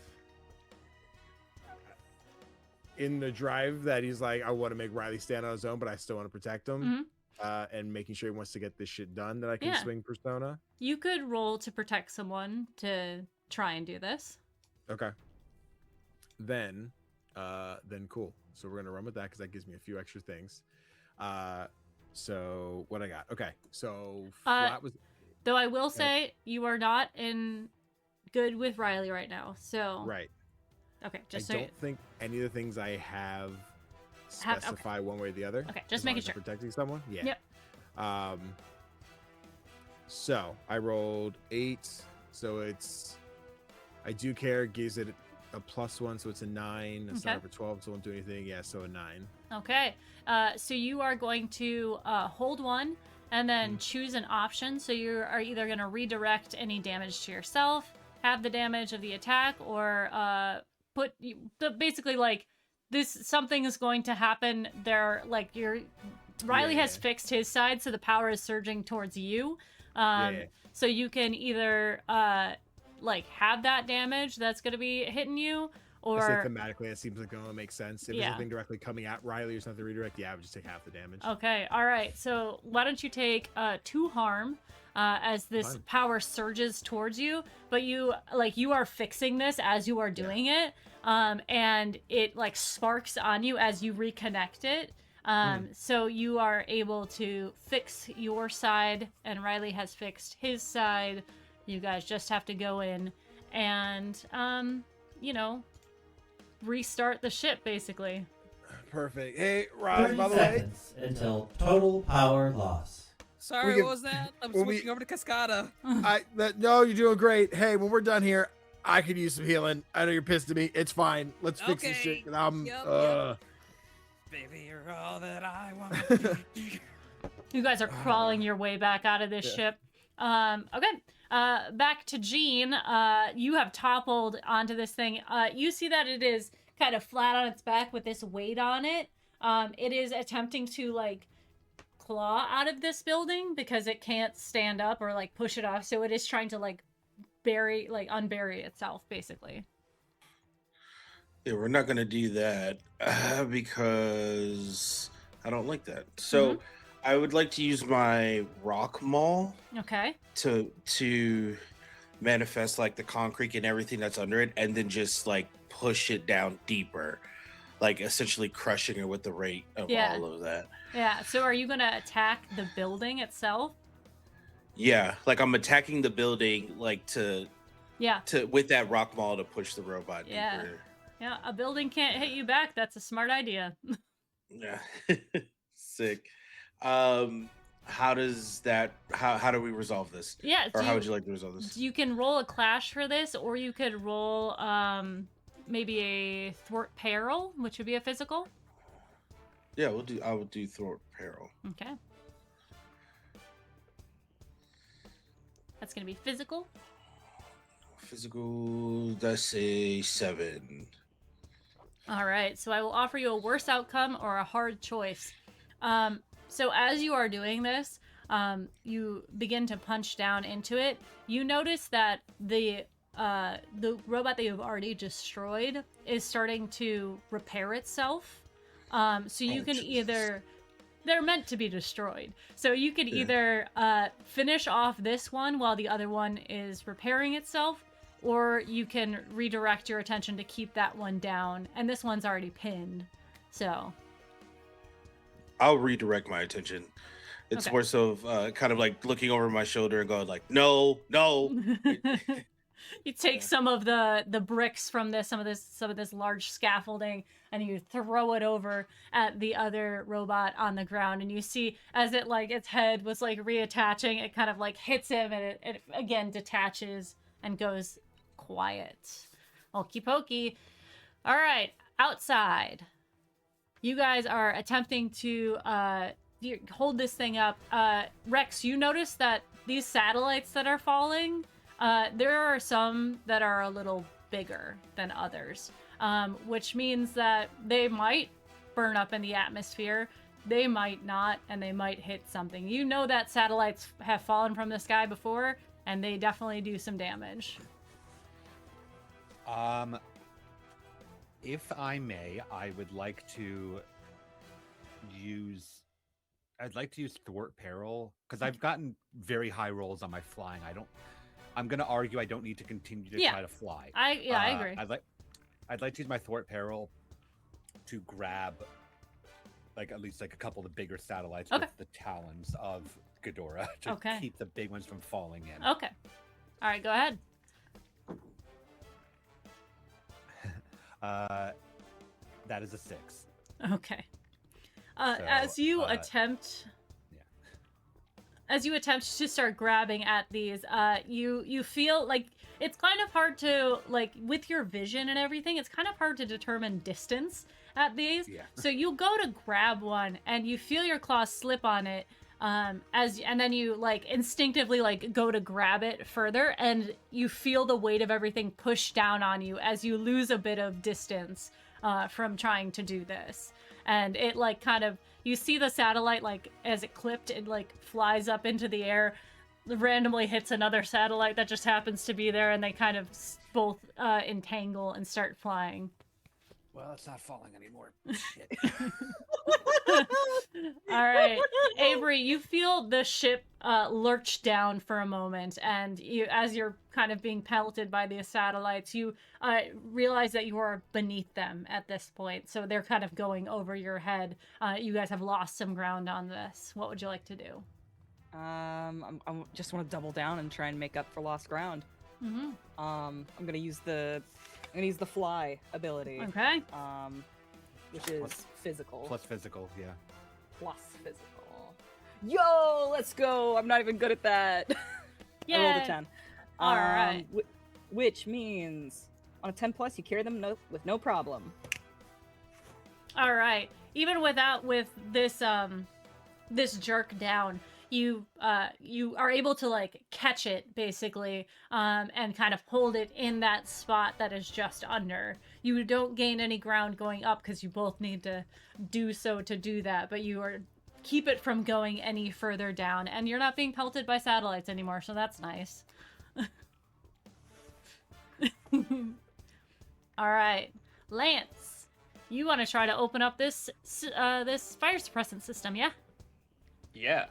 Speaker 2: in the drive that he's like, I want to make Riley stand on his own, but I still want to protect him, and making sure he wants to get this shit done, that I can swing Persona.
Speaker 1: You could roll to protect someone to try and do this.
Speaker 2: Okay. Then cool. So we're gonna run with that because that gives me a few extra things. So what I got? Okay. So flat was.
Speaker 1: Though I will say you are not in good with Riley right now. So
Speaker 2: Right.
Speaker 1: Okay, just
Speaker 2: I
Speaker 1: so
Speaker 2: don't think any of the things I have specify one way or the other.
Speaker 1: Okay, just
Speaker 2: as long
Speaker 1: making
Speaker 2: as
Speaker 1: sure.
Speaker 2: I'm protecting someone. Yeah.
Speaker 1: Yep.
Speaker 2: So I rolled 8. So I do care, gives it a +1, so it's a 9. It's not
Speaker 1: Okay.
Speaker 2: over 12, so it won't do anything. Yeah, so a 9.
Speaker 1: Okay. So you are going to hold one and then choose an option. So you are either going to redirect any damage to yourself, have the damage of the attack, or basically like this, something is going to happen there. Like Riley has fixed his side, so the power is surging towards you. So you can either like have that damage that's going to be hitting you, or
Speaker 2: I say thematically, it seems like it only makes sense. If there's
Speaker 1: Yeah.
Speaker 2: something directly coming at Riley or something redirect, I would just take half the damage.
Speaker 1: Okay, all right. So why don't you take 2 harm as this
Speaker 2: Fine.
Speaker 1: power surges towards you, but you are fixing this as you are doing it, and it like sparks on you as you reconnect it. So you are able to fix your side, and Riley has fixed his side. You guys just have to go in and restart the ship basically.
Speaker 2: Perfect. Hey, Riley,
Speaker 8: 30
Speaker 2: by the way,
Speaker 8: seconds until total power loss.
Speaker 5: Sorry,
Speaker 2: can-
Speaker 5: what was that? I'm
Speaker 2: when we-
Speaker 5: switching over to Cascada.
Speaker 2: no, you're doing great. Hey, when we're done here, I could use some healing. I know you're pissed at me. It's fine. Let's fix this
Speaker 5: Okay.
Speaker 2: shit. 'Cause I'm,
Speaker 5: Yep. Baby, you're all that I want.
Speaker 1: You guys are crawling your way back out of this ship. Okay. Back to Jean. You have toppled onto this thing. You see that it is kind of flat on its back with this weight on it. It is attempting to like claw out of this building because it can't stand up or like push it off. So it is trying to like unbury itself basically.
Speaker 6: Yeah, we're not gonna do that because I don't like that. So I would like to use my rock maul
Speaker 1: Okay.
Speaker 6: to manifest like the concrete and everything that's under it, and then just like push it down deeper, like essentially crushing it with the rate of
Speaker 1: Yeah.
Speaker 6: all of that.
Speaker 1: Yeah. So are you going to attack the building itself?
Speaker 6: Yeah, like I'm attacking the building, like to
Speaker 1: Yeah.
Speaker 6: with that rock maul to push the robot
Speaker 1: Yeah.
Speaker 6: deeper.
Speaker 1: Yeah. A building can't hit you back. That's a smart idea.
Speaker 6: Yeah. Sick. How does that how do we resolve this?
Speaker 1: Yeah.
Speaker 6: Or how would you like to resolve this?
Speaker 1: You can roll a clash for this, or you could roll maybe a thwart peril, which would be a physical.
Speaker 6: Yeah, I will do thwart peril.
Speaker 1: Okay. That's gonna be physical.
Speaker 6: Physical, that's a 7.
Speaker 1: All right. So I will offer you a worse outcome or a hard choice. So as you are doing this, you begin to punch down into it. You notice that the robot that you've already destroyed is starting to repair itself. So you
Speaker 6: Oh,
Speaker 1: can
Speaker 6: Jesus.
Speaker 1: either they're meant to be destroyed. So you could either finish off this one while the other one is repairing itself, or you can redirect your attention to keep that one down. And this one's already pinned, so.
Speaker 6: I'll redirect my attention. It's
Speaker 1: Okay.
Speaker 6: more so of kind of like looking over my shoulder and going like, no.
Speaker 1: You take some of the bricks from some of this large scaffolding, and you throw it over at the other robot on the ground, and you see as it like its head was like reattaching, it kind of like hits him, and it again detaches and goes quiet. Okie pokey. All right, outside. You guys are attempting to hold this thing up. Rex, you notice that these satellites that are falling, there are some that are a little bigger than others, which means that they might burn up in the atmosphere, they might not, and they might hit something. You know that satellites have fallen from the sky before, and they definitely do some damage.
Speaker 7: If I may, I would like to use... I'd like to use Thwart Peril, because I've gotten very high rolls on my flying. I'm going to argue I don't need to continue to try to fly.
Speaker 1: I agree.
Speaker 7: I'd like to use my Thwart Peril to grab like at least like a couple of the bigger satellites with the talons of Ghidorah to keep the big ones from falling in.
Speaker 1: Okay. All right, go ahead.
Speaker 7: That is a 6.
Speaker 1: Okay. As you attempt to start grabbing at these, you feel like it's kind of hard to, like, with your vision and everything, it's kind of hard to determine distance at these. Yeah. So you go to grab one and you feel your claws slip on it, and then you like instinctively like go to grab it further, and you feel the weight of everything push down on you as you lose a bit of distance from trying to do this. And it like kind of, you see the satellite like as it clipped, it like flies up into the air, randomly hits another satellite that just happens to be there, and they kind of both entangle and start flying.
Speaker 7: Well, it's not falling anymore. Shit.
Speaker 1: All right, Avery, you feel the ship lurch down for a moment, and as you're kind of being pelted by these satellites, you realize that you are beneath them at this point, so they're kind of going over your head. You guys have lost some ground on this. What would you like to do?
Speaker 4: I just want to double down and try and make up for lost ground.
Speaker 1: Mm-hmm.
Speaker 4: I'm gonna use the fly ability.
Speaker 1: Okay.
Speaker 4: Which is physical.
Speaker 7: Plus physical, yeah.
Speaker 4: Plus physical. Yo, let's go! I'm not even good at that. I rolled a 10.
Speaker 1: All right.
Speaker 4: Which means on a 10 plus, you carry them with no problem.
Speaker 1: All right. Even with this this jerk down, you are able to like catch it basically, and kind of hold it in that spot that is just under. You don't gain any ground going up because you both need to do so to do that, but you keep it from going any further down, and you're not being pelted by satellites anymore, so that's nice. All right, Lance, you want to try to open up this fire suppressant system, yeah?
Speaker 3: Yeah.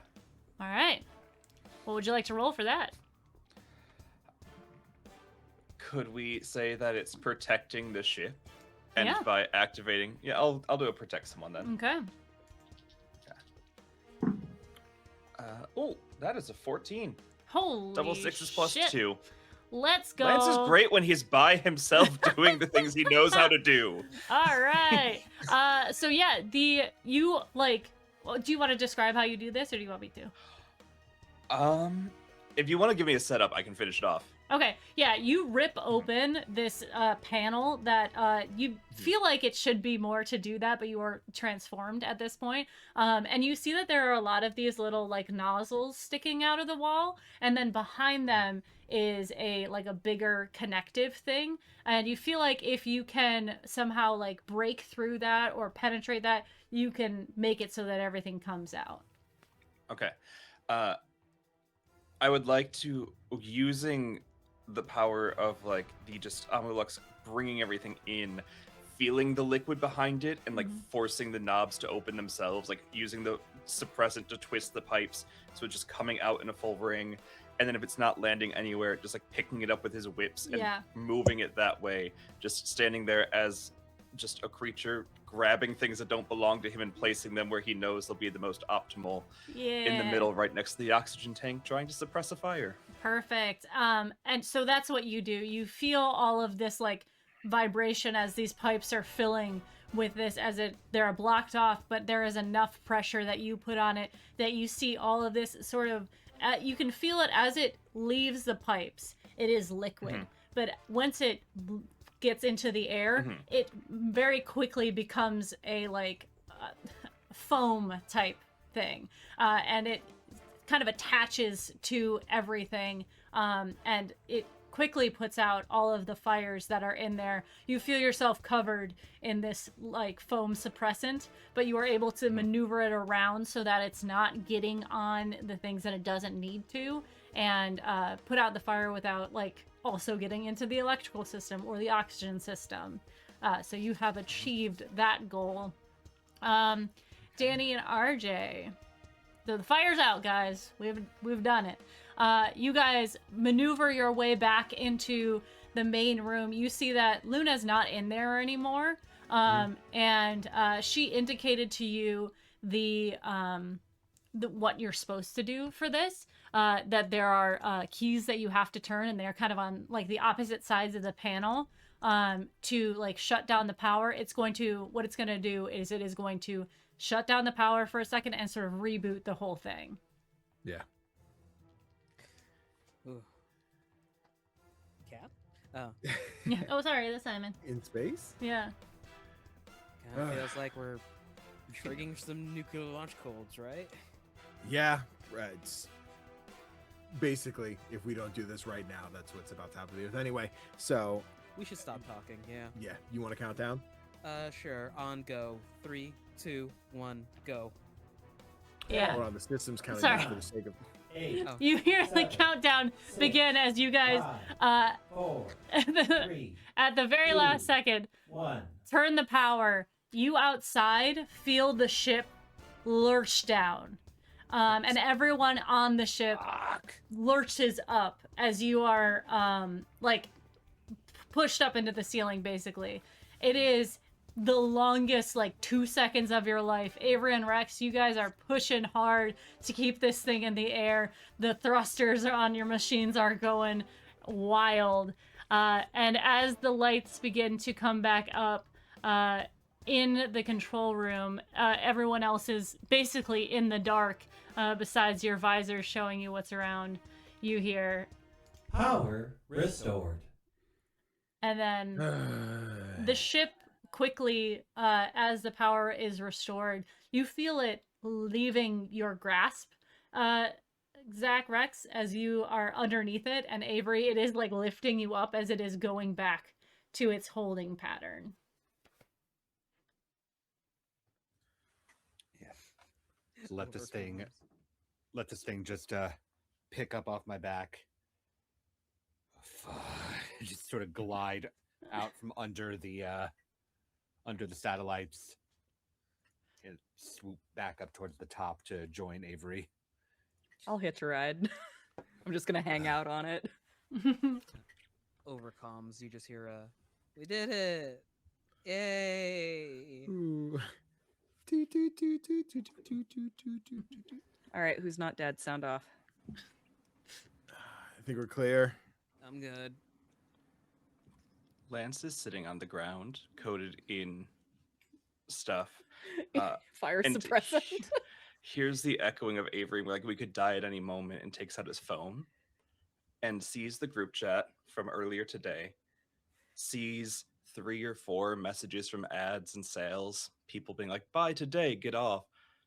Speaker 1: All right. What would you like to roll for that?
Speaker 3: Could we say that it's protecting the ship? And
Speaker 1: Yeah.
Speaker 3: by activating... Yeah, I'll do a protect someone then.
Speaker 1: Okay.
Speaker 3: Oh, that is a 14.
Speaker 1: Holy
Speaker 3: Double sixes plus
Speaker 1: shit.
Speaker 3: 2.
Speaker 1: Let's go.
Speaker 3: Lance is great when he's by himself doing the things he knows how to do.
Speaker 1: All right. So yeah, do you want to describe how you do this, or do you want me to?
Speaker 3: If you want to give me a setup, I can finish it off.
Speaker 1: Okay, yeah, you rip open this panel that you feel like it should be more to do that, but you are transformed at this point. And you see that there are a lot of these little like nozzles sticking out of the wall, and then behind them is a bigger connective thing. And you feel like if you can somehow like break through that or penetrate that, you can make it so that everything comes out.
Speaker 3: Okay. I would like to, using the power of like the just Amulux bringing everything in, feeling the liquid behind it and like forcing the knobs to open themselves, like using suppressant to twist the pipes, so it's just coming out in a full ring. And then if it's not landing anywhere, just like picking it up with his whips and moving it that way, just standing there as just a creature, grabbing things that don't belong to him and placing them where he knows they'll be the most optimal in the middle, right next to the oxygen tank, trying to suppress a fire.
Speaker 1: Perfect. And so that's what you do. You feel all of this like vibration as these pipes are filling with this, they're blocked off, but there is enough pressure that you put on it that you see all of this sort of, you can feel it as it leaves the pipes. It is liquid, but once it gets into the air, it very quickly becomes a like foam type thing, and it kind of attaches to everything, and it quickly puts out all of the fires that are in there. You feel yourself covered in this like foam suppressant, but you are able to maneuver it around so that it's not getting on the things that it doesn't need to, and put out the fire without like also getting into the electrical system or the oxygen system. So you have achieved that goal. Danny and RJ, the fire's out, guys. We've done it. You guys maneuver your way back into the main room. You see that Luna's not in there anymore, and she indicated to you the what you're supposed to do for this. That there are keys that you have to turn, and they're kind of on like the opposite sides of the panel to like shut down the power. What it's going to do is it is going to shut down the power for a second and sort of reboot the whole thing.
Speaker 2: Yeah.
Speaker 5: Ooh. Cap? Oh.
Speaker 1: Yeah. Oh, sorry, that's Simon.
Speaker 2: In space?
Speaker 1: Yeah.
Speaker 5: Kind of feels like we're triggering some nuclear launch codes, right?
Speaker 2: Yeah, right. It's basically, if we don't do this right now, that's what's about to happen to the Earth anyway. So
Speaker 5: We should stop talking, yeah.
Speaker 2: yeah, you want to count down?
Speaker 5: Sure. On go. 3, 2, 1, go.
Speaker 1: Yeah.
Speaker 2: Hold on, the system's counting
Speaker 1: Sorry.
Speaker 2: down for the sake of.
Speaker 8: 8,
Speaker 5: Oh.
Speaker 1: You hear the
Speaker 8: 7,
Speaker 1: countdown
Speaker 8: 6,
Speaker 1: begin as you guys
Speaker 8: 4,
Speaker 1: at
Speaker 8: 3,
Speaker 1: the very
Speaker 8: 2,
Speaker 1: last second
Speaker 8: 1.
Speaker 1: turn the power. You outside feel the ship lurch down. And everyone on the ship lurches up as you are like pushed up into the ceiling, basically. It is the longest like 2 seconds of your life. Avery and Rex, you guys are pushing hard to keep this thing in the air. The thrusters on your machines are going wild. And as the lights begin to come back up in the control room, everyone else is basically in the dark, besides your visor showing you what's around. You hear,
Speaker 8: Power restored.
Speaker 1: and then the ship quickly, as the power is restored, you feel it leaving your grasp, Zach, Rex, as you are underneath it, and Avery, it is like lifting you up as it is going back to its holding pattern.
Speaker 7: So let this thing just pick up off my back. Just sort of glide out from under the satellites and swoop back up towards the top to join Avery.
Speaker 4: I'll hitch a ride. I'm just gonna hang out on it.
Speaker 5: Over comms, you just hear we did it! Yay!
Speaker 2: Ooh.
Speaker 4: All right, who's not dead? Sound off.
Speaker 2: I think we're clear.
Speaker 5: I'm good.
Speaker 3: Lance is sitting on the ground, coated in stuff.
Speaker 4: Fire
Speaker 3: and
Speaker 4: suppressant.
Speaker 3: Here's the echoing of Avery, like we could die at any moment, and takes out his phone and sees the group chat from earlier today, sees 3 or 4 messages from ads and sales, people being like, buy today, get off,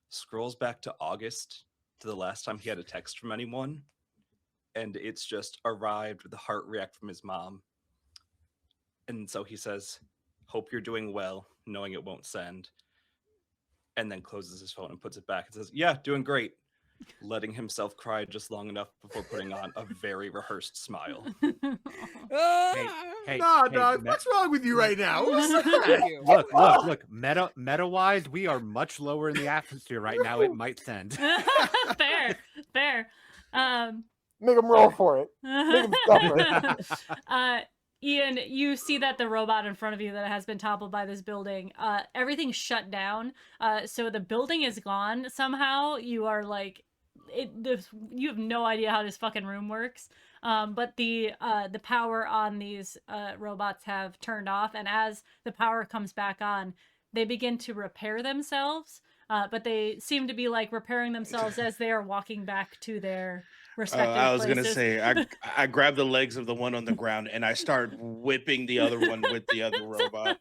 Speaker 3: scrolls back to August, to the last time he had a text from anyone, and it's just arrived with a heart react from his mom. And so he says, hope you're doing well, knowing it won't send. And then closes his phone and puts it back and says, yeah, doing great. letting himself cry just long enough before putting on a very rehearsed smile.
Speaker 7: Hey,
Speaker 2: Nah,
Speaker 7: hey,
Speaker 2: dog.
Speaker 7: Me-
Speaker 2: What's wrong with you right now? What's
Speaker 4: Thank
Speaker 2: that?
Speaker 4: you.
Speaker 7: look. Meta wise, we are much lower in the atmosphere right now. It might send.
Speaker 1: fair.
Speaker 2: Make him roll for it. Make him suffer.
Speaker 1: Ian, you see that the robot in front of you that has been toppled by this building, everything's shut down. So the building is gone somehow. You are like, you have no idea how this fucking room works. But the power on these robots have turned off, and as the power comes back on, they begin to repair themselves. But they seem to be like repairing themselves as they are walking back to their respective
Speaker 6: I was
Speaker 1: places.
Speaker 6: gonna say, I grab the legs of the one on the ground and I start whipping the other one with the other robot.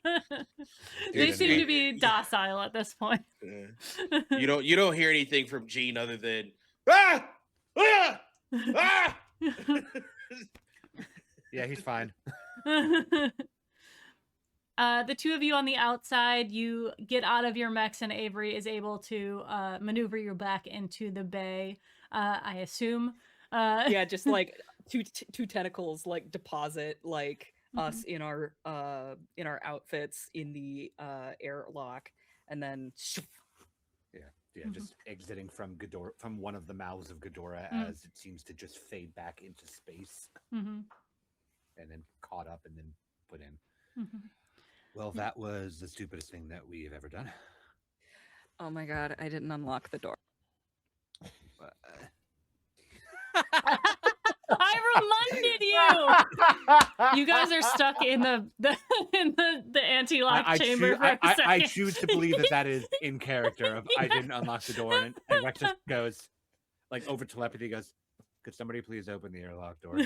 Speaker 1: They
Speaker 7: Dude,
Speaker 1: seem to be docile at this point.
Speaker 6: You don't hear anything from Gene other than ah ah ah.
Speaker 7: Yeah, he's fine.
Speaker 1: The two of you on the outside, you get out of your mechs, and Avery is able to maneuver you back into the bay. I assume.
Speaker 4: Yeah, just like two tentacles like deposit like us in our outfits in the airlock, and then
Speaker 7: Yeah, just exiting from one of the mouths of Ghidorah as it seems to just fade back into space, and then caught up and then put in. Well, that was the stupidest thing that we have ever done.
Speaker 4: oh my god, I didn't unlock the door.
Speaker 1: I reminded you. You guys are stuck in the anti-lock chamber for a second.
Speaker 7: I choose to believe that is in character. Of I didn't unlock the door, and Rex just goes, like over telepathy, goes, "Could somebody please open the airlock door?"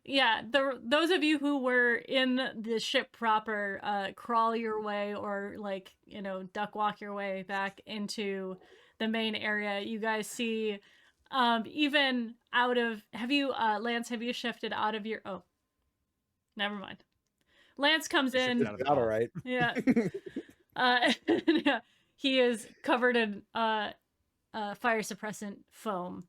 Speaker 1: Yeah, those of you who were in the ship proper, crawl your way or duck walk your way back into the main area. You guys see, even out of, Lance, have you shifted out of your, oh, never mind. Lance comes in.
Speaker 2: All right.
Speaker 1: Yeah. Yeah, he is covered in fire suppressant foam.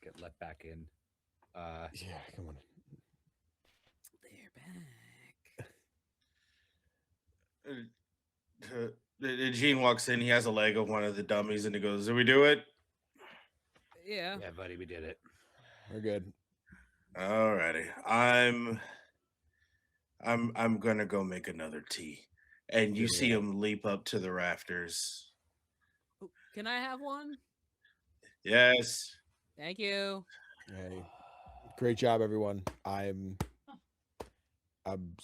Speaker 7: Get let back in.
Speaker 2: Yeah, come on.
Speaker 6: They're back. Gene walks in. He has a leg of one of the dummies, and he goes, "Did we do it?"
Speaker 5: Yeah.
Speaker 7: Yeah, buddy, we did it.
Speaker 2: We're good.
Speaker 6: Alrighty. I'm gonna go make another tea. And you see him leap up to the rafters.
Speaker 5: Oh, can I have one?
Speaker 6: Yes.
Speaker 5: Thank you.
Speaker 2: Hey, great job, everyone. I'm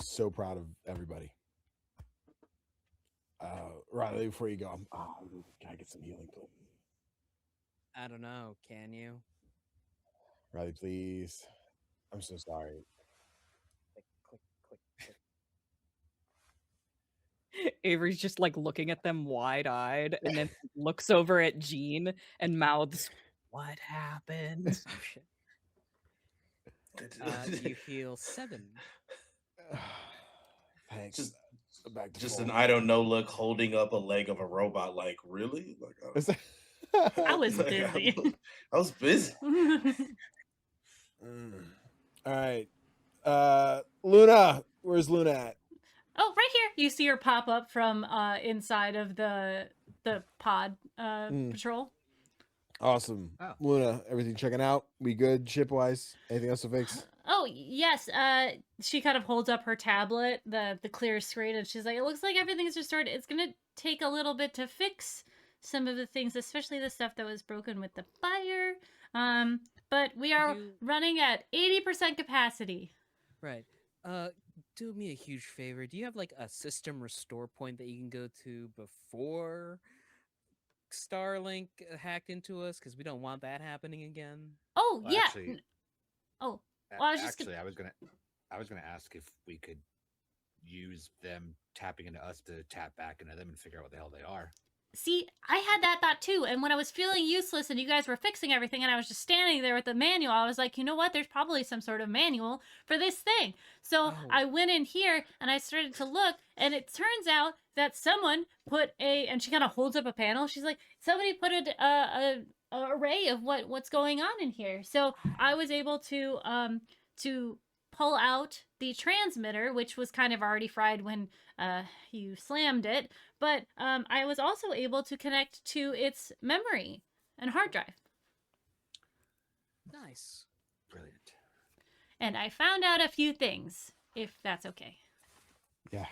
Speaker 2: so proud of everybody. Riley, before you go, can I get some healing, please?
Speaker 5: I don't know. Can you?
Speaker 2: Riley, please. I'm so sorry.
Speaker 5: Click.
Speaker 4: Avery's just like looking at them wide-eyed, and then looks over at Jean and mouths, "What happened?"
Speaker 5: Oh, shit. You heal 7.
Speaker 2: Thanks.
Speaker 6: Just an I don't know look, holding up a leg of a robot. Like, really? Like,
Speaker 1: I was busy.
Speaker 6: I was busy.
Speaker 2: All right. Luna, where's Luna at?
Speaker 1: Oh, right here. You see her pop up from inside of the pod patrol.
Speaker 2: Awesome.
Speaker 7: Oh.
Speaker 2: Luna, everything checking out? We good ship wise? Anything else to fix?
Speaker 1: Oh, yes. She kind of holds up her tablet, the clear screen, and she's like, "It looks like everything's restored. It's gonna take a little bit to fix some of the things, especially the stuff that was broken with the fire. But we are running at 80% capacity."
Speaker 5: Right. Do me a huge favor. Do you have like a system restore point that you can go to before Starlink hacked into us? Because we don't want that happening again.
Speaker 1: Oh,
Speaker 7: Well,
Speaker 1: yeah.
Speaker 7: actually-
Speaker 1: Well, I was just
Speaker 7: actually, I was gonna ask if we could use them tapping into us to tap back into them and figure out what the hell they are.
Speaker 1: See, I had that thought too. And when I was feeling useless and you guys were fixing everything and I was just standing there with the manual, I was like, you know what? There's probably some sort of manual for this thing. So
Speaker 5: Oh.
Speaker 1: I went in here and I started to look, and it turns out that someone put and she kind of holds up a panel. She's like, somebody put a array of what's going on in here. So I was able to pull out the transmitter, which was kind of already fried when you slammed it, but I was also able to connect to its memory and hard drive.
Speaker 5: Nice.
Speaker 7: Brilliant.
Speaker 1: And I found out a few things, if that's okay.
Speaker 2: Yeah.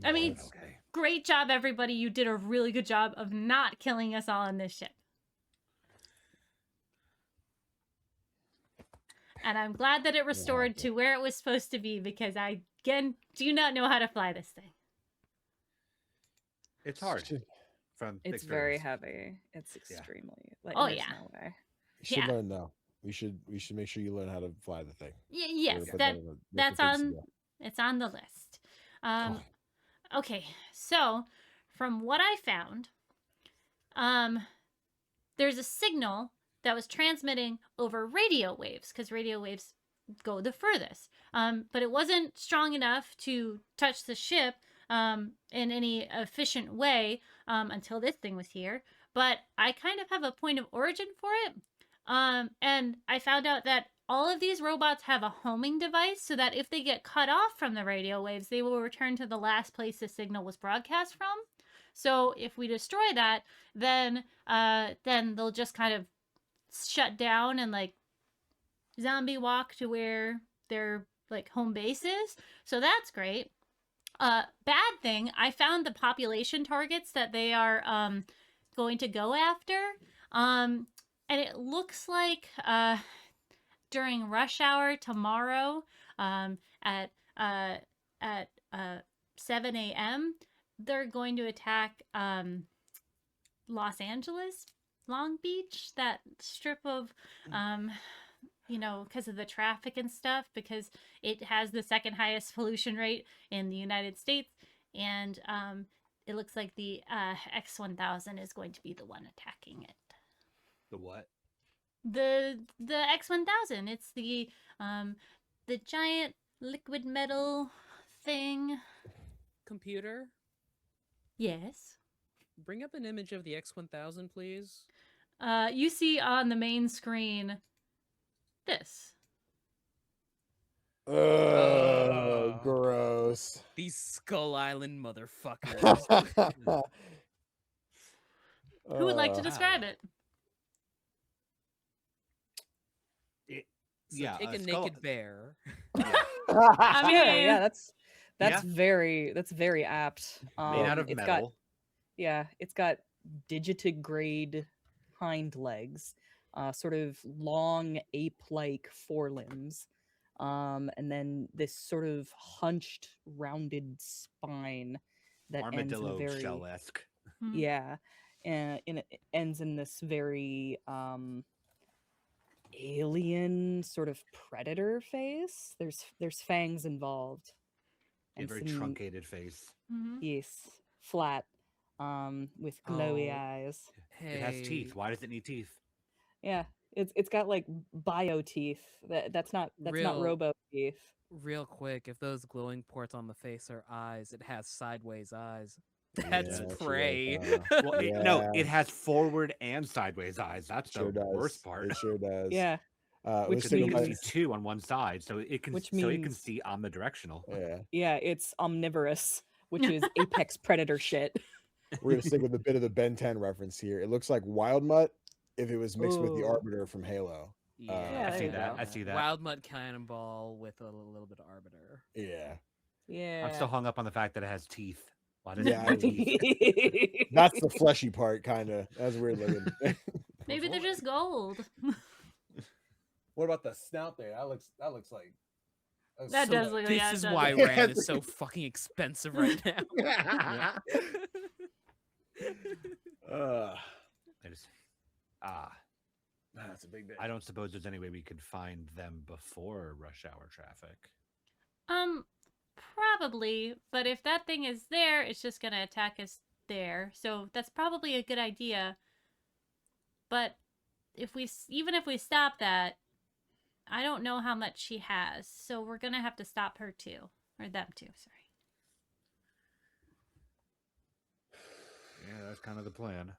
Speaker 1: I mean,
Speaker 7: Okay.
Speaker 1: great job, everybody. You did a really good job of not killing us all on this ship. And I'm glad that it restored to where it was supposed to be, because I, again, do not know how to fly this thing.
Speaker 7: It's hard. From
Speaker 4: It's very
Speaker 7: experience.
Speaker 4: heavy. It's extremely like
Speaker 1: Oh,
Speaker 4: there's
Speaker 1: yeah.
Speaker 4: no way.
Speaker 2: You should
Speaker 1: Yeah.
Speaker 2: learn though. We should make sure you learn how to fly the thing.
Speaker 1: Yes,
Speaker 2: Put that in the
Speaker 1: that's
Speaker 2: things to
Speaker 1: on.
Speaker 2: do.
Speaker 1: It's on the list.
Speaker 2: Oh.
Speaker 1: Okay, so from what I found, there's a signal that was transmitting over radio waves, because radio waves go the furthest. But it wasn't strong enough to touch the ship in any efficient way until this thing was here. But I kind of have a point of origin for it. And I found out that all of these robots have a homing device, so that if they get cut off from the radio waves, they will return to the last place the signal was broadcast from. So if we destroy that, then they'll just kind of shut down and like zombie walk to where their like home base is. So that's great. Bad thing, I found the population targets that they are going to go after. And it looks like during rush hour tomorrow at 7 a.m., they're going to attack Los Angeles, Long Beach, that strip of, because of the traffic and stuff, because it has the second highest pollution rate in the United States. And it looks like the X-1000 is going to be the one attacking it.
Speaker 7: The what?
Speaker 1: The X-1000. It's the giant liquid metal thing.
Speaker 5: Computer,
Speaker 1: Yes.
Speaker 5: bring up an image of the X-1000, please.
Speaker 1: You see on the main screen this.
Speaker 2: Oh, gross.
Speaker 5: These Skull Island motherfuckers.
Speaker 1: Who would like to describe it?
Speaker 5: So take a naked bear.
Speaker 1: I mean,
Speaker 4: Yeah, that's
Speaker 7: Yeah.
Speaker 4: very apt.
Speaker 7: Made out of
Speaker 4: it's
Speaker 7: metal.
Speaker 4: it's got digitigrade hind legs, sort of long ape-like forelimbs, and then this sort of hunched, rounded spine that
Speaker 7: Armadillo
Speaker 4: ends in very
Speaker 7: shell-esque.
Speaker 4: yeah, and it ends in this very alien sort of predator face. There's fangs involved.
Speaker 7: A very truncated face.
Speaker 4: Yes, flat, with glowy
Speaker 5: Oh.
Speaker 4: eyes.
Speaker 5: Hey,
Speaker 7: It has teeth. Why does it need teeth?
Speaker 4: Yeah, it's got like bio teeth. That's not
Speaker 5: Real-
Speaker 4: robo teeth.
Speaker 5: Real quick, if those glowing ports on the face are eyes, it has sideways eyes. That's
Speaker 2: Yeah,
Speaker 5: prey.
Speaker 7: Well, no, it has forward and sideways eyes. That's
Speaker 2: Sure
Speaker 7: the
Speaker 2: does.
Speaker 7: worst part.
Speaker 2: It sure does.
Speaker 4: Yeah, which
Speaker 2: let's
Speaker 7: So
Speaker 2: take
Speaker 7: you
Speaker 2: a
Speaker 7: can
Speaker 2: look-
Speaker 7: see two on one side, so it can
Speaker 4: Which
Speaker 7: it can
Speaker 4: means-
Speaker 7: see omnidirectional.
Speaker 2: Yeah,
Speaker 4: yeah, it's omnivorous, which is apex predator shit.
Speaker 2: we're gonna stick with a bit of the Ben 10 reference here. It looks like Wild Mutt if it was mixed with the
Speaker 4: Ooh.
Speaker 2: Arbiter from Halo.
Speaker 4: Yeah,
Speaker 7: I see
Speaker 4: there you
Speaker 7: that.
Speaker 4: go.
Speaker 7: I see that.
Speaker 5: Wild Mud Cannonball with a little bit of Arbiter.
Speaker 2: Yeah,
Speaker 4: Yeah.
Speaker 7: I'm still hung up on the fact that it has teeth. Why does
Speaker 2: Yeah,
Speaker 7: it have teeth?
Speaker 2: that's the fleshy part, kind of. That's weird looking.
Speaker 1: maybe they're just gold.
Speaker 2: What about the snout there? That looks like
Speaker 1: That does look like
Speaker 5: This
Speaker 1: yeah, it
Speaker 5: is
Speaker 1: does.
Speaker 5: why
Speaker 2: Yeah,
Speaker 5: Ran
Speaker 2: it's
Speaker 5: is so fucking expensive right now.
Speaker 7: I just
Speaker 2: That's a big bit.
Speaker 7: I don't suppose there's any way we could find them before rush hour traffic.
Speaker 1: Probably, but if that thing is there, it's just gonna attack us there, so that's probably a good idea. But even if we stop that, I don't know how much she has, so we're gonna have to stop her too, or them too. Sorry.
Speaker 7: Yeah, that's kind of the plan.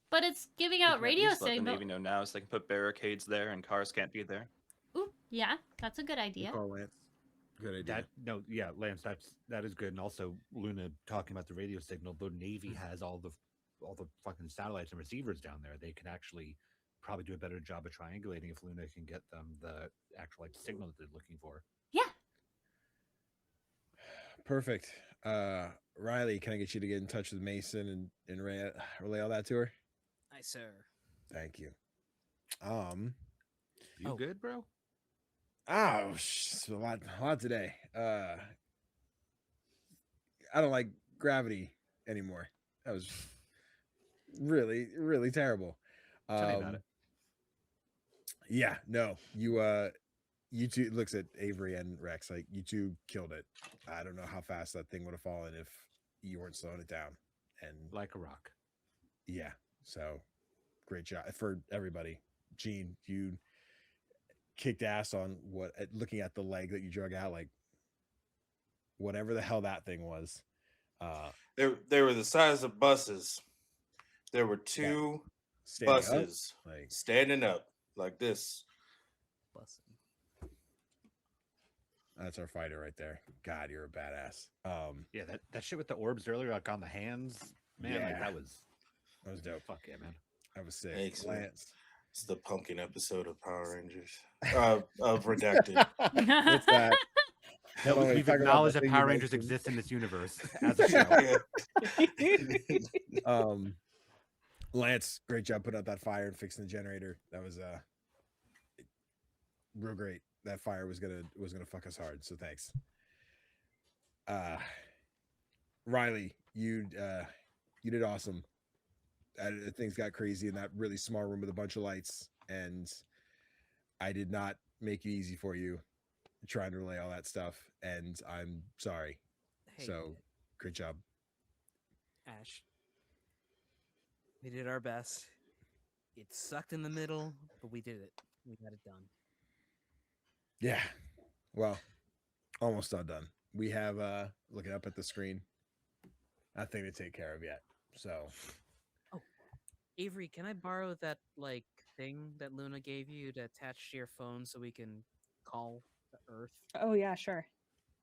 Speaker 1: But it's giving
Speaker 3: We
Speaker 1: out
Speaker 3: can at
Speaker 1: radio
Speaker 3: least let the
Speaker 1: signal.
Speaker 3: Navy know now so they can put barricades there and cars can't be there.
Speaker 1: Ooh, yeah, that's a good idea.
Speaker 2: Good call, Lance. Good idea.
Speaker 7: Lance, that is good. And also, Luna talking about the radio signal. The Navy has all the fucking satellites and receivers down there. They can actually probably do a better job of triangulating if Luna can get them the actual signal that they're looking for.
Speaker 1: Yeah.
Speaker 2: Perfect. Riley, can I get you to get in touch with Mason and relay all that to her?
Speaker 5: Aye, sir.
Speaker 2: Thank you.
Speaker 7: You good, bro?
Speaker 2: Oh, a lot today. I don't like gravity anymore. That was really, really terrible.
Speaker 7: Tell me about it.
Speaker 2: Yeah, no, you two looks at Avery and Rex like you two killed it. I don't know how fast that thing would have fallen if you weren't slowing it down. And
Speaker 7: Like a rock.
Speaker 2: yeah, so great job for everybody. Gene, you kicked ass on looking at the leg that you drug out, like whatever the hell that thing was.
Speaker 6: They were the size of buses. There were two
Speaker 2: Standing up,
Speaker 6: buses
Speaker 2: like
Speaker 6: standing up like this.
Speaker 5: Bussin'.
Speaker 2: that's our fighter right there. God, you're a badass.
Speaker 7: Yeah, that shit with the orbs earlier, like on the hands, man, like
Speaker 2: Yeah.
Speaker 7: that was
Speaker 2: dope.
Speaker 7: fuck yeah, man.
Speaker 2: That was sick.
Speaker 6: Thanks, man.
Speaker 2: Lance.
Speaker 6: It's the pumpkin episode of Power Rangers of Redacted.
Speaker 2: What's that?
Speaker 7: No,
Speaker 2: Hold on,
Speaker 7: we've
Speaker 2: talk about
Speaker 7: acknowledged
Speaker 2: the
Speaker 7: that
Speaker 2: thing
Speaker 7: Power
Speaker 2: you
Speaker 7: Rangers
Speaker 2: mentioned.
Speaker 7: exist in this universe as a show.
Speaker 2: Lance, great job putting out that fire and fixing the generator. That was real great. That fire was gonna fuck us hard, so thanks. Riley, you did awesome. Things got crazy in that really small room with a bunch of lights, and I did not make it easy for you trying to relay all that stuff, and I'm sorry.
Speaker 5: Hey,
Speaker 2: So great job.
Speaker 5: Ash. We did our best. It sucked in the middle, but we did it. We got it done.
Speaker 2: Yeah. Well, almost all done. We have looking up at the screen, that thing to take care of yet. So
Speaker 5: Avery, can I borrow that thing that Luna gave you to attach to your phone so we can call the Earth?
Speaker 4: Oh yeah, sure.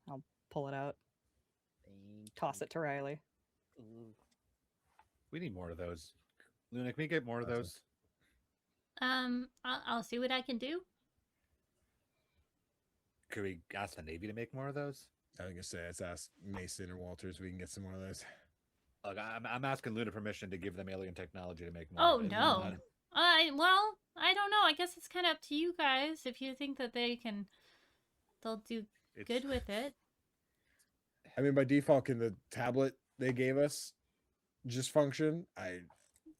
Speaker 4: I'll pull it out. Toss
Speaker 5: Thank
Speaker 4: it to Riley.
Speaker 5: you. Ooh.
Speaker 7: We need more of those. Luna, can we get more of
Speaker 2: Awesome.
Speaker 7: those?
Speaker 1: I'll see what I can do.
Speaker 7: Could we ask the Navy to make more of those?
Speaker 2: I was gonna say, let's ask Mason or Walters. We can get some more of those.
Speaker 7: Look, I'm asking Luna permission to give them alien technology to make more.
Speaker 1: Oh
Speaker 7: of it.
Speaker 1: no.
Speaker 7: Not-
Speaker 1: Well, I don't know. I guess it's kind of up to you guys if you think that they'll do
Speaker 7: it's-
Speaker 1: good with it.
Speaker 2: I mean, by default, can the tablet they gave us just function?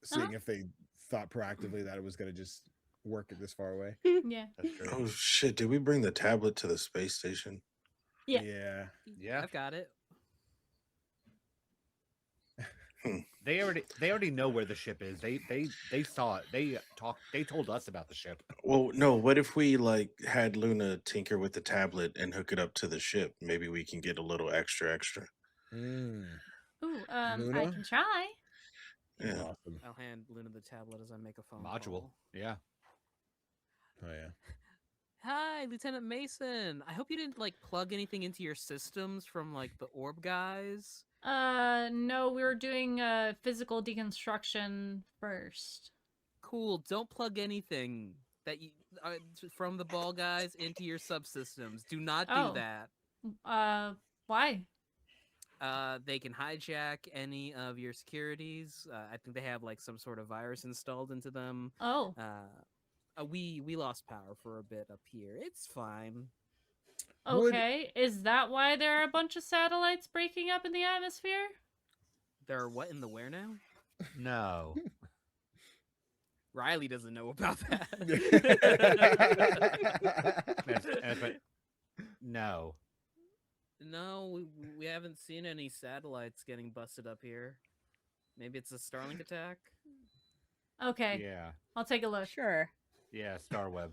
Speaker 2: Seeing if they thought proactively that it was gonna just work it this far away.
Speaker 1: Yeah.
Speaker 7: That's true.
Speaker 6: Oh shit! Did we bring the tablet to the space station?
Speaker 1: Yeah.
Speaker 2: Yeah.
Speaker 7: Yeah.
Speaker 5: I've got it.
Speaker 7: They already know where the ship is. They saw it. They told us about the ship.
Speaker 6: Well, no. What if we had Luna tinker with the tablet and hook it up to the ship? Maybe we can get a little extra.
Speaker 2: Mm,
Speaker 1: Ooh, I
Speaker 2: Luna?
Speaker 1: can try.
Speaker 6: Yeah.
Speaker 2: awesome.
Speaker 5: I'll hand Luna the tablet as I make a phone
Speaker 7: Module.
Speaker 5: call.
Speaker 7: Yeah.
Speaker 2: Oh yeah.
Speaker 5: Hi, Lieutenant Mason. I hope you didn't plug anything into your systems from the orb guys.
Speaker 1: No, we were doing physical deconstruction first.
Speaker 5: Cool. Don't plug anything that you from the ball guys into your subsystems. Do not do
Speaker 1: Oh.
Speaker 5: that.
Speaker 1: Why?
Speaker 5: They can hijack any of your securities. I think they have some sort of virus installed into them.
Speaker 1: Oh.
Speaker 5: We lost power for a bit up here. It's fine.
Speaker 2: Would-
Speaker 1: Okay. Is that why there are a bunch of satellites breaking up in the atmosphere?
Speaker 5: There are what in the where now?
Speaker 7: No.
Speaker 5: Riley doesn't know about that.
Speaker 7: But no.
Speaker 5: No, we haven't seen any satellites getting busted up here. Maybe it's a Starlink attack.
Speaker 1: Okay,
Speaker 7: Yeah.
Speaker 1: I'll take a look.
Speaker 4: Sure.
Speaker 7: Yeah, Star Web.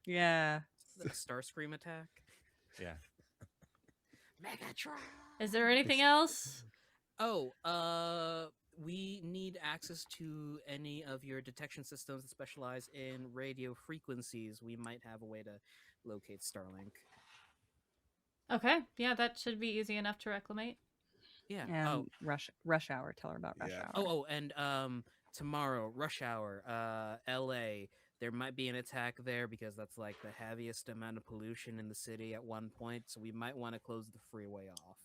Speaker 4: Yeah.
Speaker 5: Is that a Starscream attack?
Speaker 7: Yeah.
Speaker 5: Megatron.
Speaker 1: Is there anything else?
Speaker 5: Oh, we need access to any of your detection systems that specialize in radio frequencies. We might have a way to locate Starlink.
Speaker 1: Okay, yeah, that should be easy enough to reclimate.
Speaker 5: Yeah.
Speaker 4: And rush hour. Tell her about rush
Speaker 2: Yeah.
Speaker 4: hour.
Speaker 5: And tomorrow, rush hour, LA. There might be an attack there because that's like the heaviest amount of pollution in the city at one point. So we might want to close the freeway off.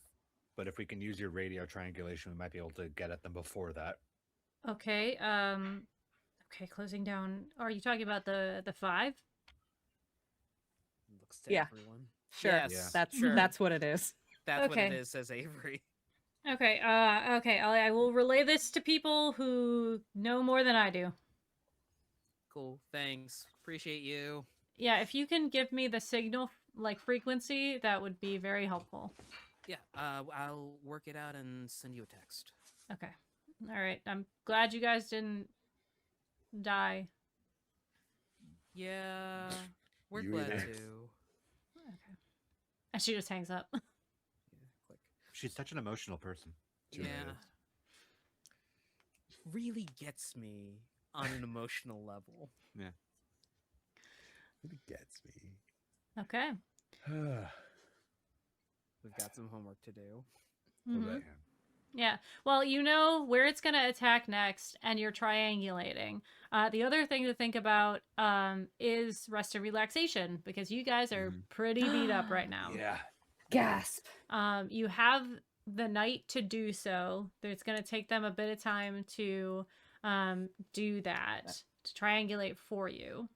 Speaker 7: But if we can use your radio triangulation, we might be able to get at them before that.
Speaker 1: Okay, okay, closing down. Are you talking about the 5?
Speaker 5: Looks to
Speaker 4: Yeah.
Speaker 5: everyone.
Speaker 4: Sure.
Speaker 5: Yes,
Speaker 4: That's
Speaker 5: sure.
Speaker 4: that's what it is.
Speaker 5: That's what
Speaker 1: Okay.
Speaker 5: it is, says Avery.
Speaker 1: Okay, okay, I will relay this to people who know more than I do.
Speaker 5: Cool. Thanks. Appreciate you.
Speaker 1: Yeah, if you can give me the signal, like, frequency, that would be very helpful.
Speaker 5: Yeah. I'll work it out and send you a text.
Speaker 1: Okay. All right, I'm glad you guys didn't die.
Speaker 5: Yeah. We're
Speaker 2: You
Speaker 5: glad
Speaker 2: either.
Speaker 5: to.
Speaker 1: Okay. And she just hangs up.
Speaker 5: Yeah, click.
Speaker 7: She's such an emotional person.
Speaker 2: Too
Speaker 5: Yeah.
Speaker 2: bad.
Speaker 5: Really gets me on an emotional level.
Speaker 2: It gets me.
Speaker 1: Okay.
Speaker 5: We've got some homework to do.
Speaker 1: Mhm. Yeah. Well, you know where it's going to attack next, and you're triangulating. The other thing to think about is rest and relaxation, because you guys are pretty beat up right now.
Speaker 7: Yeah.
Speaker 4: Gasp.
Speaker 1: You have the night to do so. It's going to take them a bit of time to do that, to triangulate for you.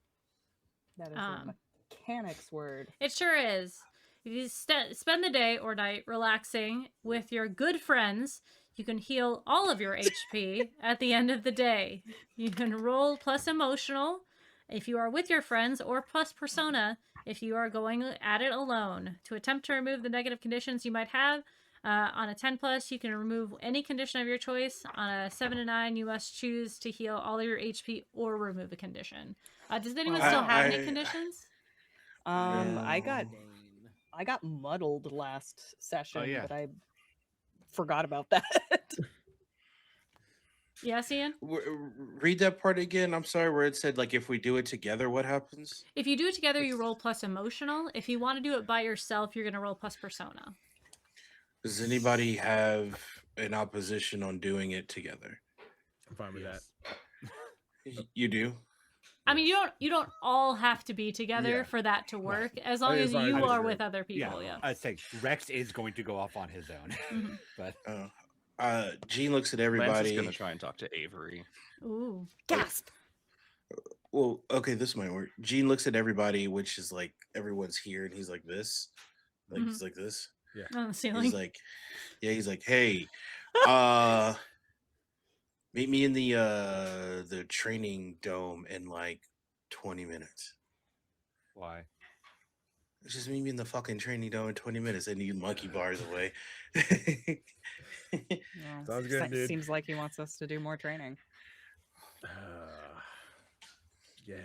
Speaker 4: That is a mechanics word.
Speaker 1: It sure is. If you spend the day or night relaxing with your good friends, you can heal all of your HP at the end of the day. You can roll plus emotional if you are with your friends, or plus persona if you are going at it alone. To attempt to remove the negative conditions you might have, on a 10 plus, you can remove any condition of your choice. On a 7 to 9, you must choose to heal all of your HP or remove a condition. Does anyone still have any conditions?
Speaker 4: I got muddled last session,
Speaker 7: yeah.
Speaker 4: but I forgot about that.
Speaker 1: Yes, Ian?
Speaker 6: Read that part again. I'm sorry, where it said like if we do it together, what happens?
Speaker 1: If you do it together, you roll plus emotional. If you want to do it by yourself, you're going to roll plus persona.
Speaker 6: Does anybody have an opposition on doing it together?
Speaker 2: I'm fine with that.
Speaker 6: You do?
Speaker 1: I mean, you don't all have to be together
Speaker 2: Yeah.
Speaker 1: for that to work, as long as
Speaker 2: as long as
Speaker 1: you
Speaker 2: it's
Speaker 1: are
Speaker 2: a
Speaker 1: with
Speaker 2: group.
Speaker 1: other people. Yeah.
Speaker 7: I'd say Rex is going to go off on his own.
Speaker 1: Mhm.
Speaker 7: But
Speaker 6: Gene looks at
Speaker 3: Lance
Speaker 6: everybody.
Speaker 3: is going to try and talk to Avery.
Speaker 1: Ooh.
Speaker 4: Gasp.
Speaker 6: Well, okay, this might work. Gene looks at everybody, which is like everyone's here, and he's like this, like he's like this.
Speaker 1: On the ceiling.
Speaker 6: He's like, yeah, he's like, hey, meet me in the training dome in like 20 minutes.
Speaker 7: why?
Speaker 6: Just meet me in the fucking training dome in 20 minutes, and you monkey bars away.
Speaker 4: Yeah.
Speaker 2: Sounds good, dude.
Speaker 4: Seems like he wants us to do more training.
Speaker 2: Yeah.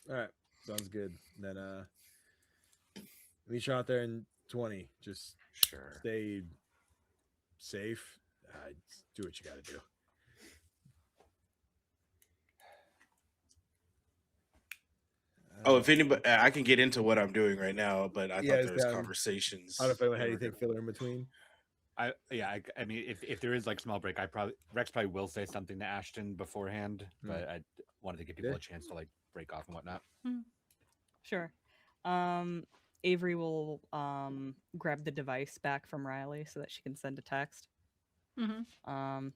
Speaker 2: All right. Sounds good. Then meet you out there in 20. Just
Speaker 7: Sure.
Speaker 2: stay safe. Do what you got to do.
Speaker 6: Oh, if anybody, I can get into what I'm doing right now, but I
Speaker 2: Yeah,
Speaker 6: thought there was
Speaker 2: it's,
Speaker 6: conversations.
Speaker 2: I don't know if anyone had
Speaker 6: that were
Speaker 2: anything filler in between.
Speaker 7: I mean, if there is like small break, Rex probably will say something to Ashton beforehand, but I wanted to give people
Speaker 2: Yeah.
Speaker 7: a chance to like break off and whatnot.
Speaker 4: Sure. Avery will grab the device back from Riley so that she can send a text.
Speaker 1: Mm-hmm.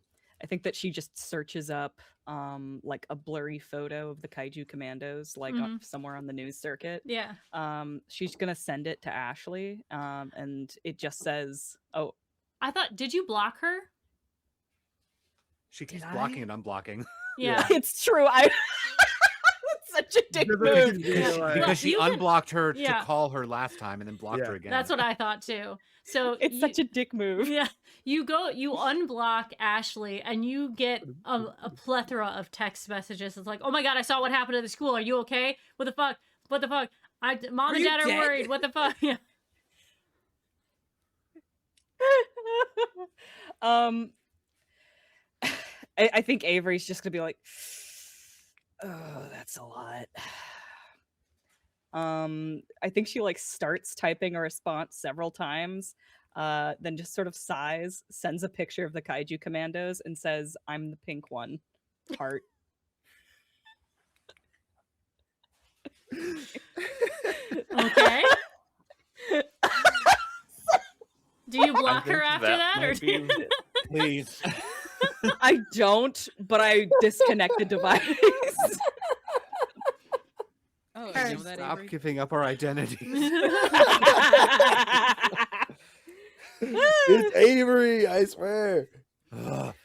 Speaker 4: I think that she just searches up like a blurry photo of the Kaiju Kommandos, like up somewhere on the news circuit.
Speaker 1: Yeah.
Speaker 4: She's gonna send it to Ashley, and it just says, "Oh,
Speaker 1: I thought, did you block her?
Speaker 7: She keeps
Speaker 4: Did
Speaker 7: blocking
Speaker 4: I?
Speaker 7: and unblocking.
Speaker 1: Yeah.
Speaker 4: it's true." I that's such a dick
Speaker 2: Just like
Speaker 4: move.
Speaker 2: she's being like-
Speaker 7: Because she
Speaker 1: you can-
Speaker 7: unblocked her
Speaker 1: yeah.
Speaker 7: to call her last time and then blocked
Speaker 2: Yeah.
Speaker 7: her again.
Speaker 1: That's what I thought too. So
Speaker 4: It's such a dick move.
Speaker 1: yeah. You unblock Ashley, and you get a plethora of text messages. It's like, oh my god, I saw what happened at the school. Are you okay? What the fuck? What the fuck? Mom
Speaker 5: Are
Speaker 1: and
Speaker 5: you
Speaker 1: Dad are
Speaker 5: dead?
Speaker 1: worried. What the fuck? Yeah.
Speaker 4: I think Avery's just gonna be like, oh, that's a lot. I think she like starts typing a response several times, then just sort of sighs, sends a picture of the Kaiju Commandos, and says, "I'm the pink one." Heart.
Speaker 1: Okay. Do you block her
Speaker 3: think
Speaker 1: after
Speaker 3: that
Speaker 1: that, or
Speaker 3: might
Speaker 1: do you...
Speaker 3: be-
Speaker 7: Please.
Speaker 4: I don't, but I disconnect the device.
Speaker 5: Oh,
Speaker 1: Her.
Speaker 5: you know that,
Speaker 7: Stop
Speaker 5: Avery?
Speaker 7: giving up our identities.
Speaker 2: It's Avery, I swear.
Speaker 7: Ugh.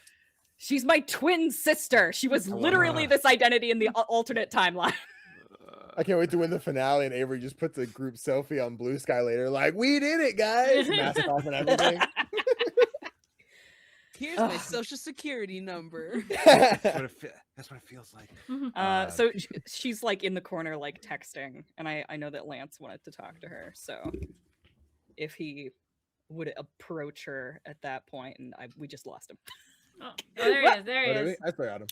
Speaker 4: She's my twin sister. She was literally this identity in the alternate timeline.
Speaker 2: I can't wait to win the finale, and Avery just puts a group selfie on Blue Sky later, like, we did it, guys. Mask off and everything.
Speaker 5: Here's my social security number.
Speaker 7: That's what it feels like.
Speaker 4: So she's like in the corner, like texting, and I know that Lance wanted to talk to her. So if he would approach her at that point, and we just lost him.
Speaker 1: Oh, there he is. There he
Speaker 2: Oh, did we?
Speaker 1: is.
Speaker 2: I forgot him.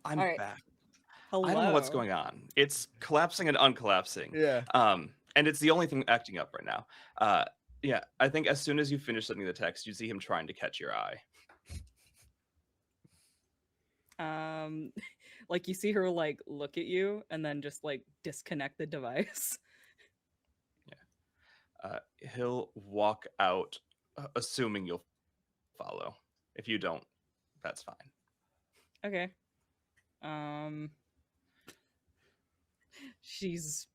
Speaker 3: I'm
Speaker 4: All right.
Speaker 3: back.
Speaker 4: Hello.
Speaker 3: I don't know what's going on. It's collapsing and uncollapsing.
Speaker 2: Yeah.
Speaker 3: And it's the only thing acting up right now. Yeah, I think as soon as you finish sending the text, you see him trying to catch your eye.
Speaker 4: Like you see her like look at you and then just like disconnect the device.
Speaker 3: He'll walk out, assuming you'll follow. If you don't, that's fine.
Speaker 4: Okay. She's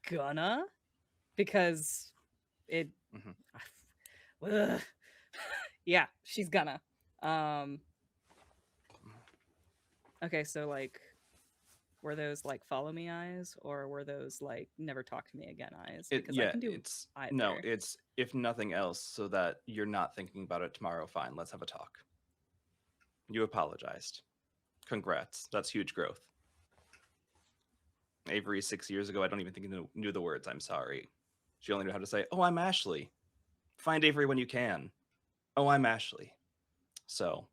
Speaker 4: gonna, because it Ugh. Yeah, she's gonna. Okay, so like, were those like follow me eyes, or were those like never talk to me again eyes? Because I can do
Speaker 3: it's
Speaker 4: either.
Speaker 3: no, it's if nothing else, so that you're not thinking about it tomorrow. Fine, let's have a talk. You apologized. Congrats. That's huge growth. Avery 6 years ago, I don't even think knew the words "I'm sorry." She only knew how to say, "Oh, I'm Ashley." Find Avery when you can. Oh, I'm Ashley. So,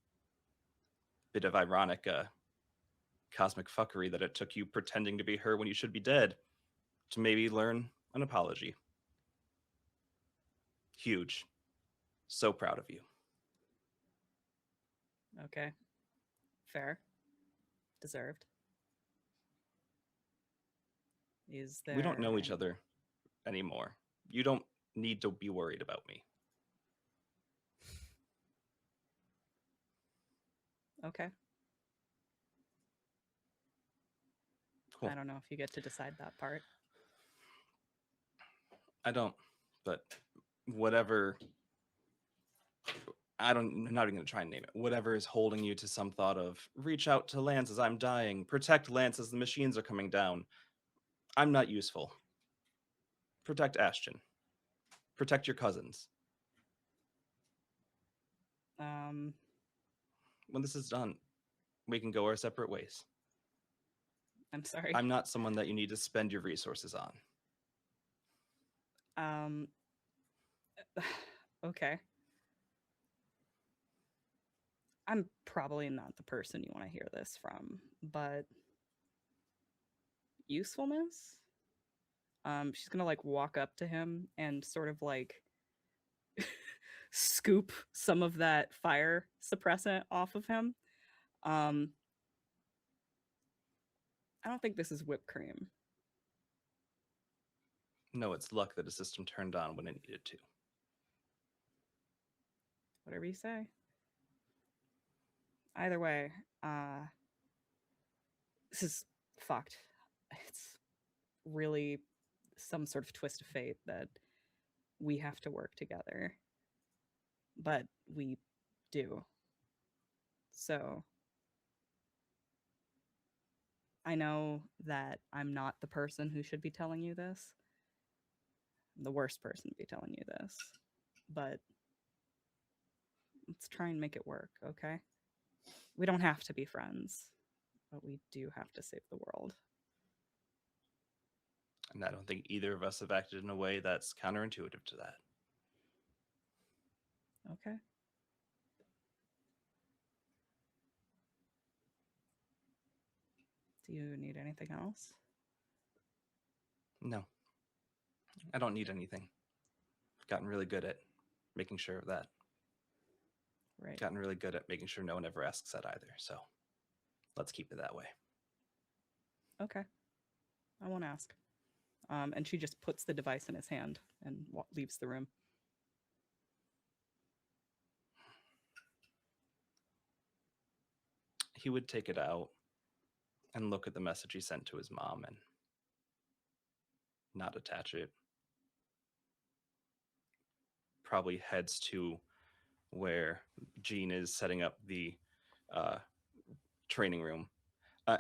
Speaker 3: bit of ironic cosmic fuckery that it took you pretending to be her when you should be dead to maybe learn an apology. Huge. So proud of you.
Speaker 4: Okay. Fair. Deserved. Is there...
Speaker 3: We don't know each other anymore. You don't need to be worried about me.
Speaker 4: Okay.
Speaker 3: Cool.
Speaker 4: I don't know if you get to decide that part.
Speaker 3: I don't, but whatever. I'm not even going to try and name it. Whatever is holding you to some thought of reach out to Lance as I'm dying, protect Lance as the machines are coming down. I'm not useful. Protect Ashton. Protect your cousins. When this is done, we can go our separate ways.
Speaker 4: I'm sorry.
Speaker 3: I'm not someone that you need to spend your resources on.
Speaker 4: Okay. I'm probably not the person you want to hear this from, but usefulness? She's gonna like walk up to him and sort of like scoop some of that fire suppressant off of him. I don't think this is whipped cream.
Speaker 3: No, it's luck that a system turned on when it needed to.
Speaker 4: Whatever you say. Either way, this is fucked. It's really some sort of twist of fate that we have to work together. But we do. So I know that I'm not the person who should be telling you this. I'm the worst person to be telling you this. But let's try and make it work, okay? We don't have to be friends, but we do have to save the world.
Speaker 3: And I don't think either of us have acted in a way that's counterintuitive to that.
Speaker 4: Okay. Do you need anything else?
Speaker 3: No, I don't need anything. I've gotten really good at making sure of that.
Speaker 4: Right.
Speaker 3: Gotten really good at making sure no one ever asks that either. So let's keep it that way.
Speaker 4: Okay. I won't ask. And she just puts the device in his hand and leaves the room.
Speaker 3: He would take it out and look at the message he sent to his mom and not attach it. Probably heads to where Jean is setting up the training room.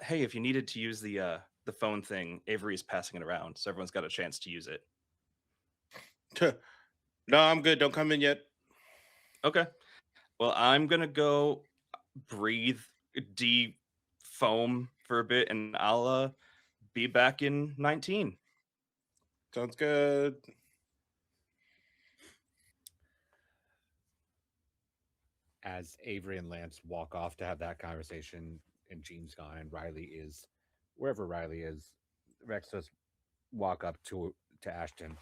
Speaker 3: Hey, if you needed to use the phone thing, Avery is passing it around, so everyone's got a chance to use it.
Speaker 6: No, I'm good. Don't come in yet.
Speaker 3: Okay. Well, I'm gonna go breathe deep foam for a bit, and I'll be back in 19.
Speaker 6: Sounds good.
Speaker 7: As Avery and Lance walk off to have that conversation, and Jean's gone, and Riley is wherever Riley is, Rex does walk up to Ashton.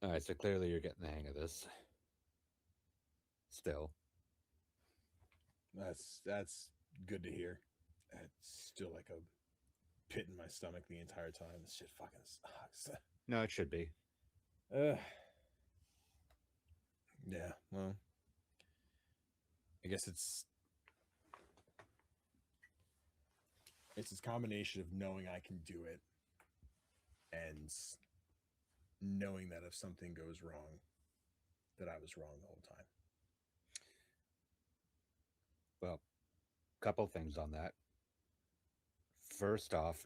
Speaker 7: All right, so clearly you're getting the hang of this. Still,
Speaker 2: That's good to hear. It's still like a pit in my stomach the entire time. This shit fucking sucks.
Speaker 7: no, it should be.
Speaker 2: Yeah, well, I guess it's this combination of knowing I can do it and knowing that if something goes wrong, that I was wrong the whole time.
Speaker 7: Well, couple things on that. First off,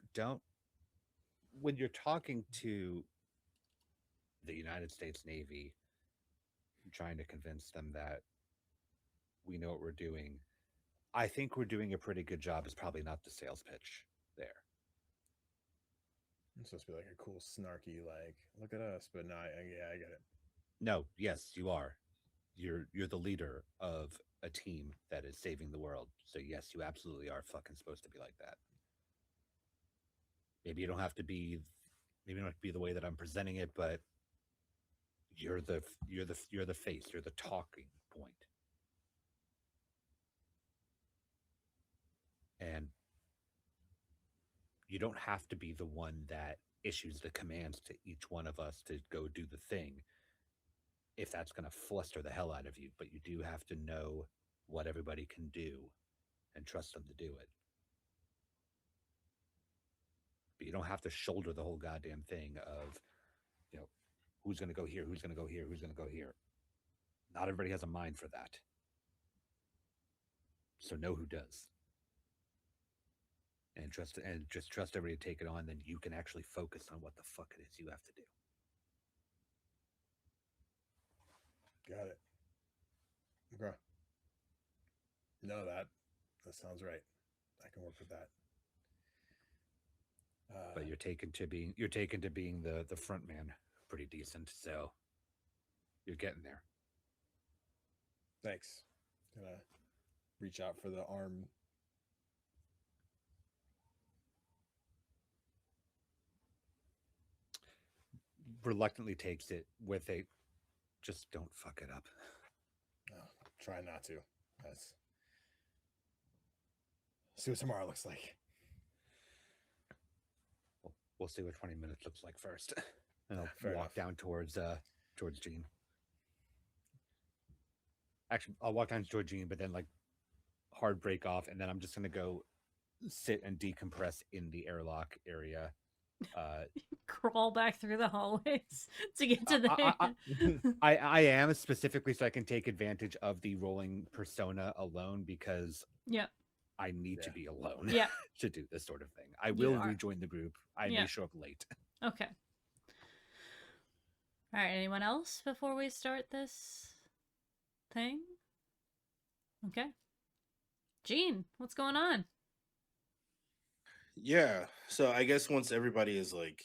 Speaker 7: when you're talking to the United States Navy, trying to convince them that we know what we're doing, I think we're doing a pretty good job is probably not the sales pitch there.
Speaker 2: It's supposed to be like a cool, snarky, like, look at us, but no, I get it.
Speaker 7: No, yes, you are. You're the leader of a team that is saving the world. So yes, you absolutely are fucking supposed to be like that. Maybe you don't have to be the way that I'm presenting it, but you're the face, you're the talking point. And you don't have to be the one that issues the commands to each one of us to go do the thing if that's going to fluster the hell out of you, but you do have to know what everybody can do and trust them to do it. But you don't have to shoulder the whole goddamn thing of, who's going to go here, who's going to go here, who's going to go here. Not everybody has a mind for that. So know who does. And just trust everybody to take it on, then you can actually focus on what the fuck it is you have to do.
Speaker 2: Got it. Okay. No, that sounds right. I can work with that.
Speaker 7: But you're taken to being the front man pretty decent, so you're getting there.
Speaker 2: Thanks. Gonna reach out for the arm.
Speaker 7: Reluctantly takes it with a, just don't fuck it up.
Speaker 2: Oh, try not to. That's see what tomorrow looks like.
Speaker 7: We'll see what 20 minutes looks like first. And
Speaker 2: Fair
Speaker 7: I'll walk
Speaker 2: enough.
Speaker 7: down towards Jean. Actually, I'll walk down towards Jean, but then like hard break off, and then I'm just gonna go sit and decompress in the airlock area
Speaker 1: Crawl back through the hallways to get to the
Speaker 7: I am specifically so I can take advantage of the rolling persona alone because
Speaker 1: Yep.
Speaker 7: I need to be alone
Speaker 1: Yep.
Speaker 7: to do this sort of thing. I
Speaker 1: You
Speaker 7: will
Speaker 1: are.
Speaker 7: rejoin the group. I
Speaker 1: Yeah.
Speaker 7: may show up late.
Speaker 1: Okay. All right, anyone else before we start this thing? Okay. Gene, what's going on?
Speaker 6: Yeah. So I guess once everybody is like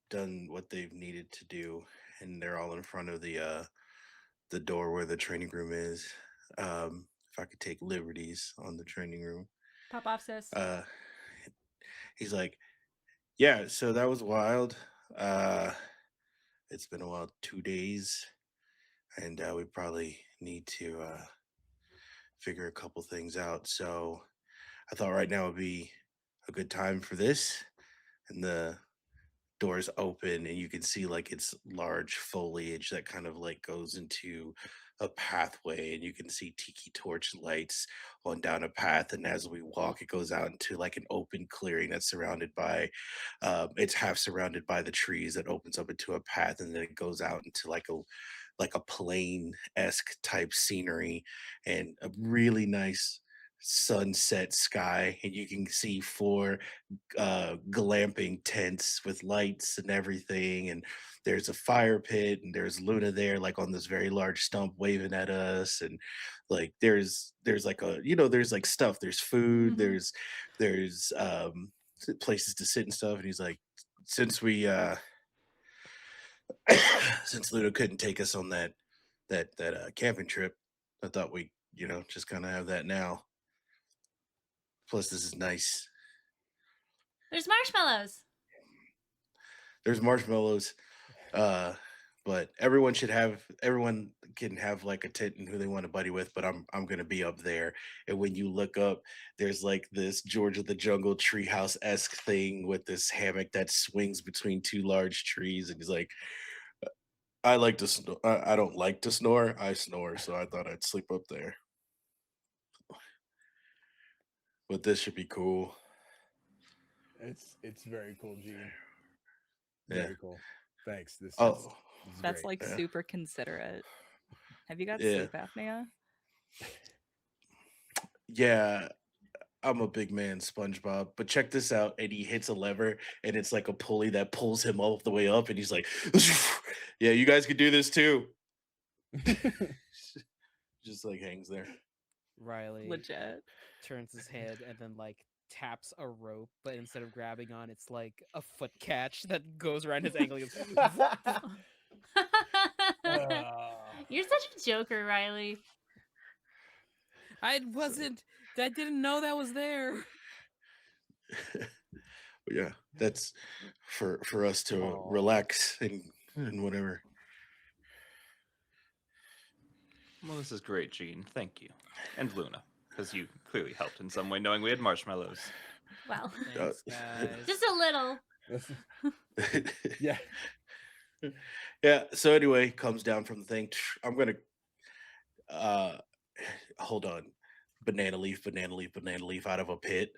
Speaker 6: done what they've needed to do, and they're all in front of the door where the training room is, if I could take liberties on the training room,
Speaker 1: Pop off, sis.
Speaker 6: he's like, "Yeah, so that was wild. Uh, it's been a while, 2 days, and we probably need to figure a couple things out. So I thought right now would be a good time for this." And the doors open, and you can see like it's large foliage that kind of like goes into a pathway, and you can see tiki torch lights on down a path. And as we walk, it goes out into like an open clearing that's surrounded by it's half surrounded by the trees that opens up into a path, and then it goes out into like a plain-esque type scenery and a really nice sunset sky. And you can see four glamping tents with lights and everything, and there's a fire pit, and there's Luna there like on this very large stump waving at us. And like there's like a, there's like stuff, there's food, there's places to sit and stuff. And he's like, since we since Luna couldn't take us on that camping trip, I thought we, just kind of have that now. Plus, this is nice.
Speaker 1: There's marshmallows.
Speaker 6: There's marshmallows, but everyone can have like a tent and who they want to buddy with. But I'm gonna be up there, and when you look up, there's like this George of the Jungle treehouse esque thing with this hammock that swings between two large trees. And he's like, I like to snore. I don't like to snore. I snore, so I thought I'd sleep up there. But this should be cool.
Speaker 2: It's very cool, Gene.
Speaker 6: Yeah.
Speaker 2: Very cool. Thanks. This
Speaker 6: Oh,
Speaker 2: is
Speaker 4: That's
Speaker 2: great.
Speaker 4: like
Speaker 6: Yeah.
Speaker 4: super considerate. Have you got
Speaker 6: Yeah.
Speaker 4: sleep apnea?
Speaker 6: Yeah, I'm a big man, SpongeBob. But check this out. And he hits a lever, and it's like a pulley that pulls him all the way up. And he's like, yeah, you guys could do this too. Just like hangs there.
Speaker 5: Riley
Speaker 4: Legit.
Speaker 5: turns his head and then like taps a rope, but instead of grabbing on, it's like a foot catch that goes around his ankle. He goes,
Speaker 1: You're such a joker, Riley.
Speaker 5: I didn't know that was there.
Speaker 6: Yeah, that's for us to
Speaker 7: Aw.
Speaker 6: relax and whatever.
Speaker 3: Well, this is great, Gene. Thank you. And Luna, because you clearly helped in some way knowing we had marshmallows.
Speaker 1: Well,
Speaker 5: Thanks, guys.
Speaker 1: just a little.
Speaker 2: Yeah.
Speaker 6: Yeah, so anyway, comes down from the thing. I'm gonna hold on. Banana leaf out of a pit.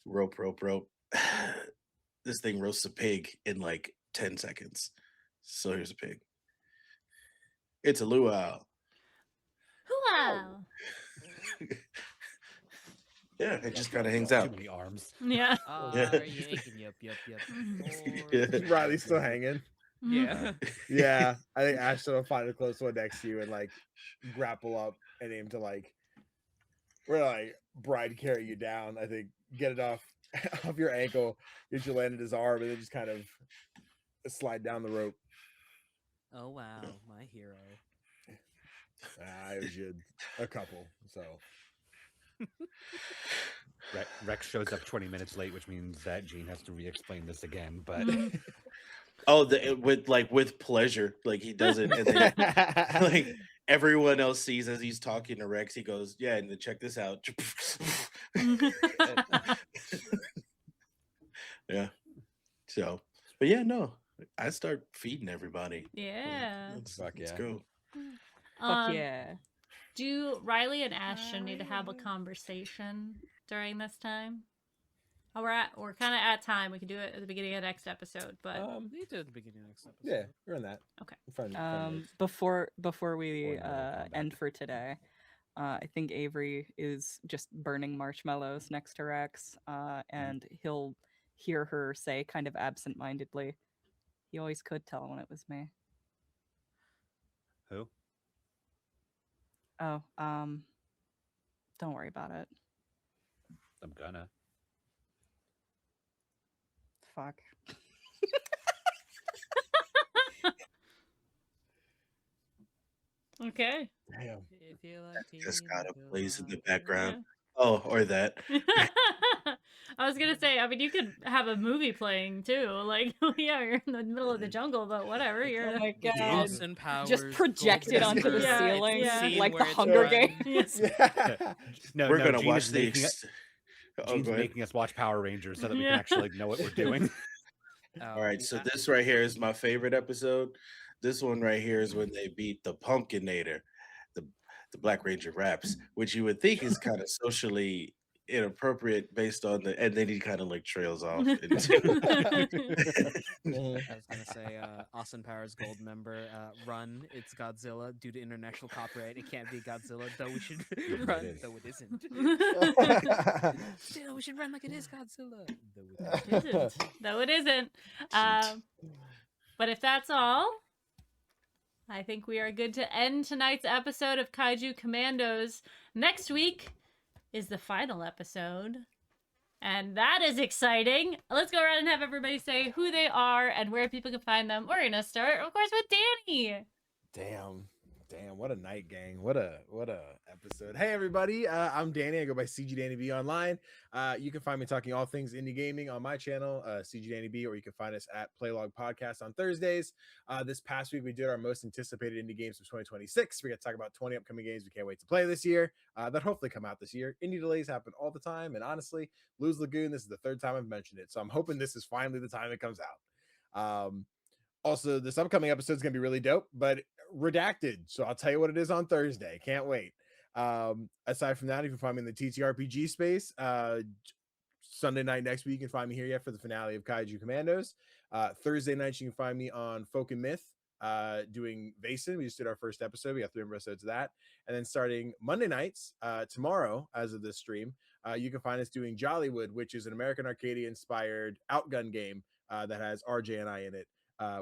Speaker 6: Rope. This thing roasts a pig in like 10 seconds. So here's a pig. It's a luau.
Speaker 1: Wow.
Speaker 6: Yeah, it just kind of hangs
Speaker 7: Too
Speaker 6: out.
Speaker 7: many arms.
Speaker 1: Yeah.
Speaker 6: Yeah.
Speaker 5: Are you aching? Yup.
Speaker 6: Yeah.
Speaker 2: Riley's still hanging.
Speaker 5: Yeah.
Speaker 2: Yeah, I think Ashton will find a close one next to you and like grapple up and aim to like, we're like bride carry you down. I think get it off your ankle, get you landed his arm, and then just kind of slide down the rope.
Speaker 5: Oh wow, my hero.
Speaker 2: I owed you a couple, so
Speaker 7: Rex shows up 20 minutes late, which means that Gene has to re-explain this again. But
Speaker 1: Mhm.
Speaker 6: Oh, with pleasure. Like he does it, and then like everyone else sees as he's talking to Rex, he goes, "Yeah, and then check this out." Yeah. So, but yeah, no, I start feeding everybody.
Speaker 1: Yeah.
Speaker 2: Fuck
Speaker 6: Let's
Speaker 2: yeah.
Speaker 6: go.
Speaker 4: Fuck yeah.
Speaker 1: Do Riley and Ashton need to have a conversation during this time? Oh, we're kind of at time. We can do it at the beginning of next episode, but
Speaker 5: We did at the beginning of next episode.
Speaker 2: Yeah, we're in that.
Speaker 1: Okay.
Speaker 2: Fun notes.
Speaker 4: Before
Speaker 7: Or
Speaker 4: we
Speaker 7: in Mortal Kombat.
Speaker 4: end for today, I think Avery is just burning marshmallows next to Rex, and he'll hear her say, kind of absent-mindedly, "He always could tell when it was me."
Speaker 7: Who?
Speaker 4: Oh, don't worry about it.
Speaker 7: I'm gonna.
Speaker 4: Fuck.
Speaker 1: okay.
Speaker 2: Damn.
Speaker 5: If you like
Speaker 6: Just
Speaker 5: TV,
Speaker 6: gotta
Speaker 5: you'll
Speaker 6: plays in the
Speaker 5: like
Speaker 6: background.
Speaker 1: Yeah.
Speaker 6: Oh, or that.
Speaker 1: I was gonna say, I mean, you could have a movie playing too. Like, yeah, you're in the middle of the jungle, but whatever. You're
Speaker 4: Oh
Speaker 1: in a-
Speaker 4: my
Speaker 5: With
Speaker 4: god.
Speaker 5: Austin Powers,
Speaker 4: Just projected
Speaker 5: Gold
Speaker 4: onto the
Speaker 5: Member,
Speaker 1: Yeah,
Speaker 4: ceiling
Speaker 1: yeah.
Speaker 5: scene
Speaker 4: like the
Speaker 5: where it's
Speaker 4: Hunger
Speaker 5: run.
Speaker 4: Games.
Speaker 1: Yes.
Speaker 2: Yeah.
Speaker 7: No,
Speaker 6: We're
Speaker 7: no,
Speaker 6: gonna
Speaker 7: Gene
Speaker 6: watch
Speaker 7: is
Speaker 6: the.
Speaker 7: making
Speaker 6: Oh,
Speaker 7: Gene's
Speaker 6: go ahead.
Speaker 7: making us watch Power Rangers so that we
Speaker 1: Yeah.
Speaker 7: can actually know what we're doing.
Speaker 6: All right, so this right here is my favorite episode. This one right here is when they beat the Pumpkinator, the Black Ranger raps, which you would think is kind of socially inappropriate based on the, and then he kind of like trails off into.
Speaker 2: Mhm.
Speaker 5: I was gonna say Austin Powers Gold Member run. It's Godzilla due to international copyright. It can't be Godzilla, though we should
Speaker 7: it
Speaker 5: run,
Speaker 7: is.
Speaker 5: though it isn't. Still, we should run like it is Godzilla, though it isn't.
Speaker 1: Though it isn't. But if that's all, I think we are good to end tonight's episode of Kaiju Kommandos. Next week is the final episode. And that is exciting. Let's go around and have everybody say who they are and where people can find them. We're going to start, of course, with Danny.
Speaker 2: Damn, what a night, gang. What a episode. Hey everybody, I'm Danny. I go by CG Danny B online. You can find me talking all things indie gaming on my channel, CG Danny B, or you can find us at Playlog Podcast on Thursdays. This past week we did our most anticipated indie games of 2026. We got to talk about 20 upcoming games we can't wait to play this year, that hopefully come out this year. Indie delays happen all the time, and honestly, Lose Lagoon, this is the third time I've mentioned it, so I'm hoping this is finally the time it comes out. Also, this upcoming episode is going to be really dope, but redacted. So I'll tell you what it is on Thursday. Can't wait. Aside from that, you can find me in the TTRPG space. Sunday night next week, you can find me here for the finale of Kaiju Kommandos. Thursday night, you can find me on Folk and Myth doing Vason. We just did our first episode. We got 3 episodes of that. And then starting Monday nights, tomorrow, as of this stream, you can find us doing Jollywood, which is an American Arcadia inspired outgun game that has RJ and I in it.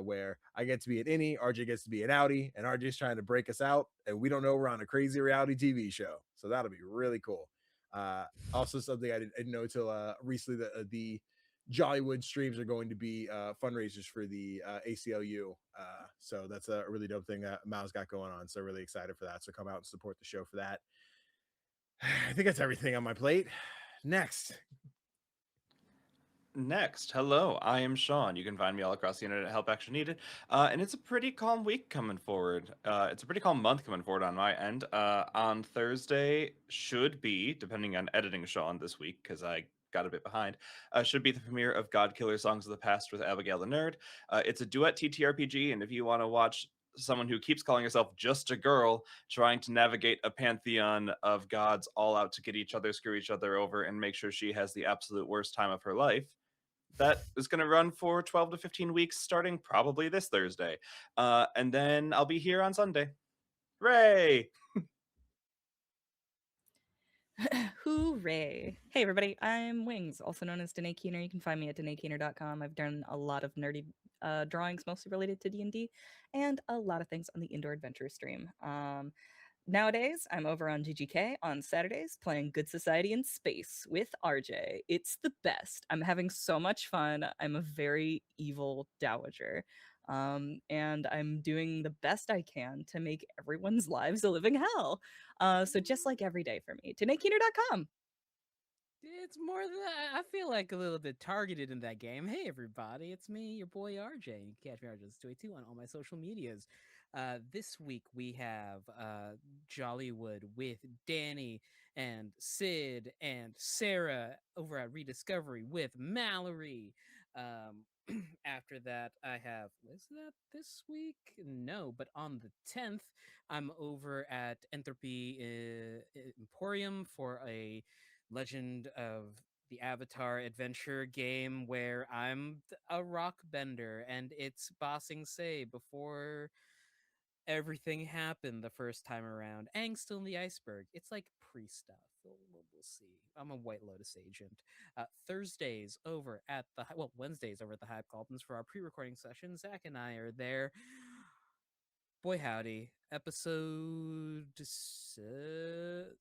Speaker 2: Where I get to be an innie, RJ gets to be an outie, and RJ's trying to break us out, and we don't know we're on a crazy reality TV show. So that'll be really cool. Also, something I didn't know until recently, the Jollywood streams are going to be fundraisers for the ACLU. So that's a really dope thing that Mao's got going on. So really excited for that. So come out and support the show for that. I think that's everything on my plate. Next,
Speaker 3: hello, I am Sean. You can find me all across the internet at Help Action Needed. And it's a pretty calm week coming forward. It's a pretty calm month coming forward on my end. On Thursday should be, depending on editing Sean this week, because I got a bit behind, should be the premiere of God Killer Songs of the Past with Abigail the Nerd. It's a duet TTRPG, and if you want to watch someone who keeps calling herself just a girl trying to navigate a pantheon of gods all out to get each other, screw each other over, and make sure she has the absolute worst time of her life, that is going to run for 12 to 15 weeks, starting probably this Thursday. And then I'll be here on Sunday. Hooray!
Speaker 4: Hooray. Hey everybody, I'm Wings, also known as Danae Keener. You can find me at DanaeKeener.com. I've done a lot of nerdy drawings, mostly related to D&D, and a lot of things on the Indoor Adventure stream. Nowadays, I'm over on GGK on Saturdays playing Good Society in Space with RJ. It's the best. I'm having so much fun. I'm a very evil dowager. And I'm doing the best I can to make everyone's lives a living hell. So just like every day for me, DanaeKeener.com.
Speaker 5: It's more than that. I feel like a little bit targeted in that game. Hey everybody, it's me, your boy RJ. You can catch me RJ282 on all my social medias. This week we have Jollywood with Danny and Sid and Sarah over at Rediscovery with Mallory. After that, I have, was that this week? No, but on the 10th, I'm over at Entropy Emporium for a Legend of the Avatar adventure game where I'm a rock bender and it's bossing Say before everything happened the first time around. Aang's still in the iceberg. It's like pre-stuff. We'll see. I'm a White Lotus agent. Thursdays over at the Wednesdays over at the Hype Caldens for our pre-recording session. Zach and I are there. Boy howdy,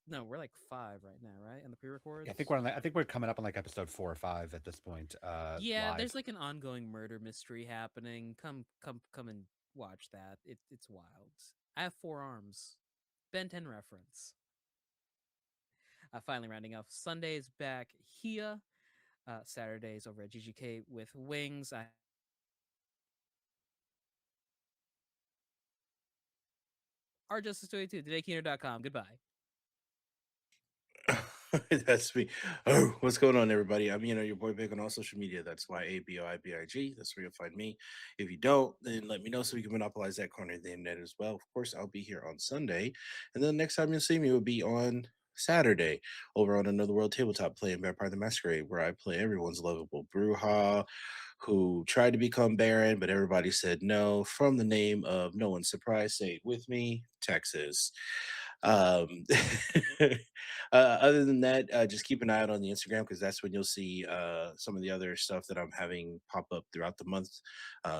Speaker 5: no, we're like 5 right now, right? In the pre-records.
Speaker 7: I think we're coming up on like episode 4 or 5 at this point.
Speaker 5: Yeah,
Speaker 7: live.
Speaker 5: there's like an ongoing murder mystery happening. Come and watch that. It's wild. I have 4 arms. Ben 10 reference. Finally rounding off Sundays back here. Saturdays over at GGK with Wings. rjustice22, todaykeener.com. Goodbye.
Speaker 6: That's me. Oh, what's going on, everybody? I'm your boy Big on all social media. That's YABOIBIG. That's where you'll find me. If you don't, then let me know so we can monopolize that corner of the internet as well. Of course, I'll be here on Sunday, and then the next time you'll see me will be on Saturday over on Another World Tabletop playing Vampire the Masquerade, where I play everyone's lovable Bruja, who tried to become Baron, but everybody said no. From the name of No One's Surprised, say it with me, Texas. Um, other than that, just keep an eye out on the Instagram because that's when you'll see some of the other stuff that I'm having pop up throughout the month.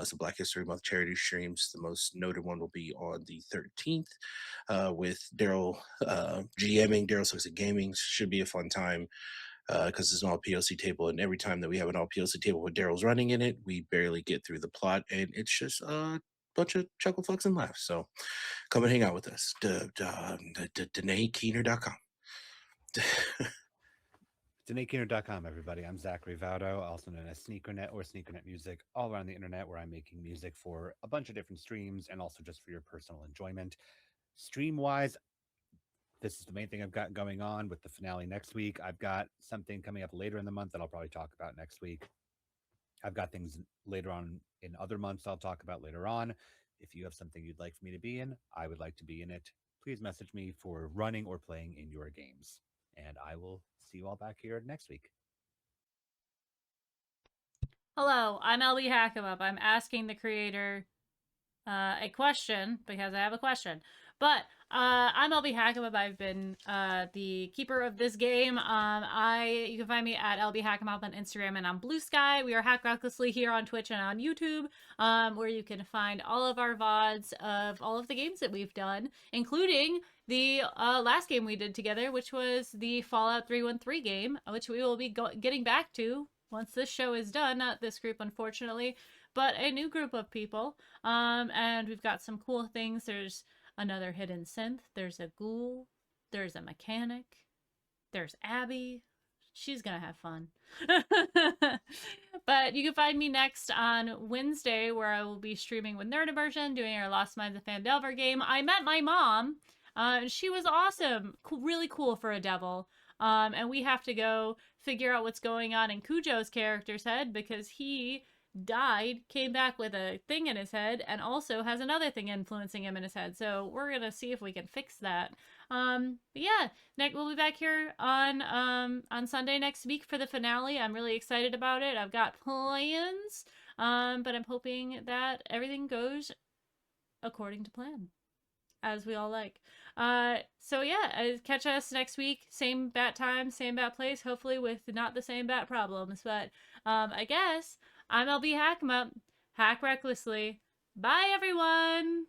Speaker 6: So Black History Month charity streams. The most noted one will be on the 13th with Daryl GMing. Daryl Sucks at Gaming. Should be a fun time because it's an all PLC table, and every time that we have an all PLC table with Daryl's running in it, we barely get through the plot, and it's just a bunch of chuckle, fucks, and laughs. So come and hang out with us. DanaeKeener.com.
Speaker 7: DanaeKeener.com, everybody. I'm Zachary Vaudo, also known as Sneakernet or Sneakernet Music, all around the internet where I'm making music for a bunch of different streams and also just for your personal enjoyment. Stream-wise, this is the main thing I've got going on with the finale next week. I've got something coming up later in the month that I'll probably talk about next week. I've got things later on in other months I'll talk about later on. If you have something you'd like for me to be in, I would like to be in it. Please message me for running or playing in your games. And I will see you all back here next week.
Speaker 1: Hello, I'm LB Hackemup. I'm asking the creator a question because I have a question. But I'm LB Hackemup. I've been the keeper of this game. You can find me at LB Hackemup on Instagram and on Blue Sky. We are Hack Recklessly here on Twitch and on YouTube, where you can find all of our VODs of all of the games that we've done, including the last game we did together, which was the Fallout 313 game, which we will be getting back to once this show is done. Not this group, unfortunately, but a new group of people. And we've got some cool things. There's another hidden synth. There's a ghoul. There's a mechanic. There's Abby. She's gonna have fun. But you can find me next on Wednesday, where I will be streaming with Nerd Immersion, doing our Lost Minds of Fandelver game. I met my mom. She was awesome. Really cool for a devil. And we have to go figure out what's going on in Cujo's character's head because he died, came back with a thing in his head, and also has another thing influencing him in his head. So we're gonna see if we can fix that. But yeah, we'll be back here on Sunday next week for the finale. I'm really excited about it. I've got plans, but I'm hoping that everything goes according to plan, as we all like. So yeah, catch us next week. Same bat time, same bat place, hopefully with not the same bat problems. But I guess I'm LB Hackemup. Hack recklessly. Bye, everyone!